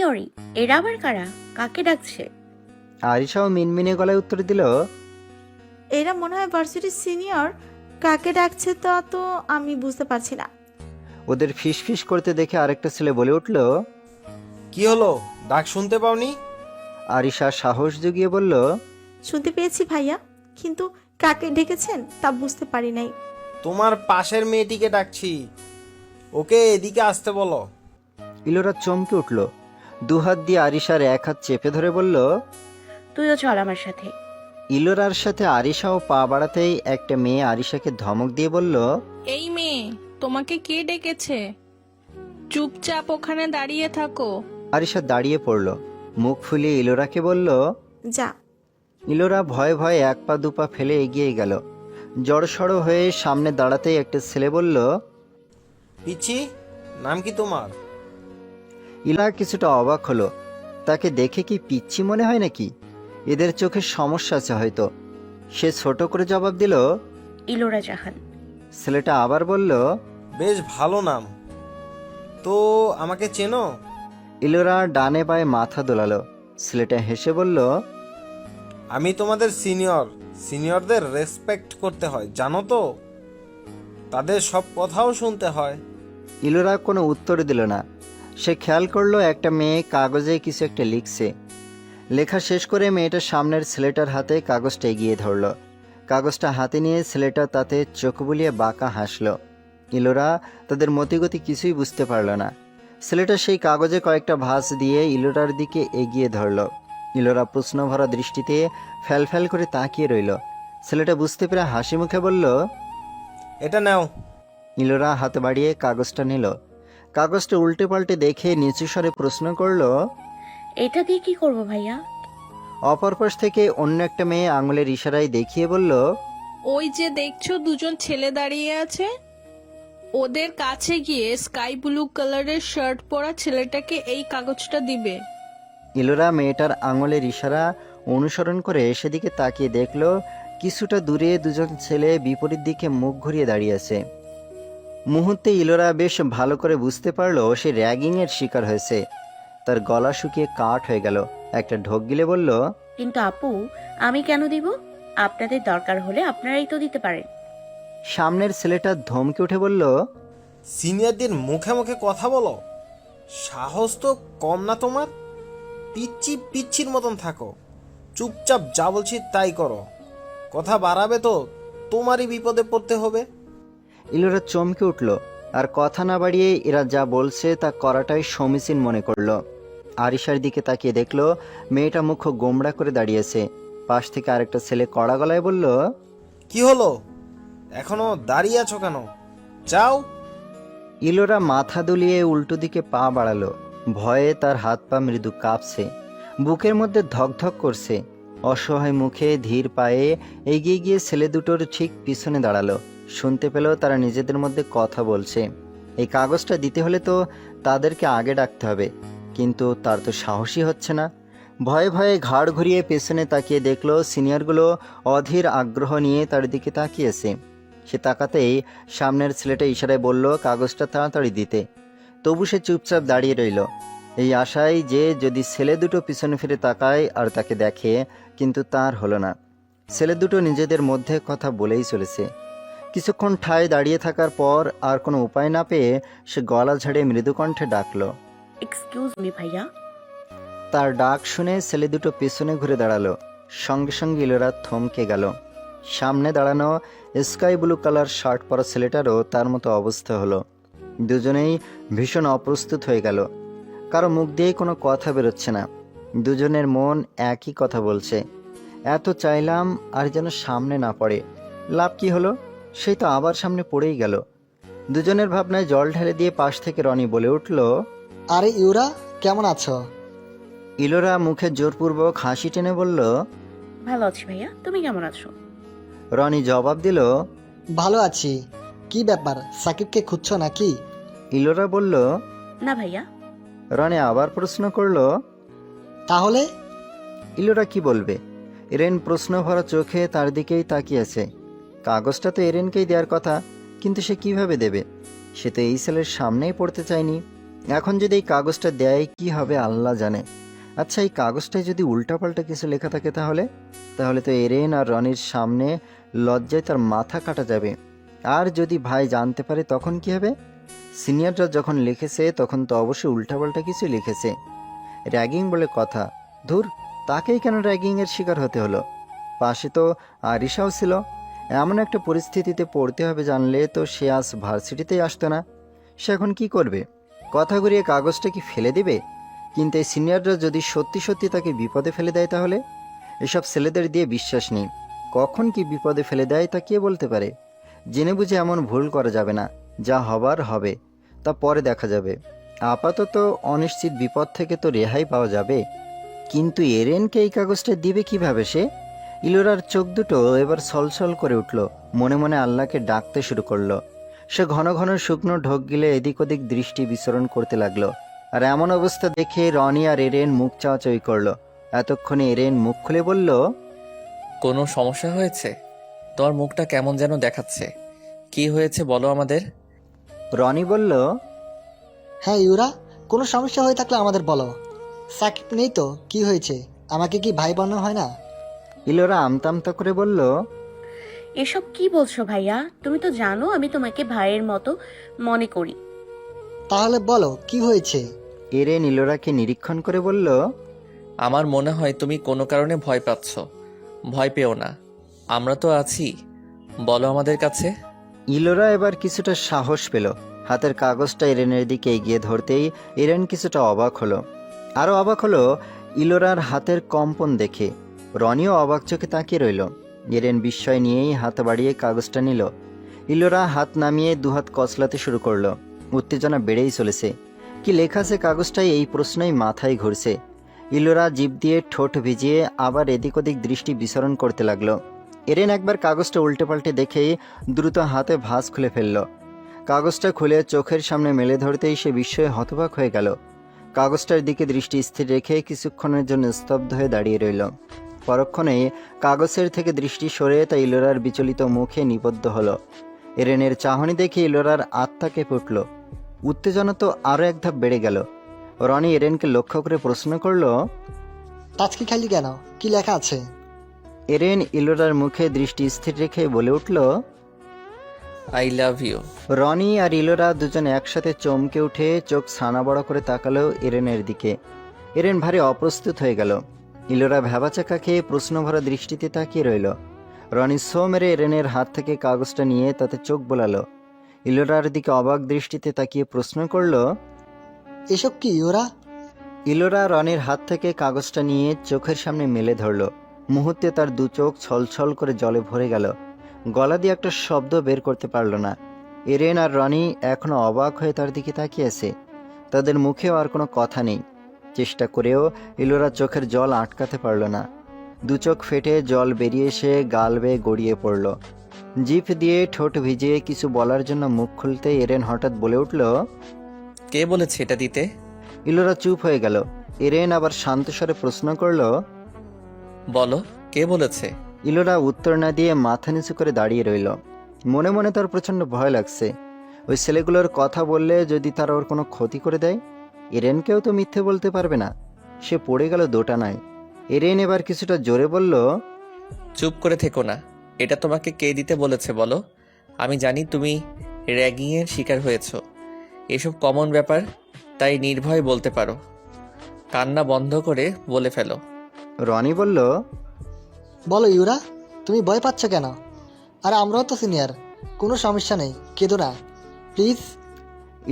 ওরি, এরা আবার কারা? কাকে ডাকছে? আরিশাও মিনমিনে গলায় উত্তর দিল, এরা মনে হয় ভার্সিটির সিনিয়র। কাকে ডাকছে তা তো আমি বুঝতে পারছি না। ওদের ফিসফিস করতে দেখে আরেকটা ছেলে বলে উঠল। কি হলো, ডাক শুনতে পাওনি? আরিশা সাহস জুগিয়ে বলল, শুনতে পেয়েছি ভাইয়া, কিন্তু কাকে ডেকেছেন তা বুঝতে পারি নাই। তোমার পাশের মেয়েটিকে ডাকছি, ওকে এদিকে আসতে বলো। ইলোরা চমকে উঠল, দুহাত দিয়ে আরিশার এক হাত চেপে ধরে বলল। তুইও চল আমার সাথে। ইলোরার সাথে আরিশাও পা বাড়াতেই একটা মেয়ে আরিশাকে ধমক দিয়ে বলল, এই মেয়ে, তোমাকে কে ডেকেছে? চুপচাপ ওখানে দাঁড়িয়ে থাকো। আরিশা দাঁড়িয়ে পড়ল, মুখ ফুলিয়ে ইলোরাকে বলল। যা। ইলোরা ভয়ে ভয়ে এক পা দুপা ফেলে এগিয়ে গেল। জড়সড় হয়ে সামনে দাঁড়াতেই একটা ছেলে বলল। পিচ্ছি, নাম কি তোমার? ইলোরা কিছুটা অবাক হলো, তাকে দেখে কি পিচ্ছি মনে হয় নাকি? এদের চোখে সমস্যা আছে হয়তো। সে ছোট করে জবাব দিল। ইলোরা জাহান। ছেলেটা আবার বলল। বেশ ভালো নাম। তো আমাকে চেনো? ইলোরা ডানে বায়ে মাথা দোলালো। ছেলেটা হেসে বলল। আমি তোমাদের সিনিয়রদের রেসপেক্ট করতে হয়, জানো তো? তাদের সব কথাও শুনতে হয়। ইলোরা কোনো উত্তর দিল না। সে খেয়াল করলো একটা মেয়ে কাগজে কিছু একটা লিখছে। লেখা শেষ করে মেয়েটার সামনের ছেলেটার হাতে কাগজটা এগিয়ে ধরল। কাগজটা হাতে নিয়ে ছেলেটা তাতে চোখ বুলিয়ে বাঁকা হাসল। ইলোরা তাদের মতিগতি কিছুই বুঝতে পারল না। ছেলেটা সেই কাগজে কয়েকটা ভাঁজ দিয়ে ইলোরার দিকে এগিয়ে ধরল। ইলোরা প্রশ্নভরা দৃষ্টিতে ফ্যাল করে তাকিয়ে রইল। ছেলেটা বুঝতে পেরে হাসি মুখে বলল। এটা নাও। ইলোরা হাত বাড়িয়ে কাগজটা নিল। কাগজটা উল্টে পাল্টে দেখে নিচু স্বরে প্রশ্ন করল। এটা দিয়ে কি করব ভাইয়া? অপর পাশ থেকে অন্য একটা মেয়ে আঙুলের ইশারায় দেখিয়ে বলল। ওই যে দেখছো দুজন ছেলে দাঁড়িয়ে আছে, ওদের কাছে গিয়ে স্কাই ব্লু কালারের শার্ট পরা ছেলেটাকে এই কাগজটা দিবে। ইলোরা মেয়েটার আঙুলের ইশারা অনুসরণ করে সেদিকে তাকিয়ে দেখল কিছুটা দূরে দুজন ছেলে বিপরীত দিকে মুখ ঘুরিয়ে দাঁড়িয়ে আছে। মুহূর্তে ইলোরা বেশ ভালো করে বুঝতে পারল সে র্যাগিংয়ের শিকার হয়েছে। তার গলা শুকিয়ে কাঠ হয়ে গেল। একটা ঢোক গিলে বলল। কিন্তু আপু, আমি কেন দিব? আপনাদের দরকার হলে আপনারাই তো দিতে পারেন। সামনের ছেলেটা ধমকে উঠে বলল। সিনিয়রদের মুখে মুখে কথা বলো, সাহস তো কম না তোমার? পিচ্ছির মতন থাকো, চুপচাপ যা বলছি তাই করো। কথা বাড়াবে তো তোমারই বিপদে পড়তে হবে। ইলোরা চমকে উঠল, আর কথা না বাড়িয়ে এরা যা বলছে তা করাটাই সমীচীন মনে করল। আরিশার দিকে তাকিয়ে দেখল মেয়েটা মুখ গোমড়া করে দাঁড়িয়েছে। পাশ থেকে আরেকটা ছেলে কড়া গলায় বলল। কি হলো, এখনো দাঁড়িয়ে আছো কেন? যাও। ইলোরা মাথা দুলিয়ে উল্টো দিকে পা বাড়ালো। ভয়ে তার হাত পা মৃদু কাঁপছে, বুকের মধ্যে ধকধক করছে। অসহায় মুখে ধীর পায়ে এগিয়ে গিয়ে ছেলে দুটোর ঠিক পিছনে দাঁড়ালো। শুনতে পেল তারা নিজেদের মধ্যে কথা বলছে। এই কাগজটা দিতে হলে তো তাদেরকে আগে ডাকতে হবে, কিন্তু তার তো সাহসী হচ্ছে না। ভয়ে ভয়ে ঘাড় ঘুরিয়ে পেছনে তাকিয়ে দেখলো সিনিয়রগুলো অধীর আগ্রহ নিয়ে তার দিকে তাকিয়েছে। সে তাকাতেই সামনের ছেলেটা ইশারায় বলল কাগজটা তাড়াতাড়ি দিতে। তবু সে চুপচাপ দাঁড়িয়ে রইল, এই আশায় যে যদি ছেলে দুটো পিছনে ফিরে তাকায় আর তাকে দেখে, কিন্তু তার হলো না। ছেলে দুটো নিজেদের মধ্যে কথা বলেই চলেছে। কিছুক্ষণ ঠায় দাঁড়িয়ে থাকার পর আর কোনো উপায় না পেয়ে সে গলা ঝাড়ে মৃদুকণ্ঠে ডাকল। এক্সকিউজ মি ভাইয়া। তার ডাক শুনে ছেলে দুটো পেছনে ঘুরে দাঁড়ালো। সঙ্গে সঙ্গে ইলোরা থমকে গেল। সামনে দাঁড়ানো স্কাই ব্লু কালার শার্ট পরা ছেলেটারও তার মতো অবস্থা হলো। দুজনেই ভীষণ অপ্রস্তুত হয়ে গেল। কারো মুখ দিয়ে কোনো কথা বেরোচ্ছে না। দুজনের মন একই কথা বলছে, এত চাইলাম আর যেন সামনে না পড়ে। লাভ কি হলো, সেই তো আবার সামনে পড়েই গেল। দুজনের ভাবনায় জল ঢেলে দিয়ে পাশ থেকে রনি বলে উঠল। আরে ইউরা, কেমন আছো? ইলোরা মুখে জোরপূর্বক হাসি টেনে বলল। ভালো আছি ভাইয়া, তুমি কেমন আছো? রনি জবাব দিল। ভালো আছি। কি ব্যাপার, সাকিবকে খুঁজছো নাকি? ইলোরা বলল। না ভাইয়া। রনি আবার প্রশ্ন করল। তাহলে? ইলোরা কি বলবে? এরেন প্রশ্ন ভরা চোখে তার দিকেই তাকিয়েছে। কাগজটা তো এরেনকেই দেওয়ার কথা, কিন্তু সে কিভাবে দেবে? সে তো এই ছেলের সামনেই পড়তে চায়নি। এখন যদি এই কাগজটা দেয় কি হবে আল্লাহ জানে। আচ্ছা, এই কাগজটায় যদি উল্টাপাল্টা কিছু লেখা থাকে তাহলে তাহলে তো এরেন আর রনির সামনে লজ্জায় তার মাথা কাটা যাবে। আর যদি ভাই জানতে পারে তখন কি হবে? সিনিয়ররা যখন লিখেছে তখন তো অবশ্যই উল্টাপাল্টা কিছু লিখেছে। র্যাগিং বলে কথা, ধুর, তাকেই কেন র্যাগিংয়ের শিকার হতে হলো? পাশে তো আরিশাও ছিল। এমন একটা পরিস্থিতিতে পড়তে হবে জানলে তো সে আজ ভার্সিটিতেই আসতো না। সে এখন কি করবে? কথা ঘুরিয়ে কাগজটা কি ফেলে দিবে? কিন্তু এই সিনিয়ররা যদি সত্যি সত্যি তাকে বিপদে ফেলে দেয় তাহলে? এসব ছেলেদের দিয়ে বিশ্বাস নেই, কখন কি বিপদে ফেলে দেয় তা কে বলতে পারে। জেনে বুঝে এমন ভুল করা যাবে না, যা হবার হবে, তা পরে দেখা যাবে। আপাতত অনিশ্চিত বিপদ থেকে তো রেহাই পাওয়া যাবে। কিন্তু এরেনকে এই কাগজটা দিবে কিভাবে সে? ইলোরার চোখ দুটো এবার ছলছল করে উঠল, মনে মনে আল্লাহকে ডাকতে শুরু করলো। সে ঘন ঘন শুকনো ঢোক গিলে এদিক ওদিক দৃষ্টি বিচরণ করতে লাগলো। আর এমন অবস্থা দেখে রনি আর এরেন মুখ চাওয়াচাওয়ি করলো। এতক্ষণে এরেন মুখ খুলে বলল, কোনো সমস্যা হয়েছে? তোমার মুখটা কেমন যেন দেখাচ্ছে, কি হয়েছে বলো আমাদের। রনি বলল, হ্যাঁ ইউরা, কোনো সমস্যা হয়ে থাকলে আমাদের বলো। সাকিব নেই তো কি হয়েছে? আমাকে কি ভাই বানানো হয় না? ইলোরা আমতামতা করে বলল, এসব কি বলছো ভাইয়া? তুমি তো জানো আমি তোমাকে ভাইয়ের মতো মনে করি। তাহলে বলো কি হয়েছে? এরেন ইলোরাকে নিরীক্ষণ করে বলল, আমার মনে হয় তুমি কোনো কারণে ভয় পাচ্ছ। ভয় পেও না, আমরা তো আছি, বলো আমাদের কাছে। ইলোরা এবার কিছুটা সাহস পেল। হাতের কাগজটা এরেনের দিকে এগিয়ে ধরতেই এরেন কিছুটা অবাক হলো। আরও অবাক হলো ইলোরার হাতের কম্পন দেখে। রনিও অবাক চোখে তাকিয়ে রইল। এরেন বিস্ময় নিয়েই হাত বাড়িয়ে কাগজটা নিল। ইলোরা হাত নামিয়ে দুহাত কচলাতে শুরু করলো। উত্তেজনা বেড়েই চলেছে। কি লেখা আছে কাগজটায়, এই প্রশ্নই মাথায় ঘুরছে। ইলোরা জিভ দিয়ে ঠোঁট ভিজিয়ে আবার এদিক ওদিক দৃষ্টি বিচরণ করতে লাগলো। এরেন একবার কাগজটা উল্টে পাল্টে দেখেই দ্রুত হাতে ভাঁজ খুলে ফেলল। কাগজটা খুলে চোখের সামনে মেলে ধরতেই সে বিস্ময়ে হতবাক হয়ে গেল। কাগজটার দিকে দৃষ্টি স্থির রেখে কিছুক্ষণের জন্য স্তব্ধ হয়ে দাঁড়িয়ে রইল। পরক্ষণেই কাগজের থেকে দৃষ্টি সরে তা ইলোরার বিচলিত মুখে নিবদ্ধ হলো। এরেনের চাহনি দেখে ইলোরার আত্মা কেঁপে উঠল। উত্তেজনা তো আরও এক ধাপ বেড়ে গেল। রনি এরেনকে লক্ষ্য করে প্রশ্ন করল, টাচকি খালি কেন? কি লেখা আছে? এরেন ইলোরার মুখে দৃষ্টি স্থির রেখে বলে উঠল, আই লাভ ইউ। রনি আর ইলোরা দুজন একসাথে চমকে উঠে চোখ ছানা বড় করে তাকালো এরেনের দিকে। এরেন ভারী অপ্রস্তুত হয়ে গেল। ইলোরা ভ্যাবাচাকা খেয়ে প্রশ্নভরা দৃষ্টিতে তাকিয়ে রইল। রনি সো মেরে এরেনের হাত থেকে কাগজটা নিয়ে তাতে চোখ বোলালো। ইলোরার দিকে অবাক দৃষ্টিতে তাকিয়ে প্রশ্ন করল, এসব কি ইউরা? ইলোরা রনির হাত থেকে কাগজটা নিয়ে চোখের সামনে মেলে ধরল। মুহূর্তে তার দু চোখ ছলছল করে জলে ভরে গেল। গলা দিয়ে একটা শব্দ বের করতে পারল না। এরেন আর রনি এখনো অবাক হয়ে তার দিকে তাকিয়ে আছে। তাদের মুখেও আর কোনো কথা নেই। চেষ্টা করেও ইলোরা চোখের জল আটকাতে পারল না। দু চোখ ফেটে জল বেরিয়ে এসে গাল বেয়ে গড়িয়ে পড়ল। জিভ দিয়ে ঠোঁট ভিজিয়ে কিছু বলার জন্য মুখ খুলতে এরেন হঠাৎ বলে উঠল, কে বলেছে এটা দিতে? ইলোরা চুপ হয়ে গেল। এরেন আবার শান্তস্বরে প্রশ্ন করল, বলো কে বলেছে? ইলোরা উত্তর না দিয়ে মাথা নিচু করে দাঁড়িয়ে রইল। মনে মনে তার প্রচণ্ড ভয় লাগছে। ওই ছেলেগুলোর কথা বললে যদি তারা ওর কোনো ক্ষতি করে দেয়। এরেনকেও তো মিথ্যে বলতে পারবে না। সে পড়ে গেল দোটানায়। এরেন এবার কিছুটা জোরে বলল, চুপ করে থেকো না। এটা তোমাকে কে দিতে বলেছে বলো? আমি জানি তুমি র্যাগিংয়ের শিকার হয়েছ। এসব কমন ব্যাপার, তাই নির্ভয় বলতে পারো। কান্না বন্ধ করে বলে ফেলো। রনি বলল, বলো ইউরা, তুমি ভয় পাচ্ছ কেন? আর আমরাও তো সিনিয়র, কোনো সমস্যা নেই, কেঁদো না প্লিজ।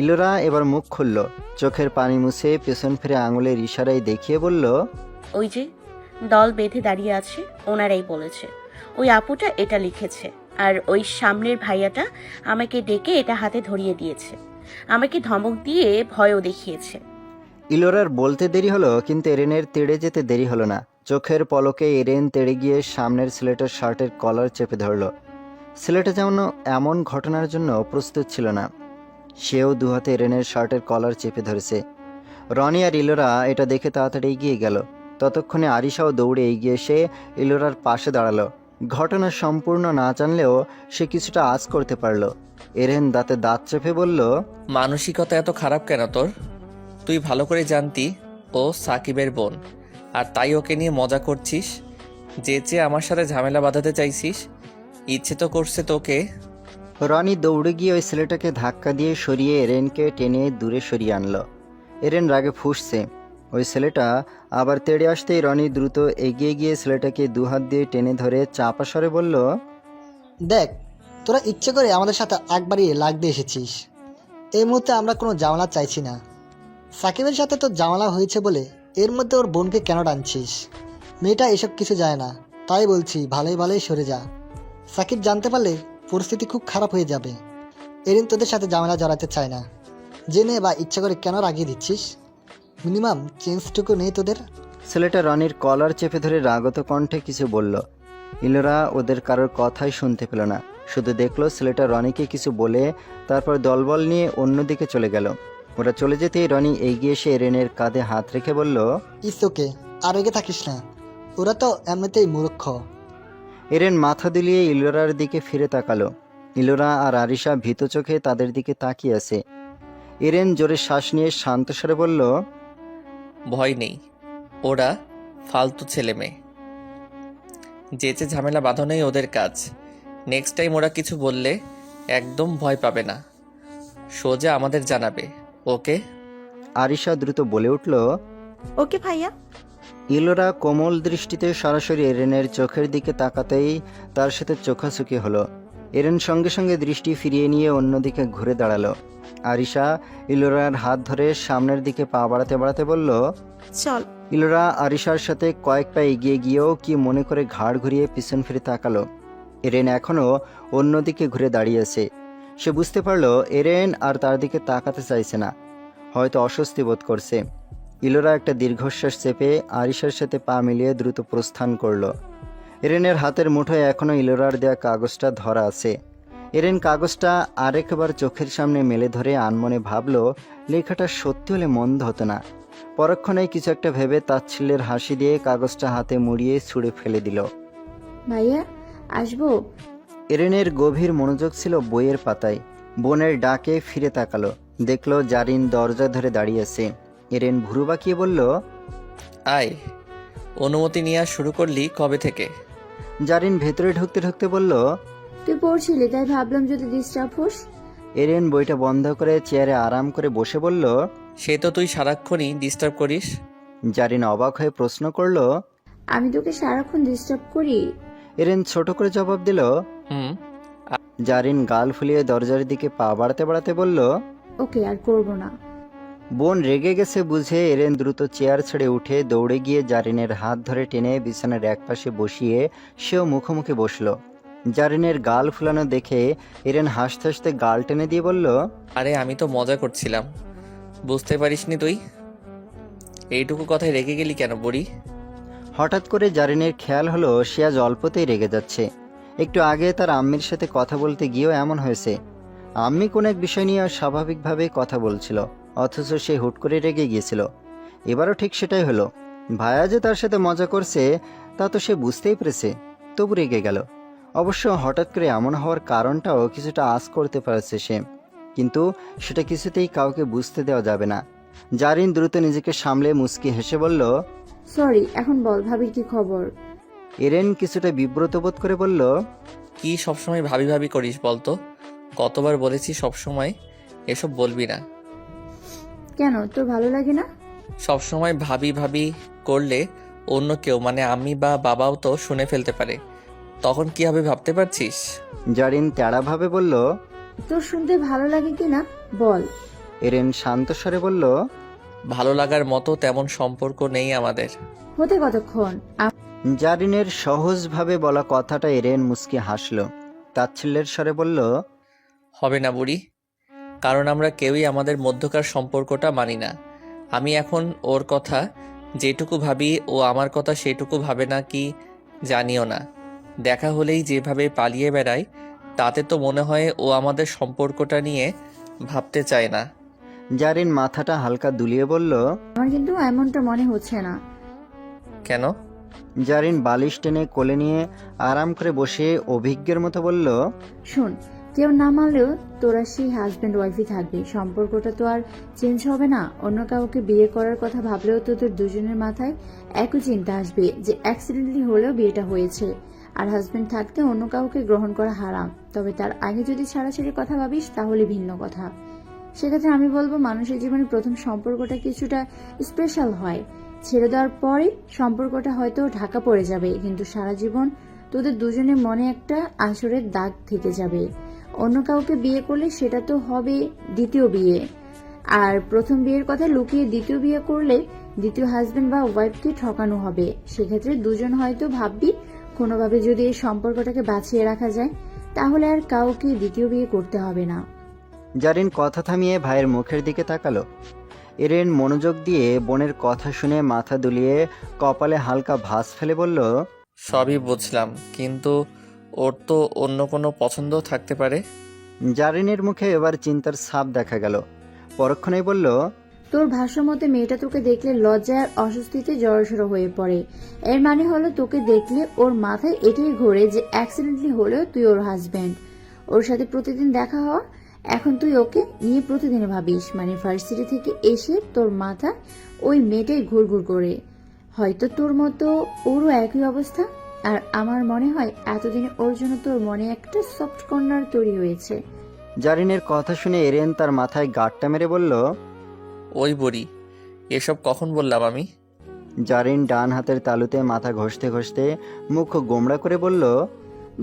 ইলোরা এবার মুখ খুলল। চোখের পানি মুছে পেছন ফিরে আঙুলের ইশারায় দেখিয়ে বলল, ওই যে দল বেঁধে দাঁড়িয়ে আছে, ওনারাই বলেছে। ওই আপুটা এটা লিখেছে, আর ওই সামনের ভাইয়াটা আমাকে ডেকে এটা হাতে ধরিয়ে দিয়েছে। আমাকে ধমক দিয়ে ভয়ও দেখিয়েছে। ইলোরার বলতে দেরি হলো, কিন্তু এরেনের তেড়ে যেতে দেরি হলো না। চোখের পলকে এরেন তেড়ে গিয়ে সামনের ছেলেটার শার্টের কলার চেপে ধরল। ছেলেটা যেমন এমন ঘটনার জন্য প্রস্তুত ছিল না। সেও দুহাতে এরেনের শার্টের কলার চেপে ধরেছে। রনি আর ইলোরা এটা দেখে তাড়াতাড়ি এগিয়ে গেল। ততক্ষণে আরিশাও দৌড়ে এগিয়ে এসে ইলোরার পাশে দাঁড়ালো। ঘটনা সম্পূর্ণ না জানলেও সে কিছুটা আঁচ করতে পারল। এরেন দাঁতে দাঁত চেপে বলল, মানসিকতা এত খারাপ কেন তোর? তুই ভালো করে জানতি ও সাকিবের বোন, আর তাই ওকে নিয়ে মজা করছিস। যে আমার সাথে ঝামেলা বাঁধাতে চাইছিস, ইচ্ছে তো করছে তোকে। রনি দৌড়ে গিয়ে ওই ছেলেটাকে ধাক্কা দিয়ে সরিয়ে এরেনকে টেনে দূরে সরিয়ে আনলো। এরেন রাগে ফুঁসছে। ওই ছেলেটা আবার তেড়ে আসতেই রনি দ্রুত এগিয়ে গিয়ে ছেলেটাকে দুহাত দিয়ে টেনে ধরে চাপা স্বরে বলল, দেখ, তোরা ইচ্ছে করে আমাদের সাথে আগ বাড়িয়ে লাগতে এসেছিস। এই মুহূর্তে আমরা কোনো জামালা চাইছি না। সাকিবের সাথে তোর জামালা হয়েছে বলে এর মধ্যে ওর বোনকে কেন টানছিস? মেয়েটা এসব কিছু যায় না, তাই বলছি ভালোই ভালোই সরে যা। সাকিব জানতে পারলে পরিস্থিতি খুব খারাপ হয়ে যাবে। এরিন তোদের সাথে জামালা জড়াতে চায় না। জেনে বা ইচ্ছা করে কেন রাগিয়ে দিচ্ছিস? মিনিমাম চেঞ্জটুকু নেই তোদের? ছেলেটা রনির কলার চেপে ধরে রাগত কণ্ঠে কিছু বলল। ইলোরা ওদের কারোর কথাই শুনতে পেল না, শুধু দেখলো ছেলেটা রনিকে কিছু বলে তারপর দলবল নিয়ে অন্যদিকে চলে গেল। ওরা চলে যেতেই রনি এগিয়ে এসে এরেনের কাঁধে হাত রেখে বলল, ইস ওকে, আর রেগে থাকিস না। ওরা তো এমনিতেই মূর্খ। এরেন মাথা দুলিয়ে ইলোরার দিকে ফিরে তাকালো। ইলোরা আর আরিশা ভীত চোখে তাদের দিকে তাকিয়ে আছে। এরেন জোরে শ্বাস নিয়ে শান্ত স্বরে বলল, ভয় নেই, ওরা ফালতু ছেলে মেয়ে। যেচে ঝামেলা বাঁধানোই ওদের কাজ। নেক্সট টাইম ওরা কিছু বললে একদম ভয় পাবে না, সোজা আমাদের জানাবে, ওকে? আরিশা দ্রুত বলে উঠল। ওকে ভাইয়া। ইলোরা কোমল দৃষ্টিতে সরাসরি এরেনের চোখের দিকে তাকাতেই তার সাথে চোখাচোখি হলো। এরেন সঙ্গে সঙ্গে দৃষ্টি ফিরিয়ে নিয়ে অন্যদিকে ঘুরে দাঁড়ালো। আরিশা ইলোরার হাত ধরে সামনের দিকে পা বাড়াতে বাড়াতে বলল, চল। ইলোরা আরিশার সাথে কয়েক পা এগিয়ে গিয়েও কি মনে করে ঘাড় ঘুরিয়ে পিছন ফিরে তাকালো। এরেন এখনও অন্যদিকে ঘুরে দাঁড়িয়েছে। সে বুঝতে পারলো এরেন আর তার দিকে তাকাতে চাইছে না, হয়তো অস্বস্তি বোধ করছে। ইলোরা একটা দীর্ঘশ্বাস চেপে আরিশার সাথে পা মিলিয়ে দ্রুত প্রস্থান করলো। এরেনের হাতের মুঠোয় এখনও ইলোরার দেয়া কাগজটা ধরা আছে। এরেন কাগজটা আরেকবার চোখের সামনে মেলে ধরে আনমনে ভাবল, লেখাটা সত্যি হলে মন্দ হতো না। পরক্ষণেই কিছু একটা ভেবে তাচ্ছিল্যের হাসি দিয়ে কাগজটা হাতে মুড়িয়ে ছুঁড়ে ফেলে দিল। ভাইয়া আসবো? এরেনের গভীর মনোযোগ ছিল বইয়ের পাতায়। বোনের ডাকে ফিরে তাকালো, দেখলো জারিন দরজা ধরে দাঁড়িয়েছে। এরেন ভুরু বাঁকিয়ে বলল, আয়। অনুমতি নেওয়া শুরু করলি কবে থেকে? জারিন ভেতরে ঢুকতে ঢুকতে বলল। তুই পড়ছিলি তাই ভাবলাম যদি ডিস্টার্ব হোস। এরেন বইটা বন্ধ করে চেয়ারে আরাম করে বসে বলল, সে তো তুই সারাক্ষণই ডিস্টার্ব করিস। জারিন অবাক হয়ে প্রশ্ন করল, আমি তোকে সারাক্ষণ ডিস্টার্ব করি? এরেন ছোট করে জবাব দিল। হুম। জারিন গাল ফুলিয়ে দরজার দিকে পা বাড়াতে বাড়াতে বলল, ওকে আর করবো না। বোন রেগে গেছে বুঝে এরেন দ্রুত চেয়ার ছেড়ে উঠে দৌড়ে গিয়ে জারিনের হাত ধরে টেনে বিছানার একপাশে বসিয়ে সেও মুখোমুখি বসলো। জারিনের গাল ফুলানো দেখে এরেন হাসতে হাসতে গাল টেনে দিয়ে বলল, আরে আমি তো মজা করছিলাম, বুঝতে পারিসনি তুই? এইটুকু কথায় রেগে গেলি কেন বুড়ি? হঠাৎ করে জারিনের খেয়াল হলো সে আজ অল্পতেই রেগে যাচ্ছে। একটু আগে তার আম্মির সাথে কথা বলতে গিয়েও এমন হয়েছে। আম্মি কোন এক বিষয় নিয়ে স্বাভাবিকভাবেই কথা বলছিল, অথচ সে হুট করে রেগে গিয়েছিল। এবারও ঠিক সেটাই হলো। ভায়া যে তার সাথে মজা করছে তা তো সে বুঝতেই পেরেছে, তবু রেগে গেল। অবশ্য হঠাৎ করে এমন হওয়ার কারণটাও কিছুটা আঁচ করতে পারছে সে, কিন্তু সেটা কিছুতেই কাউকে বুঝতে দেওয়া যাবে না। জারিন দ্রুত নিজেকে সামলে মুচকি হেসে বলল, সরি, এখন বল ভাবির কি খবর? এরেন কিছুটা বিব্রত বোধ করে বলল, কি সবসময় ভাবি ভাবি করিস বলতো? কতবার বলেছি সবসময় এসব বলবি না। কেন, তোর ভালো লাগে না? সবসময় ভাবি ভাবি করলে অন্য কেউ মানে আমি বা বাবাও তো শুনে ফেলতে পারে, তখন কি হবে ভাবতে পারছিস? জারিন তেড়াভাবে বলল। তোর শুনতে ভালো লাগে কি না বল। এরেন শান্ত স্বরে বলল, ভালো লাগার মতো তেমন সম্পর্ক নেই আমাদের। হতে কতক্ষণ? জারিনের সহজভাবে বলা কথাটা এরেন মুচকি হাসল। তাচ্ছিল্যের স্বরে বলল, হবে না বুড়ি, কারণ আমরা কেউই আমাদের মধ্যকার সম্পর্কটা মানি না। আমি এখন ওর কথা যেটুকু ভাবি ও আমার কথা সেটুকু ভাবে না কি জানিও না। দেখা হলেই যেভাবে পালিয়ে বেড়ায় তাতে তো মনে হয় ও আমাদের সম্পর্কটা নিয়ে ভাবতে চায় না। জারিন মাথাটা হালকা দুলিয়ে বলল, আমার কিন্তু এমনটা মনে হচ্ছে না। কেন? জারিন বালিশ টেনে কোলে নিয়ে আরাম করে বসে অভিজ্ঞের মতো বলল, শোন, কেউ না মানলেও তোরা সেই হাজব্যান্ড ওয়াইফই থাকবে, সম্পর্কটা তো আর চেঞ্জ হবে না। অন্য কাউকে বিয়ে করার কথা ভাবলেও তো তোর দুজনের মাথায় একই চিন্তা আসবে যে অ্যাক্সিডেন্টালি হলেও বিয়েটা হয়েছে, আর হাজব্যান্ড থাকতে অন্য কাউকে গ্রহণ করা হারাম। তবে তার আগে যদি ছাড়াছাড়ির কথা ভাবিস তাহলে ভিন্ন কথা। সেক্ষেত্রে আমি বলবো মানুষের জীবনে প্রথম সম্পর্কটা কিছুটা স্পেশাল হয়, ছেড়ে দেওয়ার পরে সম্পর্কটা হয়তো ঢাকা পড়ে যাবে, কিন্তু সারা জীবন তোদের দুজনের মনে একটা আঁচড়ের দাগ থেকে যাবে। অন্য কাউকে বিয়ে করলে সেটা তো হবে দ্বিতীয় বিয়ে, আর প্রথম বিয়ের কথা লুকিয়ে দ্বিতীয় বিয়ে করলে দ্বিতীয় হাজবেন্ড বা ওয়াইফকে ঠকানো হবে। সেক্ষেত্রে দুজন হয়তো ভাববি কোনোভাবে যদি এই সম্পর্কটাকে বাঁচিয়ে রাখা যায় তাহলে আর কাউকে দ্বিতীয় বিয়ে করতে হবে না। জারিন কথা থামিয়ে ভাইয়ের মুখের দিকে তাকালো। এরেন মনোযোগ দিয়ে বোনের কথা শুনে মাথা দুলিয়ে কপালে হালকা ভাঁজ ফেলে বলল, সবই বুঝলাম, কিন্তু ওর তো অন্য কোনো পছন্দ থাকতে পারে। জারিনের মুখে এবার চিন্তার ছাপ দেখা গেল। পরক্ষণেই বলল, তোর ভাষ্য মতে মেয়েটা তোকে দেখলে লজ্জায় আর অস্বস্তিতে জড়সড় হয়ে পড়ে। এর মানে হলো তোকে দেখলে ওর মাথায় এটাই ঘোরে যে অ্যাক্সিডেন্টলি হলেও তুই ওর হাজব্যান্ড, ওর সাথে প্রতিদিন দেখা হওয়া। এখন তুই ওকে নিয়ে প্রতিদিন ভাবিস, মানে ভার্সিটি থেকে এসে তোর মাথা ওই মেয়েটাই ঘুরঘুর করে। হয়তো তোর মতো ওরও একই অবস্থা। আর আমার মনে হয় এতদিনে ওর জন্য তোর মনে একটা সফট কর্নার তৈরি হয়েছে। জারিনের কথা শুনে এরেন তার মাথায় গাঁটটা মেরে বলল, ওই বুড়ি, এসব কখন বললাম আমি? জারিন ডান হাতের তালুতে মাথা ঘষতে ঘষতে মুখ গোমড়া করে বলল,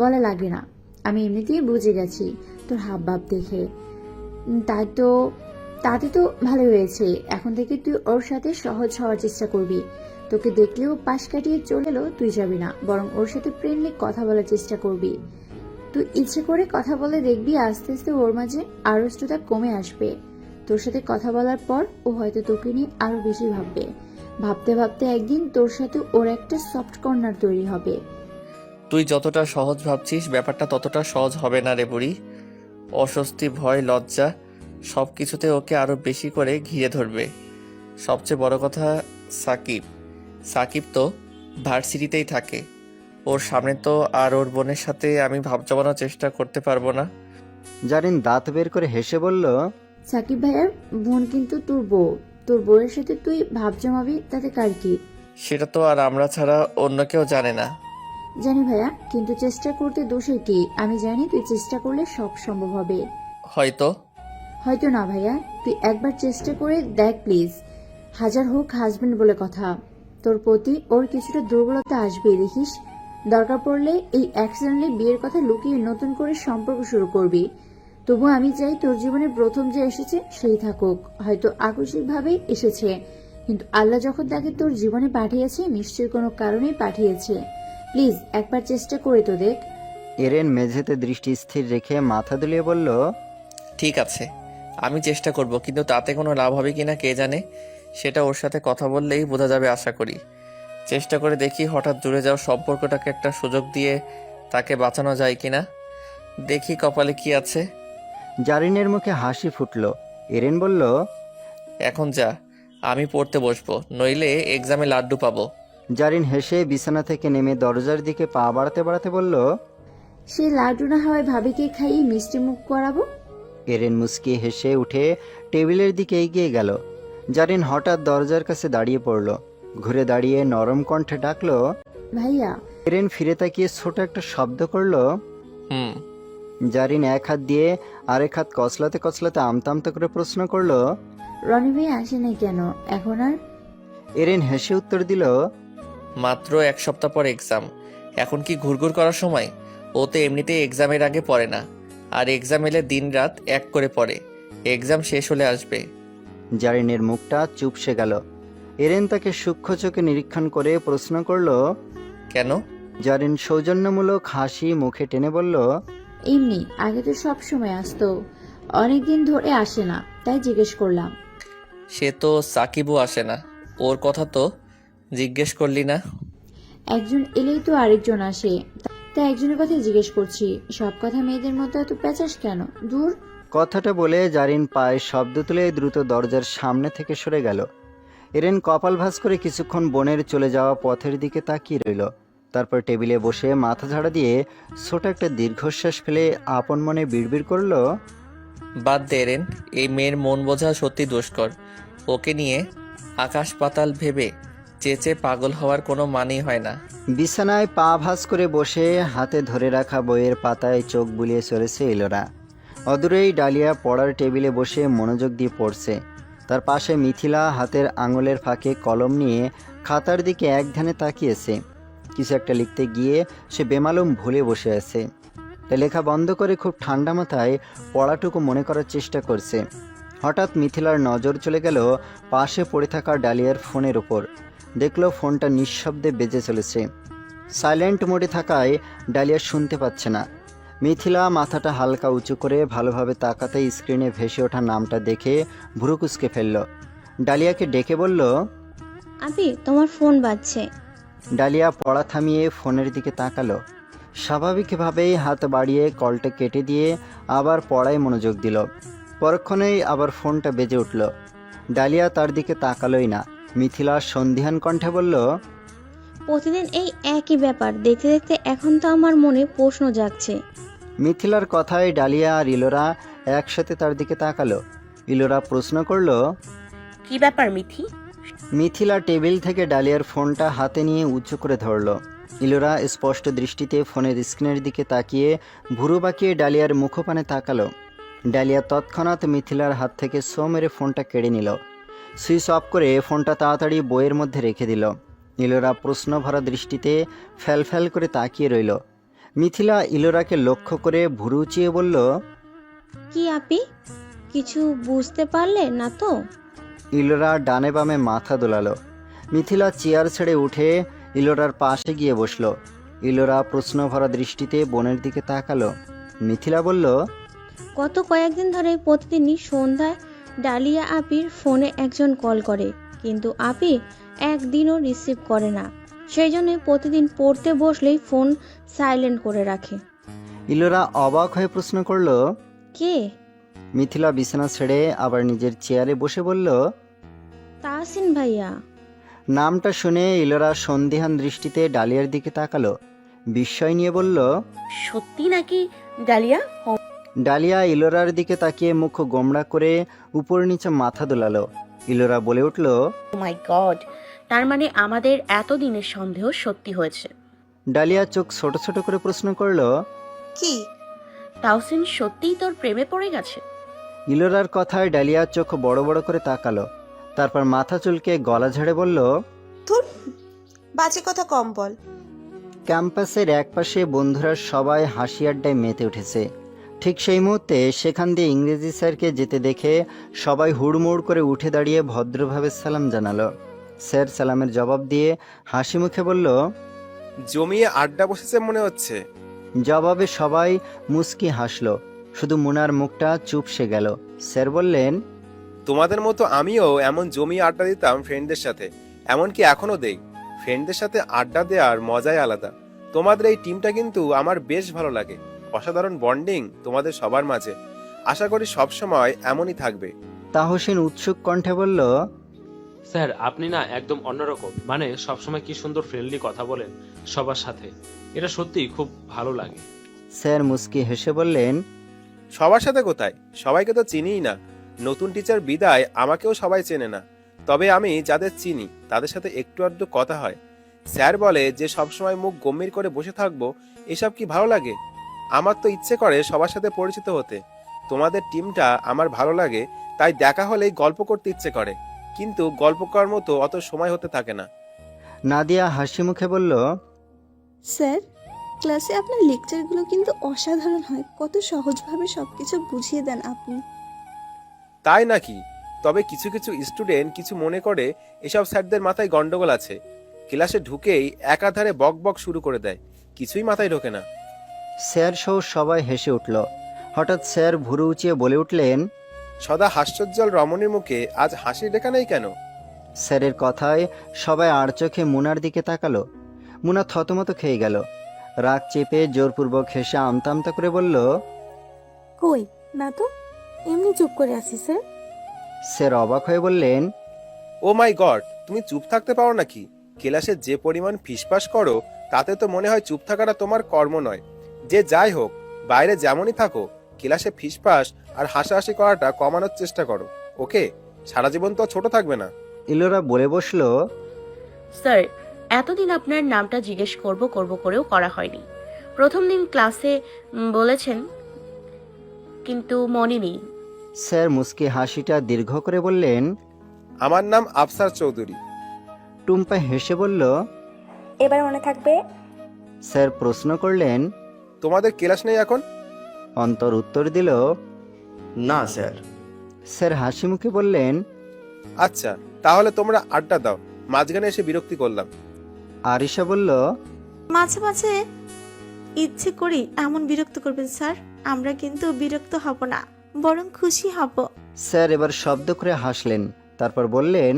বলা লাগবে না, আমি এমনিতেই বুঝে গেছি তোর হাবভাব দেখে। তাতে তো ভালো হয়েছে। এখন থেকে তুই ওর সাথে সহজ হওয়ার চেষ্টা করবি। তোকে দেখলেও পাশ কাটিয়ে চলে এলো তুই যাবি না, বরং ওর সাথে প্রেম নিয়ে কথা বলার চেষ্টা করবি। তুই ইচ্ছে করে কথা বলে দেখবি আস্তে আস্তে ওর মাঝে আড়ষ্টতা কমে আসবে। তোর সাথে কথা বলার পর ও হয়তো তোকে নিয়ে আরো বেশি ভাববে। ভাবতে ভাবতে একদিন তোর সাথে ওর একটা সফট কর্নার তৈরি হবে। তুই যতটা সহজ ভাবছিস ব্যাপারটা ততটা সহজ হবে না রে বুড়ি। অস্বস্তি, ভয়, লজ্জা সব কিছুতে ওকে আরো বেশি করে ঘিরে ধরবে। সবচেয়ে বড় কথা, সাকিব তো ভার্সিটিতেই থাকে। ওর সামনে তো আর ওর বোনের সাথে আমি ভাব জমানোর চেষ্টা করতে পারবো না। জারিন দাঁত বের করে হেসে বলল, সাকিব ভাইয়ার বোন কিন্তু তোর বউ, তোর বউয়ের সাথে তুই ভাব জমাবি তাতে কার কি? সেটা তো আর আমরা ছাড়া অন্য কেউ জানে না। জানি ভাইয়া, কিন্তু চেষ্টা করতে দোষের কি? আমি জানি তুই চেষ্টা করলে সব সম্ভব হবে। হয়তো না ভাইয়া, তুই একবার চেষ্টা করে দেখ প্লিজ। হাজার হোক হাজবেন্ড বলে কথা, তোর প্রতি ওর কিছুটা দুর্বলতা আসবে দেখিস। দরকার পড়লে এই অ্যাক্সিডেন্টলি বিয়ের কথা লুকিয়ে নতুন করে সম্পর্ক শুরু করবি। তবু আমি চাই তোর জীবনে প্রথম যে এসেছে সেই থাকুক। হয়তো আকস্মিকভাবেই এসেছে, কিন্তু আল্লাহ যখন তাকে তোর জীবনে পাঠিয়েছে নিশ্চয়ই কোনো কারণেই পাঠিয়েছে। প্লিজ একবার চেষ্টা করে তো দেখ। এরেন মেঝেতে দৃষ্টি স্থির রেখে মাথা দুলিয়ে বলল, ঠিক আছে, আমি চেষ্টা করব, কিন্তু তাতে কোনো লাভ হবে কিনা কে জানে। সেটা ওর সাথে কথা বললেই বোঝা যাবে আশা করি। চেষ্টা করে দেখি হঠাৎ দূরে যাওয়া সম্পর্কটাকে একটা সুযোগ দিয়ে তাকে বাঁচানো যায় কিনা। দেখি কপালে কি আছে। জারিনের মুখে হাসি ফুটল। এরেন বলল, এখন যা, আমি পড়তে বসবো, নইলে এক্সামে লাড্ডু পাবো। জারিন হেসে বিছানা থেকে নেমে দরজার দিকে পা বাড়াতে বাড়াতে বলল, সে লাড্ডু না হয় ভাবিকে খাইয়ে মিষ্টি মুখ করাবো। এরেন মুচকি হেসে উঠে টেবিলের দিকে এগিয়ে গেল। জারিন হঠাৎ দরজার কাছে দাঁড়িয়ে পড়ল। ঘুরে দাঁড়িয়ে নরম কণ্ঠে ডাকলো, ভাইয়া। এরেন ফিরে তাকিয়ে ছোট একটা শব্দ করলো। হুম। জারিন এক হাত দিয়ে আরেক হাত কচলাতে কচলাতে আমতা আমতা করে প্রশ্ন করলো, রনি ভাই আসেনি কেন এখন আর? এরেন হেসে উত্তর দিল, মাত্র এক সপ্তাহ পর এক্সাম, এখন কি ঘুরঘুর করার সময়? ও তো এমনিতেই এক্সামের আগে পড়ে না, আর এক্সাম এলে দিন রাত এক করে পড়ে। এক্সাম শেষ হলে আসবে। জারিনের মুখটা চুপসে গেল। এরেন তাকে সূক্ষ্ম চোখে নিরীক্ষণ করে প্রশ্ন করলো, কেন? জারিন সৌজন্যমূলক হাসি মুখে টেনে বলল, এমনি, আগে তো সব সময় আসতো, অনেকদিন ধরে আসে না, তাই জিজ্ঞেস করলাম। সে তো সাকিবও আসে না, ওর কথা তো জিজ্ঞেস করলি না? একজন এলেই তো আরেকজন আসে, তাই একজনের কথাই জিজ্ঞেস করছি। সব কথা মেয়েদের মতো এত পেঁচাস কেন? দূর। কথাটা বলে জারিন পায়ে শব্দ তুলে দ্রুত দরজার সামনে থেকে সরে গেল। এরেন কপাল ভাঁজ করে কিছুক্ষণ বোনের চলে যাওয়া পথের দিকে তাকিয়ে রইল। তারপর টেবিলে বসে মাথা ঝাড়া দিয়ে ছোট একটা দীর্ঘশ্বাস ফেলে আপন মনে বিড়বিড় করলো, বাদ দে রেন, এই মেয়ের মন বোঝা সত্যি দুষ্কর। ওকে নিয়ে আকাশ পাতাল ভেবে চেঁচে পাগল হওয়ার কোনো মানেই হয় না। বিছানায় পা ভাঁজ করে বসে হাতে ধরে রাখা বইয়ের পাতায় চোখ বুলিয়ে চলেছে ইলোরা। অদূরেই ডালিয়া পড়ার টেবিলে বসে মনোযোগ দিয়ে পড়ছে। তার পাশে মিথিলা হাতের আঙুলের ফাঁকে কলম নিয়ে খাতার দিকে এক ধ্যানে তাকিয়েছে। কিছু একটা লিখতে গিয়ে সে বেমালুম ভুলে বসে আছে। লেখা বন্ধ করে খুব ঠান্ডা মাথায় পড়াটুকু মনে করার চেষ্টা করছে। হঠাৎ মিথিলার নজর চলে গেল পাশে পড়ে থাকা ডালিয়ার ফোনের উপর। দেখলো ফোনটা নিঃশব্দে বেজে চলেছে। সাইলেন্ট মোডে থাকায় ডালিয়া শুনতে পাচ্ছে না। মিথিলা মাথাটা হালকা উঁচু করে ভালোভাবে তাকাতেই স্ক্রিনে ভেসে ওঠা নামটা দেখে ভুরু কুঁচকে ফেলল। ডালিয়াকে ডেকে বলল, আবি তোমার ফোন বাজছে। ডালিয়া পড়া থামিয়ে ফোনের দিকে তাকালো। স্বাভাবিকভাবেই হাত বাড়িয়ে কলটা কেটে দিয়ে আবার পড়ায় মনোযোগ দিল। পরক্ষণেই আবার ফোনটা বেজে উঠল। ডালিয়া তার দিকে তাকালোই না। মিথিলা সন্ধিহান কণ্ঠে বলল, প্রতিদিন এই একই ব্যাপার দেখতে দেখতে এখন তো আমার মনে প্রশ্ন জাগছে। মিথিলার কথায় ডালিয়া আর ইলোরা একসাথে তার দিকে তাকালো। ইলোরা প্রশ্ন করলো, কি ব্যাপার মিথি? মিথিলা টেবিল থেকে ডালিয়ার ফোনটা হাতে নিয়ে উঁচু করে ধরল। ইলোরা স্পষ্ট দৃষ্টিতে ফোনের স্ক্রিনের দিকে তাকিয়ে ভুরু বাঁকিয়ে ডালিয়ার মুখপানে তাকালো। ডালিয়া তৎক্ষণাৎ মিথিলার হাত থেকে সো মেরে ফোনটা কেড়ে নিল। সুইচ অফ করে ফোনটা তাড়াতাড়ি বইয়ের মধ্যে রেখে দিল। ইলোরা প্রশ্ন ভরা দৃষ্টিতে ফ্যাল করে তাকিয়ে রইল। মিথিলা ইলোরাকে লক্ষ্য করে ভুরু উঁচিয়ে বলল, কি আপি, কিছু বুঝতে পারলে না তো? ইলোরা ডানে বামে মাথা দোলালো। মিথিলা চেয়ার ছেড়ে উঠে ইলোরার পাশে গিয়ে বসলো। ইলোরা প্রশ্ন ভরা দৃষ্টিতে বোনের দিকে তাকালো। মিথিলা বলল, গত কয়েকদিন ধরে প্রতিদিনই সন্ধ্যায় ডালিয়া আপির ফোনে একজন কল করে, কিন্তু আপি একদিনও রিসিভ করে না। সেই জন্য প্রতিদিন পড়তে বসলেই ফোন সাইলেন্ট করে রাখে। ইলোরা অবাক হয়ে প্রশ্ন করলো, কে? মিথিলা বিছানা ছেড়ে আবার নিজের চেয়ারে বসে বলল, তাহসিন ভাইয়া। নামটা শুনে ইলোরা সন্দিহান দৃষ্টিতে ডালিয়ার দিকে তাকালো। বিস্ময় নিয়ে বলল, সত্যি নাকি ডালিয়া? ডালিয়া ইলোরার দিকে তাকিয়ে মুখ গোমড়া করে উপর নিচে মাথা দোলালো। ইলোরা বলে উঠল, ও মাই গড, তার মানে আমাদের এতদিনের সন্দেহ সত্যি হয়েছে। ডালিয়া চোখ ছোট ছোট করে প্রশ্ন করলো, কি? তাহসিন সত্যিই তোর প্রেমে পড়ে গেছে? ইলোরার কথায় ডালিয়া চোখ বড় বড় করে তাকালো। তারপর মাথা চুলকে গলা ঝেড়ে বলল, তোর বাজে কথা কম বল। ক্যাম্পাসের একপাশে বন্ধুরা সবাই হাসি আড্ডায় মেতে উঠেছে। ঠিক সেই মুহূর্তে সেখান দিয়ে ইংরেজি স্যারকে যেতে দেখে সবাই হুড়মুড় করে উঠে দাঁড়িয়ে ভদ্রভাবে সালাম জানালো। স্যার সালামের জবাব দিয়ে হাসি মুখে বলল, জমিয়ে আড্ডা বসেছে মনে হচ্ছে। জবাবে সবাই মুচকি হাসলো। শুধু মুনার মুখটা চুপসে গেল। স্যার বললেন, তোমাদের মতো আমিও এমন জমিয়ে আড্ডা দিতাম ফ্রেন্ডদের সাথে, এমনকি এখনো দেই। ফ্রেন্ডদের সাথে আড্ডা দেওয়ার মজাই আলাদা। তোমাদের এই টিমটা কিন্তু আমার বেশ ভালো লাগে। অসাধারণ বন্ডিং তোমাদের সবার মাঝে। আশা করি সব সময় এমনই থাকবে। তাহসিন উৎসুক কণ্ঠে বলল, স্যার আপনি না একদম অন্যরকম, মানে সবসময় কি সুন্দর ফ্রেন্ডলি কথা বলেন সবার সাথে, এটা সত্যিই খুব ভালো লাগে। স্যার মুস্কি হেসে বললেন, সবার সাথে কোথায়, সবাইকে তো চিনিই না। নতুন টিচার বিদায় আমাকেও সবাই চেনে না। তবে আমি যাদের চিনি তাদের সাথে একটু আধটু কথা হয়। স্যার বলে যে সবসময় মুখ গম্ভীর করে বসে থাকবো, এসব কি ভালো লাগে? আমার তো ইচ্ছে করে সবার সাথে পরিচিত হতে। তোমাদের টিমটা আমার ভালো লাগে, তাই দেখা হলেই গল্প করতে ইচ্ছে করে, কিন্তু গল্প করার মতো অত সময় হতে থাকে না। নাদিয়া হাসি মুখে বলল, স্যার, ক্লাসে আপনার লেকচারগুলো কিন্তু অসাধারণ হয়। কত সহজভাবে সবকিছু বুঝিয়ে দেন আপনি। তাই নাকি? তবে কিছু কিছু স্টুডেন্ট কিছু মনে করে এসব স্যারদের মাথায় গন্ডগোল আছে। ক্লাসে ঢুকেই একাধারে বক বক শুরু করে দেয়, কিছুই মাথায় ঢোকে না। স্যার সহ সবাই হেসে উঠল। হঠাৎ স্যার ভুরু উঁচিয়ে বলে উঠলেন, সদা হাস্যোজ্জ্বল রমণীর মুখে আজ হাসির রেখা নেই কেন? স্যারের কথায় সবাই আর চোখে মুনার দিকে তাকালো। মুনা থতমত খেয়ে গেল। রাগ চেপে জোরপূর্বক হেসে আমতা আমতা করে বলল, কই না তো, এমনি চুপ করে আছি স্যার। স্যার অবাক হয়ে বললেন, ও মাই গড, তুমি চুপ থাকতে পারো নাকি? ক্লাসে যে পরিমাণ ফিসফাস করো তাতে তো মনে হয় চুপ থাকাটা তোমার কর্ম নয়। যে যাই হোক, বাইরে যেমনই থাকো, ক্লাসে ফিসফাস আর হাসাহাসি করাটা কমানোর চেষ্টা করো, ওকে? সারা জীবন তো ছোট থাকবে না। ইলোরা বলে বসলো, স্যার, এতদিন আপনার নামটা জিজ্ঞেস করব করেও করা হয়নি। প্রথম দিন ক্লাসে বলেছেন, কিন্তু মনে নেই। স্যার মুস্কি হাসিটা দীর্ঘ করে বললেন। আমার নাম আফসার চৌধুরী। টুম্পা হেসে বলল, এবার মনে থাকবে? স্যার প্রশ্ন করলেন। তোমাদের ক্লাস নেই এখন? অন্তর উত্তর দিল, না স্যার। স্যার হাসি মুখে বললেন, আচ্ছা, তাহলে তোমরা আড্ডা দাও, মাঝখানে এসে বিরক্তি করলাম। আরিশা বলল, মাঝে মাঝে ইচ্ছে করি এমন বিরক্ত করবেন স্যার, আমরা কিন্তু বিরক্ত হব না, বরং খুশি হব। স্যার এবার শব্দ করে হাসলেন, তারপর বললেন,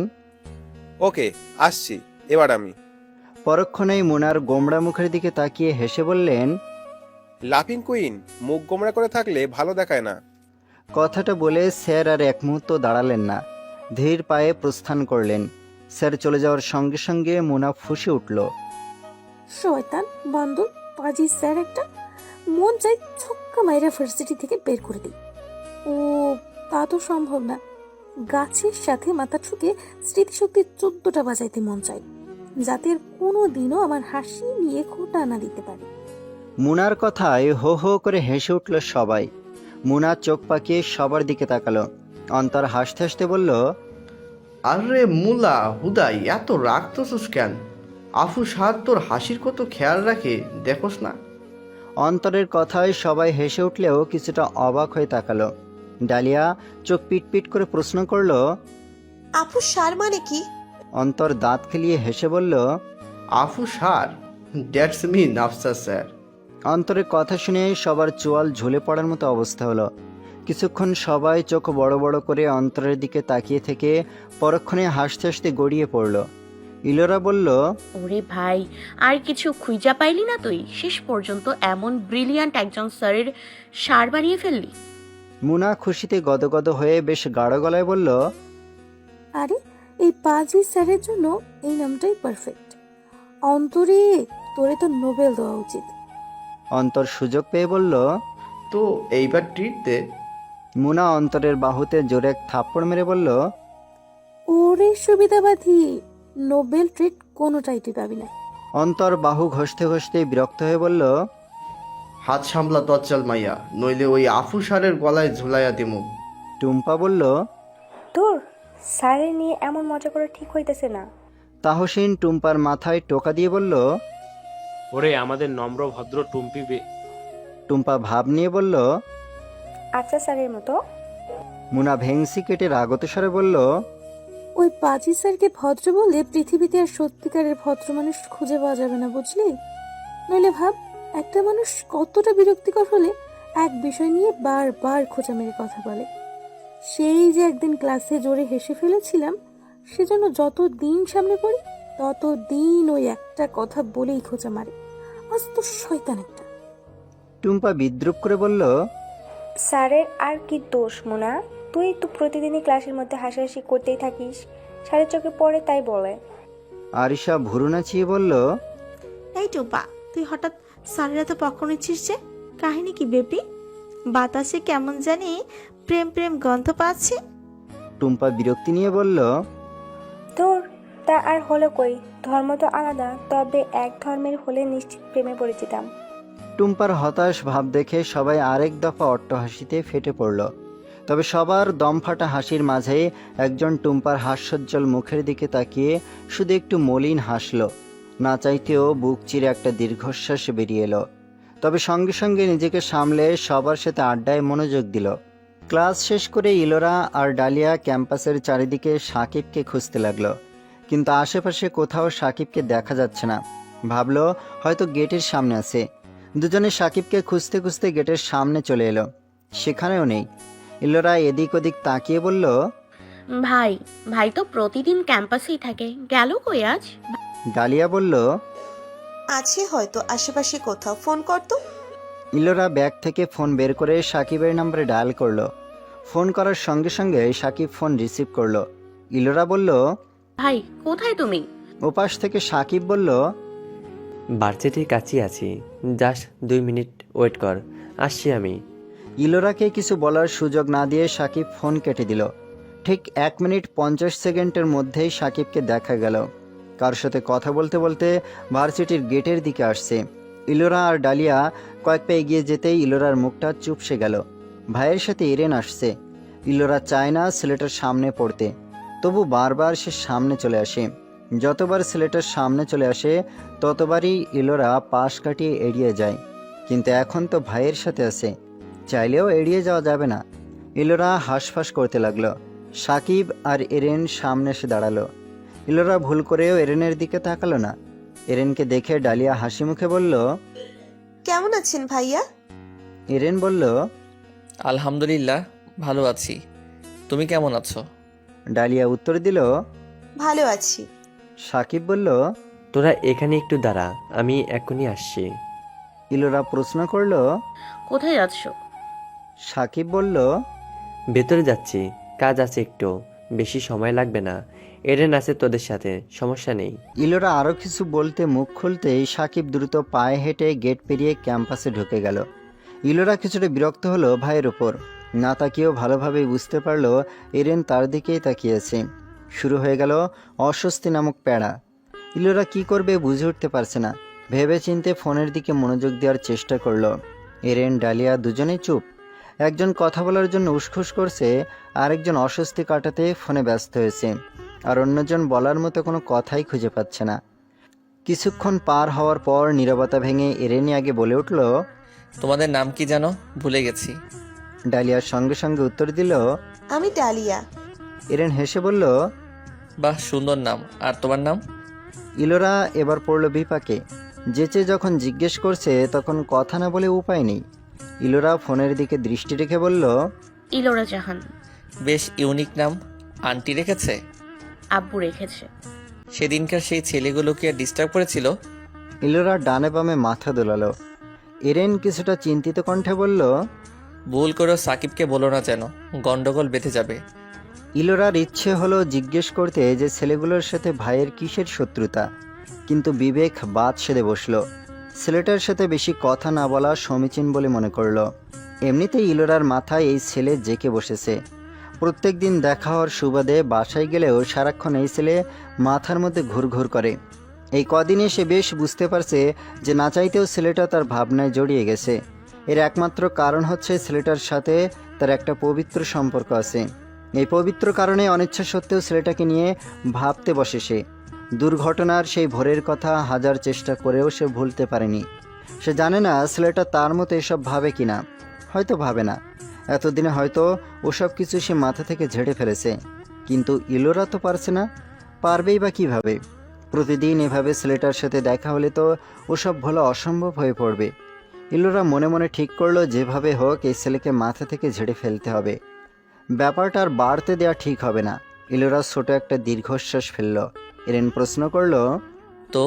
ওকে, আসছি এবার আমি। পরক্ষণেই মুনার গোমড়া মুখের দিকে তাকিয়ে হেসে বললেন, লাফিং কুইন, মুখ গোমড়া করে থাকলে ভালো দেখায় না। কথাটা বলে স্যার আর এক মুহূর্ত দাঁড়ালেন না, ধীর পায়ে প্রস্থান করলেন। স্যার চলে যাওয়ার সঙ্গে সঙ্গে মুনা ফুঁসে উঠল। শয়তান, বান্দর, পাজি স্যার একটা। মন চাই ছক্কা মাইরা ভার্সিটি থেকে বের করে দিই। ও, তা তো সম্ভব না। গাছের সাথে মাথা ঠুকে স্মৃতিশক্তি 14টা বাজাইতে মন চাই, যাতে আর কোনো দিনও আমার হাসি নিয়ে খোটা না দিতে পারে। মুনার কথায় হো হো করে হেসে উঠল সবাই। মুনা চোখ পাকিয়ে সবার দিকে তাকালো। অন্তর হাসতে হাসতে বলল, আরে মুলা হুদাই, এত রাখতেছিস কেন? আফু সাদ তোর হাসির কত খেয়াল রাখে, দেখোস না? অন্তরের কথায় সবাই হেসে উঠলেও কিছুটা অবাক হয়ে তাকালো। ডালিয়া চোখ পিটপিট করে প্রশ্ন করলো, আপু সার মানে কি? অন্তর দাঁত খেলিয়ে হেসে বলল, আফু সার, দ্যাটস মিন আফসার স্যার। অন্তরের কথা শুনে সবার চোয়াল ঝুলে পড়ার মতো অবস্থা হলো। কিছুক্ষণ সবাই চোখ বড় বড় করে অন্তরের দিকে তাকিয়ে থেকে পরক্ষণে হাসতে হাসতে গড়িয়ে পড়ল। ইলোরা বলল, ওরে ভাই, আর কিছু খুঁজা পাইলি না তুই? শেষ পর্যন্ত এমন ব্রিলিয়ান্ট একজন স্যারের সার বানিয়ে ফেললি। মুনা খুশিতে গদগদ হয়ে বেশ গাঢ় গলায় বলল, আরে, এই পাজি স্যারের জন্য এই নামটাই পারফেক্ট। অন্তরে, তোরে তো নোবেল দেওয়া উচিত। অন্তর সুযোগ পেয়ে বলল, তো এইবার ট্রিট দে। মুনা অন্তরের বাহুতে জোরে এক থাপ্পড় মেরে বলল, ওরে সুবিধাবাদী, নোবেল ট্রিট কোনোটাই তুই পাবি না। অন্তর বাহু ঘষতে ঘষতে বিরক্ত হয়ে বলল, হাত সামলা তচ্চাল মাইয়া, নইলে ওই আফু সারের গলায় ঝুলাইয়া দিমু। টুম্পা বলল, তোর স্যারের নিয়ে এমন মজা করে ঠিক হইতেছে না। তাহসিন টুম্পার মাথায় টোকা দিয়ে বলল, ওরে আমাদের নম্র ভদ্র টুম্পি টুম্পা ভাব নিয়ে বলল, আচ্ছা স্যারের মতো। মুনা ভেংসি কেটে রাগত স্বরে বলল, ওই পাজি স্যারকে ভদ্র বলে পৃথিবীতে আর সত্যিকারের ভদ্র মানুষ খুঁজে পাওয়া যাবে না, বুঝলি? নইলে ভাব, একটা মানুষ কতটা বিরক্তিকর হলে এক বিষয় নিয়ে বারবার খোঁচা মেরে কথা বলে। সেই যে একদিন ক্লাসে জোরে হেসে ফেলেছিলাম, সেজন্য যত দিন সামনে পড়ি তত দিন ওই একটা কথা বলেই খোঁচা মারে। আজ তো শয়তান একটা। টুম্পা বিদ্রুপ করে বলল, স্যারের আর কি দোষ মোনা? তুই তো প্রতিদিনই ক্লাসের মধ্যে হাসাহাসি করতেই থাকিস, স্যারের চোখে পড়ে তাই বলে। আরিশা ভুরু নাচিয়ে বলল, এই টুপা, তুই হঠাৎ স্যারের এত পক্ষ নিচ্ছিস যে? কাহিনী কি বেবি? বাতাসে কেমন জানি প্রেম প্রেম গন্ধ পাচ্ছি। টুম্পা বিরক্তি নিয়ে বলল, তোর তা আর হলো কই, ধর্ম তো আলাদা, তবে এক ধর্মের হলে নিশ্চিত প্রেমে পড়ে যেতাম। টুম্পার হতাশ ভাব দেখে সবাই আরেক দফা অট্টহাসিতে ফেটে পড়ল। তবে সবার দমফাটা হাসির মাঝে একজন টুম্পার হাস্যোজ্জ্বল মুখের দিকে তাকিয়ে শুধু একটু মলিন হাসল। না চাইতেও বুক চিরে একটা দীর্ঘশ্বাস বেরিয়ে এলো। তবে সঙ্গে সঙ্গে নিজেকে সামলে সবার সাথে আড্ডায় মনোযোগ দিল। ক্লাস শেষ করে ইলোরা আর ডালিয়া ক্যাম্পাসের চারিদিকে সাকিবকে খুঁজতে লাগলো, কিন্তু আশেপাশে কোথাও সাকিবকে দেখা যাচ্ছে না। ভাবলো হয়তো গেটের সামনে আছে। দুজনে সাকিবকে খুঁজতে খুঁজতে গেটের সামনে চলে এলো, সেখানেও নেই। ইলোরা এদিক ওদিক তাকিয়ে বলল, ভাই, ভাই তো প্রতিদিন ক্যাম্পাসেই থাকে, গেল কই আজ? ডালিয়া বলল, আছে হয়তো আশেপাশে কোথাও, ফোন করতো। ইলোরা ব্যাগ থেকে ফোন বের করে সাকিবের নম্বরে ডায়াল করলো। ফোন করার সঙ্গে সঙ্গে সাকিব ফোন রিসিভ করলো। ইলোরা বলল, ভাই কোথায় তুমি? ওপাশ থেকে সাকিব বলল, ভার্সিটির কাছেই আছি, জাস্ট 2 মিনিট ওয়েট কর, আসছি আমি। ইলোরাকে কিছু বলার সুযোগ না দিয়ে সাকিব ফোন কেটে দিল। ঠিক 1 মিনিট 50 সেকেন্ডের মধ্যেই সাকিবকে দেখা গেল কার সাথে কথা বলতে বলতে ভার্সিটির গেটের দিকে আসছে। ইলোরা আর ডালিয়া কয়েক পা এগিয়ে যেতেই ইলোরার মুখটা চুপসে গেল। ভাইয়ের সাথে এরেন আসছে। ইলোরা চায় না ছেলেটার সামনে পড়তে, তবু বারবার সে সামনে চলে আসে। যতবার ছেলেটার সামনে চলে আসে ততবারই ইলোরা পাশ কাটিয়ে এড়িয়ে যায়। কিন্তু এখন তো ভাইয়ের সাথে আছে, চাইলেও এড়িয়ে যাওয়া যাবে না। ইলোরা হাঁসফাঁস করতে লাগলো। সাকিব আর এরেন সামনে এসে দাঁড়ালো। ইলোরা ভুল করেও এরেনের দিকে তাকালো না। এরেনকে দেখে ডালিয়া হাসি মুখে বলল, কেমন আছেন ভাইয়া? এরেন বলল, আলহামদুলিল্লাহ ভালো আছি, তুমি কেমন আছো? ডালিয়া উত্তর দিল, ভালো আছি। সাকিব বলল, তোরা এখানে একটু দাঁড়া, আমি এখনই আসছি। ইলোরা প্রশ্ন করলো, কোথায় যাচ্ছ? সাকিব বলল, ভেতরে যাচ্ছি, কাজ আছে একটু, বেশি সময় লাগবে না। এরেন আছে তোদের সাথে, সমস্যা নেই। ইলোরা আরও কিছু বলতে মুখ খুলতেই সাকিব দ্রুত পায়ে হেঁটে গেট পেরিয়ে ক্যাম্পাসে ঢুকে গেল। ইলোরা কিছুটা বিরক্ত হলো ভাইয়ের ওপর। না তাকিয়েও ভালোভাবেই বুঝতে পারলো এরেন তার দিকেই তাকিয়েছে। শুরু হয়ে গেল অস্বস্তি নামক প্যাড়া। ইলোরা কি করবে বুঝে উঠতে পারছে না। ভেবে চিন্তে ফোনের দিকে মনোযোগ দেওয়ার চেষ্টা করলো। এরেন ডালিয়া দুজনেই চুপ। একজন কথা বলার জন্য উসখুস করছে, আরেকজন অস্বস্তি কাটাতে ফোনে ব্যস্ত হয়েছে, আর অন্যজন বলার মতো কোনো কথাই খুঁজে পাচ্ছে না। কিছুক্ষণ পার হওয়ার পর নীরবতা ভেঙে এরেনই আগে বলে উঠল, তোমাদের নাম কি জানো? ভুলে গেছি। ডালিয়ার সঙ্গে সঙ্গে উত্তর দিল, আমি ডালিয়া। এরেন হেসে বলল, বাহ, সুন্দর নাম। আর তোমার নাম? ইলোরা এবার পড়ল বিপাকে। যেচে যখন জিজ্ঞেস করছে তখন কথা না বলে উপায় নেই। ইলোরা ফোনের দিকে দৃষ্টি রেখে বলল, ইলোরা জাহান। বেশ ইউনিক নাম। আন্টি রেখেছে? আব্বু রেখেছে। সেদিনকার সেই ছেলেগুলো কি আর ডিস্টার্ব করেছিল? ইলোরা ডানে বামে মাথা দোলালো। এরেন কিছুটা চিন্তিত কণ্ঠে বলল, ভুল করে সাকিবকে বলো না যেন, গন্ডগোল বেঁধে যাবে। ইলোরার ইচ্ছে হলো জিজ্ঞেস করতে যে ছেলেগুলোর সাথে ভাইয়ের কিসের শত্রুতা, কিন্তু বিবেক বাদ সেধে বসল। ছেলেটার সাথে বেশি কথা না বলা সমীচীন বলে মনে করল। এমনিতেই ইলোরার মাথায় এই ছেলে জেকে বসেছে। প্রত্যেক দিন দেখা হওয়ার সুবাদে বাসায় গেলেও সারাক্ষণ এই ছেলে মাথার মধ্যে ঘুরঘুর করে। এই কদিনে সে বেশ বুঝতে পারছে যে না চাইতেও ছেলেটা তার ভাবনায় জড়িয়ে গেছে। এর একমাত্র কারণ হচ্ছে ছেলেটার সাথে তার একটা পবিত্র সম্পর্ক আছে। এই পবিত্র কারণে অনিচ্ছা সত্ত্বেও ছেলেটাকে নিয়ে ভাবতে বসে সে। দুর্ঘটনার সেই ভোরের কথা হাজার চেষ্টা করেও সে ভুলতে পারেনি। সে জানে না ছেলেটা তার মতো এসব ভাবে কিনা, হয়তো ভাবে না। এতদিনে হয়তো ওসব কিছু সে মাথা থেকে ঝেড়ে ফেলেছে, কিন্তু ইলোরা তো পারছে না। পারবেই বা কীভাবে? প্রতিদিন এভাবে ছেলেটার সাথে দেখা হলে তো ওসব ভোলা অসম্ভব হয়ে পড়বে। ইলোরা মনে মনে ঠিক করলো যেভাবে হোক এই ছেলেকে মাথা থেকে ঝেড়ে ফেলতে হবে। ব্যাপারটা আর বাড়তে দেওয়া ঠিক হবে না। ইলোরা ছোট একটা দীর্ঘশ্বাস ফেলল। এরেন প্রশ্ন করল, তো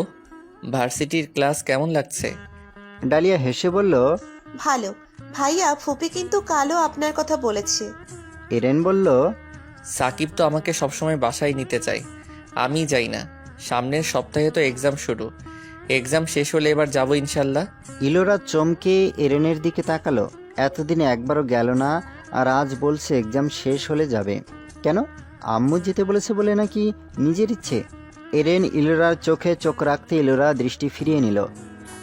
ভার্সিটির ক্লাস কেমন লাগছে? ডালিয়া হেসে বলল, ভালো। ভাইয়া ফুপি কিন্তু কালও আপনার কথা বলেছে। এরেন বলল, সাকিব তো আমাকে সবসময় বাসায় নিতে চায়, আমি যাই না। সামনের সপ্তাহে তো এক্সাম শুরু, এক্সাম শেষ হলে এবার যাবো ইনশাল্লাহ। ইলোরা চমকে এরেনের দিকে তাকালো। এতদিনে একবারও গেল না, আর আজ বলছে এক্সাম শেষ হলে যাবে। কেন? আম্মু যেতে বলেছে বলে নাকি নিজের ইচ্ছে? এরেন ইলোরার চোখে চোখ রাখতে ইলোরা দৃষ্টি ফিরিয়ে নিল।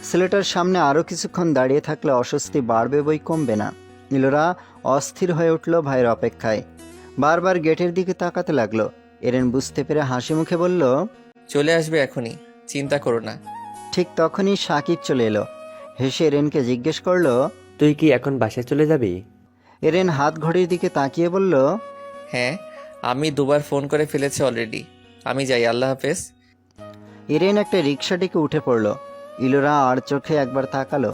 ছেলেটার সামনে আরও কিছুক্ষণ দাঁড়িয়ে থাকলে অস্বস্তি বাড়বে বই কমবে না। ইলোরা অস্থির হয়ে উঠল ভাইয়ের অপেক্ষায়। বারবার গেটের দিকে তাকাতে লাগলো। এরেন বুঝতে পেরে হাসি মুখে বলল, চলে আসবে এখনই, চিন্তা করো না। ঠিক তখনই সাকিব চলে এলো। হেসে এরেনকে জিজ্ঞেস করলো, তুই কি এখন বাসায় চলে যাবি? এরেন হাত ঘড়ির দিকে তাকিয়ে বলল, হ্যাঁ, আমি 2বার ফোন করে ফেলেছি অলরেডি। আমি যাই, আল্লাহ হাফেজ। এরেন একটা রিক্সা ডেকে উঠে পড়ল। ইলোরা আর চোখে একবার তাকালো,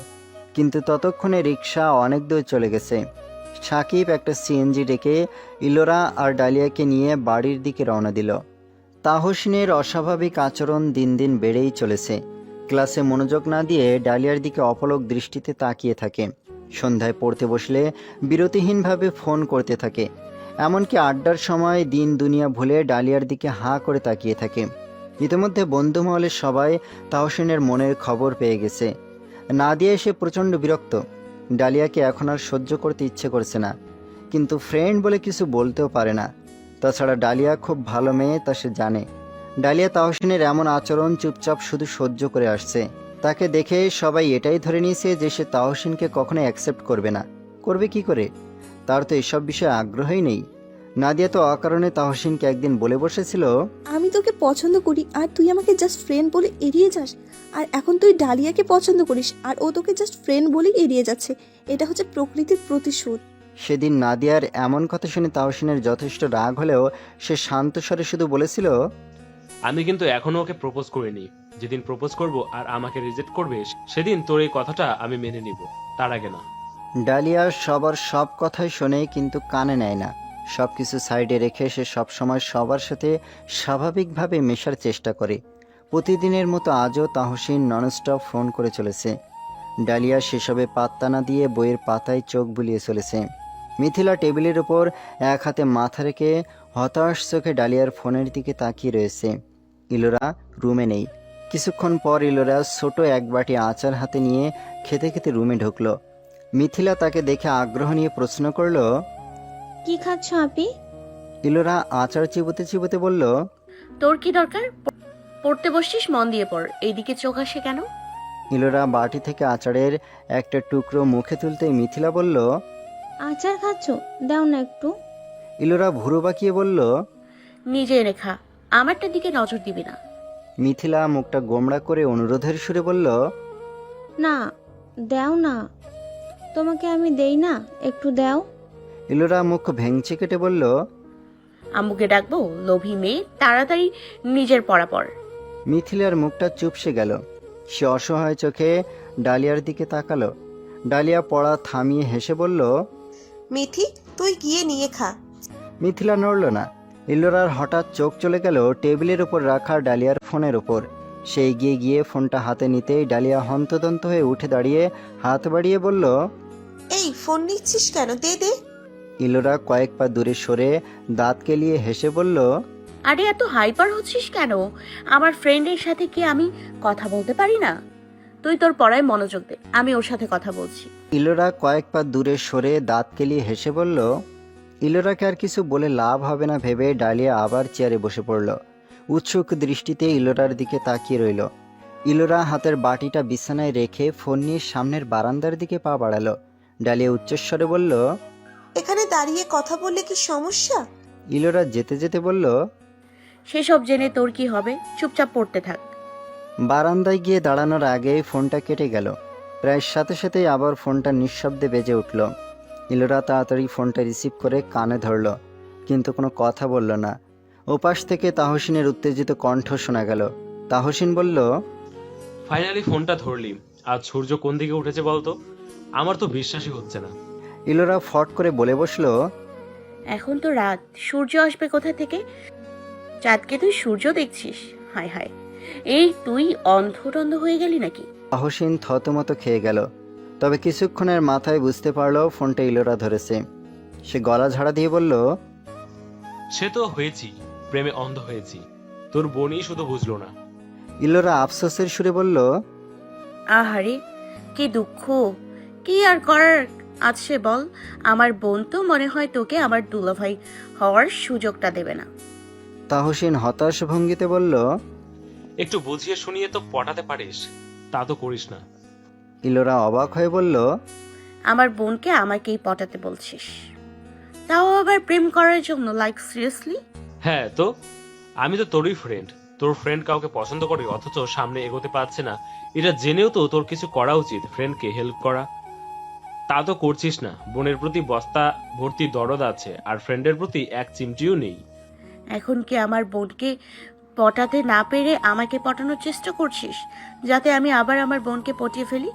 কিন্তু ততক্ষণে রিক্সা অনেক দূর চলে গেছে। সাকিব একটা সিএনজি ডেকে ইলোরা আর ডালিয়াকে নিয়ে বাড়ির দিকে রওনা দিল। তাহসিনের অস্বাভাবিক আচরণ দিন দিন বেড়েই চলেছে। ক্লাসে মনোযোগ না দিয়ে ডালিয়ার দিকে অপলক দৃষ্টিতে তাকিয়ে থাকে। সন্ধ্যায় পড়তে বসলে বিরতিহীনভাবে ফোন করতে থাকে। এমনকি আড্ডার সময় দিন দুনিয়া ভুলে ডালিয়ার দিকে হাঁ করে তাকিয়ে থাকে। ইতিমধ্যে বন্ধু মহলের সবাই তাহসিনের মনের খবর পেয়ে গেছে। নাদিয়া এসে প্রচণ্ড বিরক্ত। ডালিয়াকে এখন আর সহ্য করতে ইচ্ছে করছে না, কিন্তু ফ্রেন্ড বলে কিছু বলতেও পারে না। তাছাড়া ডালিয়া খুব ভালো মেয়ে, তা সে জানে। ডালিয়া তাহসিনের এমন আচরণ চুপচাপ শুধু সহ্য করে আসছে। তাকে দেখে সবাই এটাই ধরে নিয়েছে যে সে তাহসিনকে কখনোই অ্যাকসেপ্ট করবে না। করবে কি করে? তার তো এসব বিষয়ে আগ্রহই নেই। নাদিয়া তো অকারণে তাহসিনকে একদিন বলে বসেছিল, আমি তোকে পছন্দ করি আর তুই আমাকে জাস্ট ফ্রেন্ড বলে এড়িয়ে যাস। আর এখন তুই ডালিয়াকে পছন্দ করিস আর ও তোকে জাস্ট ফ্রেন্ড বলেই এড়িয়ে যাচ্ছে। এটা হচ্ছে প্রকৃতির প্রতিশোধ। সেদিন নাদিয়ার এমন কথা শুনে তাহসিনের যথেষ্ট রাগ হলেও সে শান্ত স্বরে শুধু বলেছিল, আমি কিন্তু এখনো ওকে প্রপোজ করিনি। যেদিন প্রপোজ করব আর আমাকে রিজেক্ট করবে সেদিন তোর এই কথাটা আমি মেনে নিব, তার আগে না। ডালিয়া সবার সব কথাই শোনে কিন্তু কানে নেয় না। সব কিছু সাইডে রেখে সে সবসময় সবার সাথে স্বাভাবিকভাবে মেশার চেষ্টা করে। প্রতিদিনের মতো আজও তাহসিন ননস্টপ ফোন করে চলেছে। ডালিয়া সেসবে পাত্তা না দিয়ে বইয়ের পাতায় চোখ বুলিয়ে চলেছে। মিথিলা টেবিলের ওপর এক হাতে মাথা রেখে হতাশ চোখে ডালিয়ার ফোনের দিকে তাকিয়ে রয়েছে। ইলোরা রুমে নেই। কিছুক্ষণ পর ইলোরা ছোট এক বাটি আচার হাতে নিয়ে খেতে খেতে রুমে ঢুকলো। মিথিলা তাকে দেখে আগ্রহ নিয়ে প্রশ্ন করলো, কি খাচ্ছ আপি? ইলোরা আচার চিবোতে চিবোতে বলল, তোর কি দরকার? পড়তে বসছিস, মন দিয়ে পড়। এইদিকে চোখ আসে কেন? ইলোরা বাটি থেকে আচারের একটা টুকরো মুখে তুলতে মিথিলা বলল, আচার খাচ্ছ? দাও না একটু। ইলোরা ভুরু বাঁকিয়ে বলল, নিজে এনে খা, আমারটার দিকে নজর দিবি না। মিথিলা মুখটা গোমড়া করে অনুরোধের সুরে বলল, না, দাও না। তোমাকে আমি দেই না, একটু দাও। ইলোরা মুখ ভেঙচি কেটে বলল, আম্মুকে ডাকবো? লোভী মেয়ে, তাড়াতাড়ি নিজের পড়া পড়। মিথিলার মুখটা চুপসে গেল। সে অসহায় চোখে ডালিয়ার দিকে তাকালো। ডালিয়া পড়া থামিয়ে হেসে বলল, মিথি, তুই গিয়ে নিয়ে খা। মিথিলা নড়ল না। ইলোরার হঠাৎ চোখ চলে গেল টেবিলের উপর রাখা ডালিয়ার ফোনের ওপর। সে এগিয়ে গিয়ে ফোনটা হাতে নিতেই ডালিয়া হন্তদন্ত হয়ে উঠে দাঁড়িয়ে হাত বাড়িয়ে বলল, এই ফোন নিচ্ছিস কেন? দে দে। ইলোরা কয়েক পা দূরে সরে দাঁত কেলিয়ে হেসে বলল, আরে এত হাইপার হচ্ছিস কেন? আমার ফ্রেন্ডের সাথে কি আমি কথা বলতে পারি না? তুই তোর পড়ায় মনোযোগ দে, আমি ওর সাথে কথা বলছি। ইলোরা কয়েক পা দূরে সরে দাঁত কেলিয়ে হেসে বলল। ইলোরাকে আর কিছু বলে লাভ হবে না ভেবে ডালিয়া আবার চেয়ারে বসে পড়ল। উৎসুক দৃষ্টিতে ইলোরার দিকে তাকিয়ে রইল। ইলোরা হাতের বাটিটা বিছানায় রেখে ফোন নিয়ে সামনের বারান্দার দিকে পা বাড়ালো। ডালিয়া উচ্চস্বরে বলল, এখানে দাঁড়িয়ে কথা বললে কি সমস্যা? ইলোরা যেতে যেতে বলল, সেসব জেনে তোর কি হবে? চুপচাপ পড়তে থাক। বারান্দায় গিয়ে দাঁড়ানোর আগেই ফোনটা কেটে গেল। প্রায় সাথে সাথেই আবার ফোনটা নিঃশব্দে বেজে উঠল। ইলোরা তাড়াতাড়ি ফোনটা রিসিভ করে কানে ধরল, কিন্তু কোনো কথা বলল না। ওপাশ থেকে তাহসিনের উত্তেজিত কণ্ঠ শোনা গেল। তাহসিন বলল, ফাইনালি ফোনটা ধরলি। আজ সূর্য কোন দিকে উঠেছে বলতো? আমার তো বিশ্বাসই হচ্ছে না। ইলোরা ফট করে বলে বসলো, এখন তো রাত, সূর্য আসবে কোথা থেকে? চাঁদকে তুই সূর্য দেখছিস? হায় হায়, এই তুই অন্ধ হয়ে গেলি নাকি? তাহসিন থতমত খেয়ে গেল। তবে কিছুক্ষণের মাথায় বুঝতে পারলো ফোনটা ইলোরা ধরেছে। সে গলা ঝাড়া দিয়ে বলল, সে তো হয়েছি, প্রেমে অন্ধ হয়েছি। তোর বোনই শুধু বুঝলো না। ইলোরা আফসোসের সুরে বলল, আহারে, কি দুঃখ! কি আর করার আছে বল? আমার বোন তো মনে হয় তোকে আমার দুলাভাই হওয়ার সুযোগটা দেবে না। তাহসিন হতাশ ভঙ্গিতে বলল, একটু বুঝিয়ে শুনিয়ে তো পটাতে পারিস, তা তো করিস না। ইলোরা অবাক হয়ে বলল, আমার বোনকে আমাকেই পটাতে বলছিস? তাও আবার প্রেম করার জন্য? Like seriously? হ্যাঁ তো, আমি তো তোরই ফ্রেন্ড। তোর ফ্রেন্ড কাউকে পছন্দ করে অথচ সামনে এগোতে পারছে না, এটা জেনেও তো তোর কিছু করা উচিত, ফ্রেন্ডকে হেল্প করা। তা তো করছিস না। বোনের প্রতি বস্তা ভর্তি দরদ আছে আর ফ্রেন্ডের প্রতি এক চিমটিও নেই। এখন কি আমার বোনকে পটাতে না পেরে আমাকে পটানোর চেষ্টা করছিস, যাতে আমি আবার আমার বোনকে পটিয়ে ফেলি?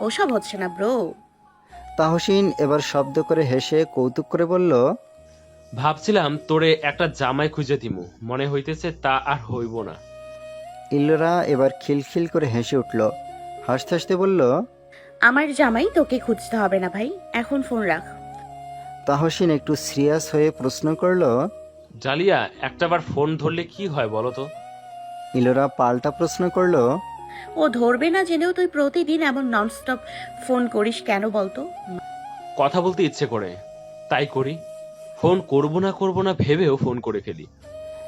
ওসব হচ্ছে না ব্রো। তাহসিন এবার শব্দ করে হেসে কৌতুক করে বলল, ভাবছিলাম তোরে একটা জামাই খুঁজে দিমু, মনে হইতেছে তা আর হইব না। ইলোরা এবার খিলখিল করে হেসে উঠল। হাসতে হাসতে বলল, আমার জামাই তোকে খুঁজতে হবে না ভাই, এখন ফোন রাখ। তাহসিন একটু সিরিয়াস হয়ে প্রশ্ন করল, জালিয়া, একটাবার ফোন ধরলে কি হয় বলো তো? ইলোরা পাল্টা প্রশ্ন করলো। ও ধরবে না জেনেও তুই প্রতিদিন এমন ননস্টপ ফোন করিস কেন বলতো? কথা বলতে ইচ্ছে করে তাই করি, ফোন করব না ভেবেও ফোন করে ফেলি।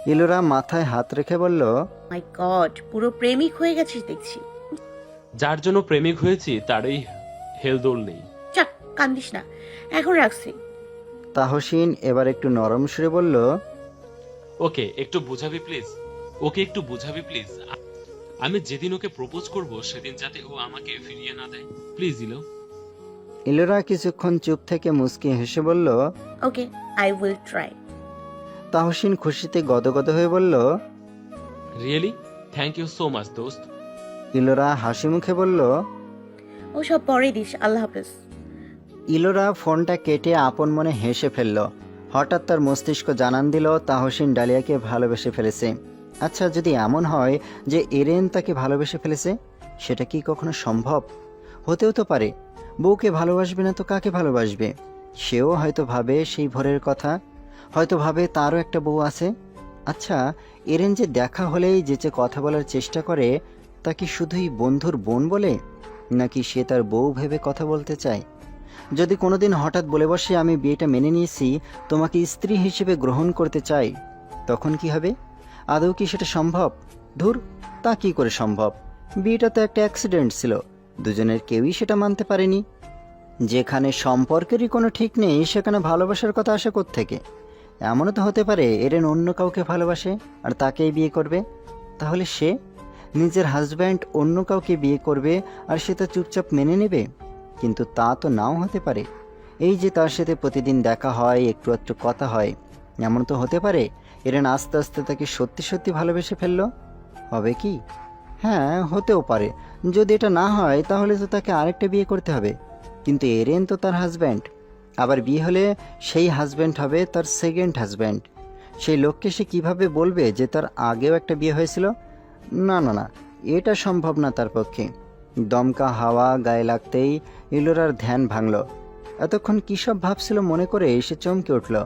ইলোরা মাথায় হাত রেখে বলল, মাই গড, পুরো প্রেমিক হয়ে গেছিস দেখছি। যার জন্য প্রেমিক হয়েছি তারই হেলদোল নেই। চাক, কান্দিস না, এখন রাখছি। তাহসিন এবার একটু নরম সুরে বলল, ওকে একটু বুঝাবি প্লিজ, আমি যেদিন ওকে প্রপোজ করব সেদিন যাতে ও আমাকে ফিরিয়ে না দেয়, প্লিজ ইলো। ইলোরা কিছুক্ষণ চুপ থেকে মুচকি হেসে বলল, okay, I will try. Tahsin খুশিতে গদগদ হয়ে বলল, really thank you so much দোস্ত। ইলোরা হাসি মুখে বলল, ও সব পরে দিস, আল্লাহ হাফেজ। ইলোরা ফোনটা কেটে আপন মনে হেসে ফেলল। হঠাৎ তার মস্তিষ্ক জানান দিল তাহসিন ডালিয়াকে ভালোবেসে ফেলেছে। আচ্ছা, যদি এমন হয় যে এরেন তাকে ভালোবেসে ফেলেছে, সেটা কি কখনো সম্ভব? হতেও তো পারে। বউকে ভালোবাসবে না তো কাকে ভালোবাসবে? সেও হয়তো ভাবে সেই ভোরের কথা, হয়তো ভাবে তারও একটা বউ আছে। আচ্ছা, এরেন যে দেখা হলেই যেচে কথা বলার চেষ্টা করে, তা কি শুধুই বন্ধুর বোন বলে, নাকি সে তার বউ ভেবে কথা বলতে চায়? যদি কোনোদিন হঠাৎ বলে বসে, আমি বিয়েটা মেনে নিয়েছি, তোমাকে স্ত্রী হিসেবে গ্রহণ করতে চাই, তখন কি হবে? আদৌ কি সেটা সম্ভব? ধুর, তা কি করে সম্ভব? বিয়েটা তো একটা অ্যাক্সিডেন্ট ছিল, দুজনের কেউই সেটা মানতে পারেনি। যেখানে সম্পর্কেরই কোনো ঠিক নেই, সেখানে ভালোবাসার কথা আসে কোত্থেকে? এমনও তো হতে পারে এরেন অন্য কাউকে ভালোবাসে আর তাকেই বিয়ে করবে। তাহলে সে নিজের হাজব্যান্ড অন্য কাউকে বিয়ে করবে আর সে তা চুপচাপ মেনে নেবে? কিন্তু তা তো নাও হতে পারে। এই যে তার সাথে প্রতিদিন দেখা হয়, একটু একটু কথা হয়, এমন তো হতে পারে এরেন আস্তে আস্তে তাকে সত্যি সত্যি ভালোবেসে ফেললো। হবে কি? হ্যাঁ, হতেও পারে। যদি এটা না হয় তাহলে তো তাকে আরেকটা বিয়ে করতে হবে। কিন্তু এরেন তো তার হাজব্যান্ড, আবার বিয়ে হলে সেই হাজব্যান্ড হবে তার সেকেন্ড হাজব্যান্ড। সেই লোককে সে কিভাবে বলবে যে তার আগেও একটা বিয়ে হয়েছিল? না না না, এটা সম্ভব না তার পক্ষে। দমকা হাওয়া গায়ে লাগতেই ইলোরার ধ্যান ভাঙল। এতক্ষণ কী সব ভাবছিল মনে করে এসে চমকে উঠল।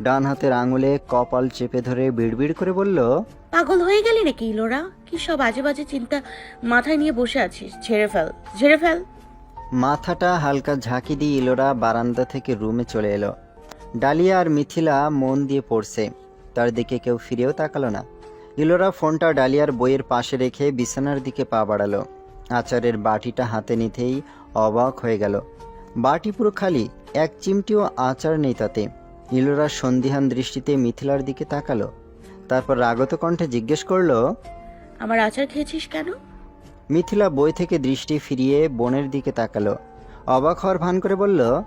ডান হাতের আঙুলে কপাল চেপে ধরে বিড়বিড় করে বলল, পাগল হয়ে গেলি নাকি ইলোরা? কি সব আজে বাজে চিন্তা মাথায় নিয়ে বসে আছিস? ঝেড়ে ফেল। মাথাটা হালকা ঝাঁকি দিয়ে ইলোরা বারান্দা থেকে রুমে চলে এলো। ডালিয়া আর মিথিলা মন দিয়ে পড়ছে, তার দিকে কেউ ফিরেও তাকালো না। ইলোরা ফোনটা ডালিয়ার বইয়ের পাশে রেখে বিছানার দিকে পা বাড়ালো। আচারের বাটিটা হাতে নিতেই অবাক হয়ে গেল। বাটি পুরো খালি, এক চিমটিও আচার নেই তাতে। ইলোরা সন্দিহান দৃষ্টিতে মিথিলার দিকে তাকালো, তারপর রাগত কণ্ঠে জিজ্ঞেস করলো, আমার আচার খেয়েছিস কেন? মিথিলা বই থেকে দৃষ্টি ফিরিয়ে বোনের দিকে তাকালো, অবাক হওয়ার ভান করে বলল,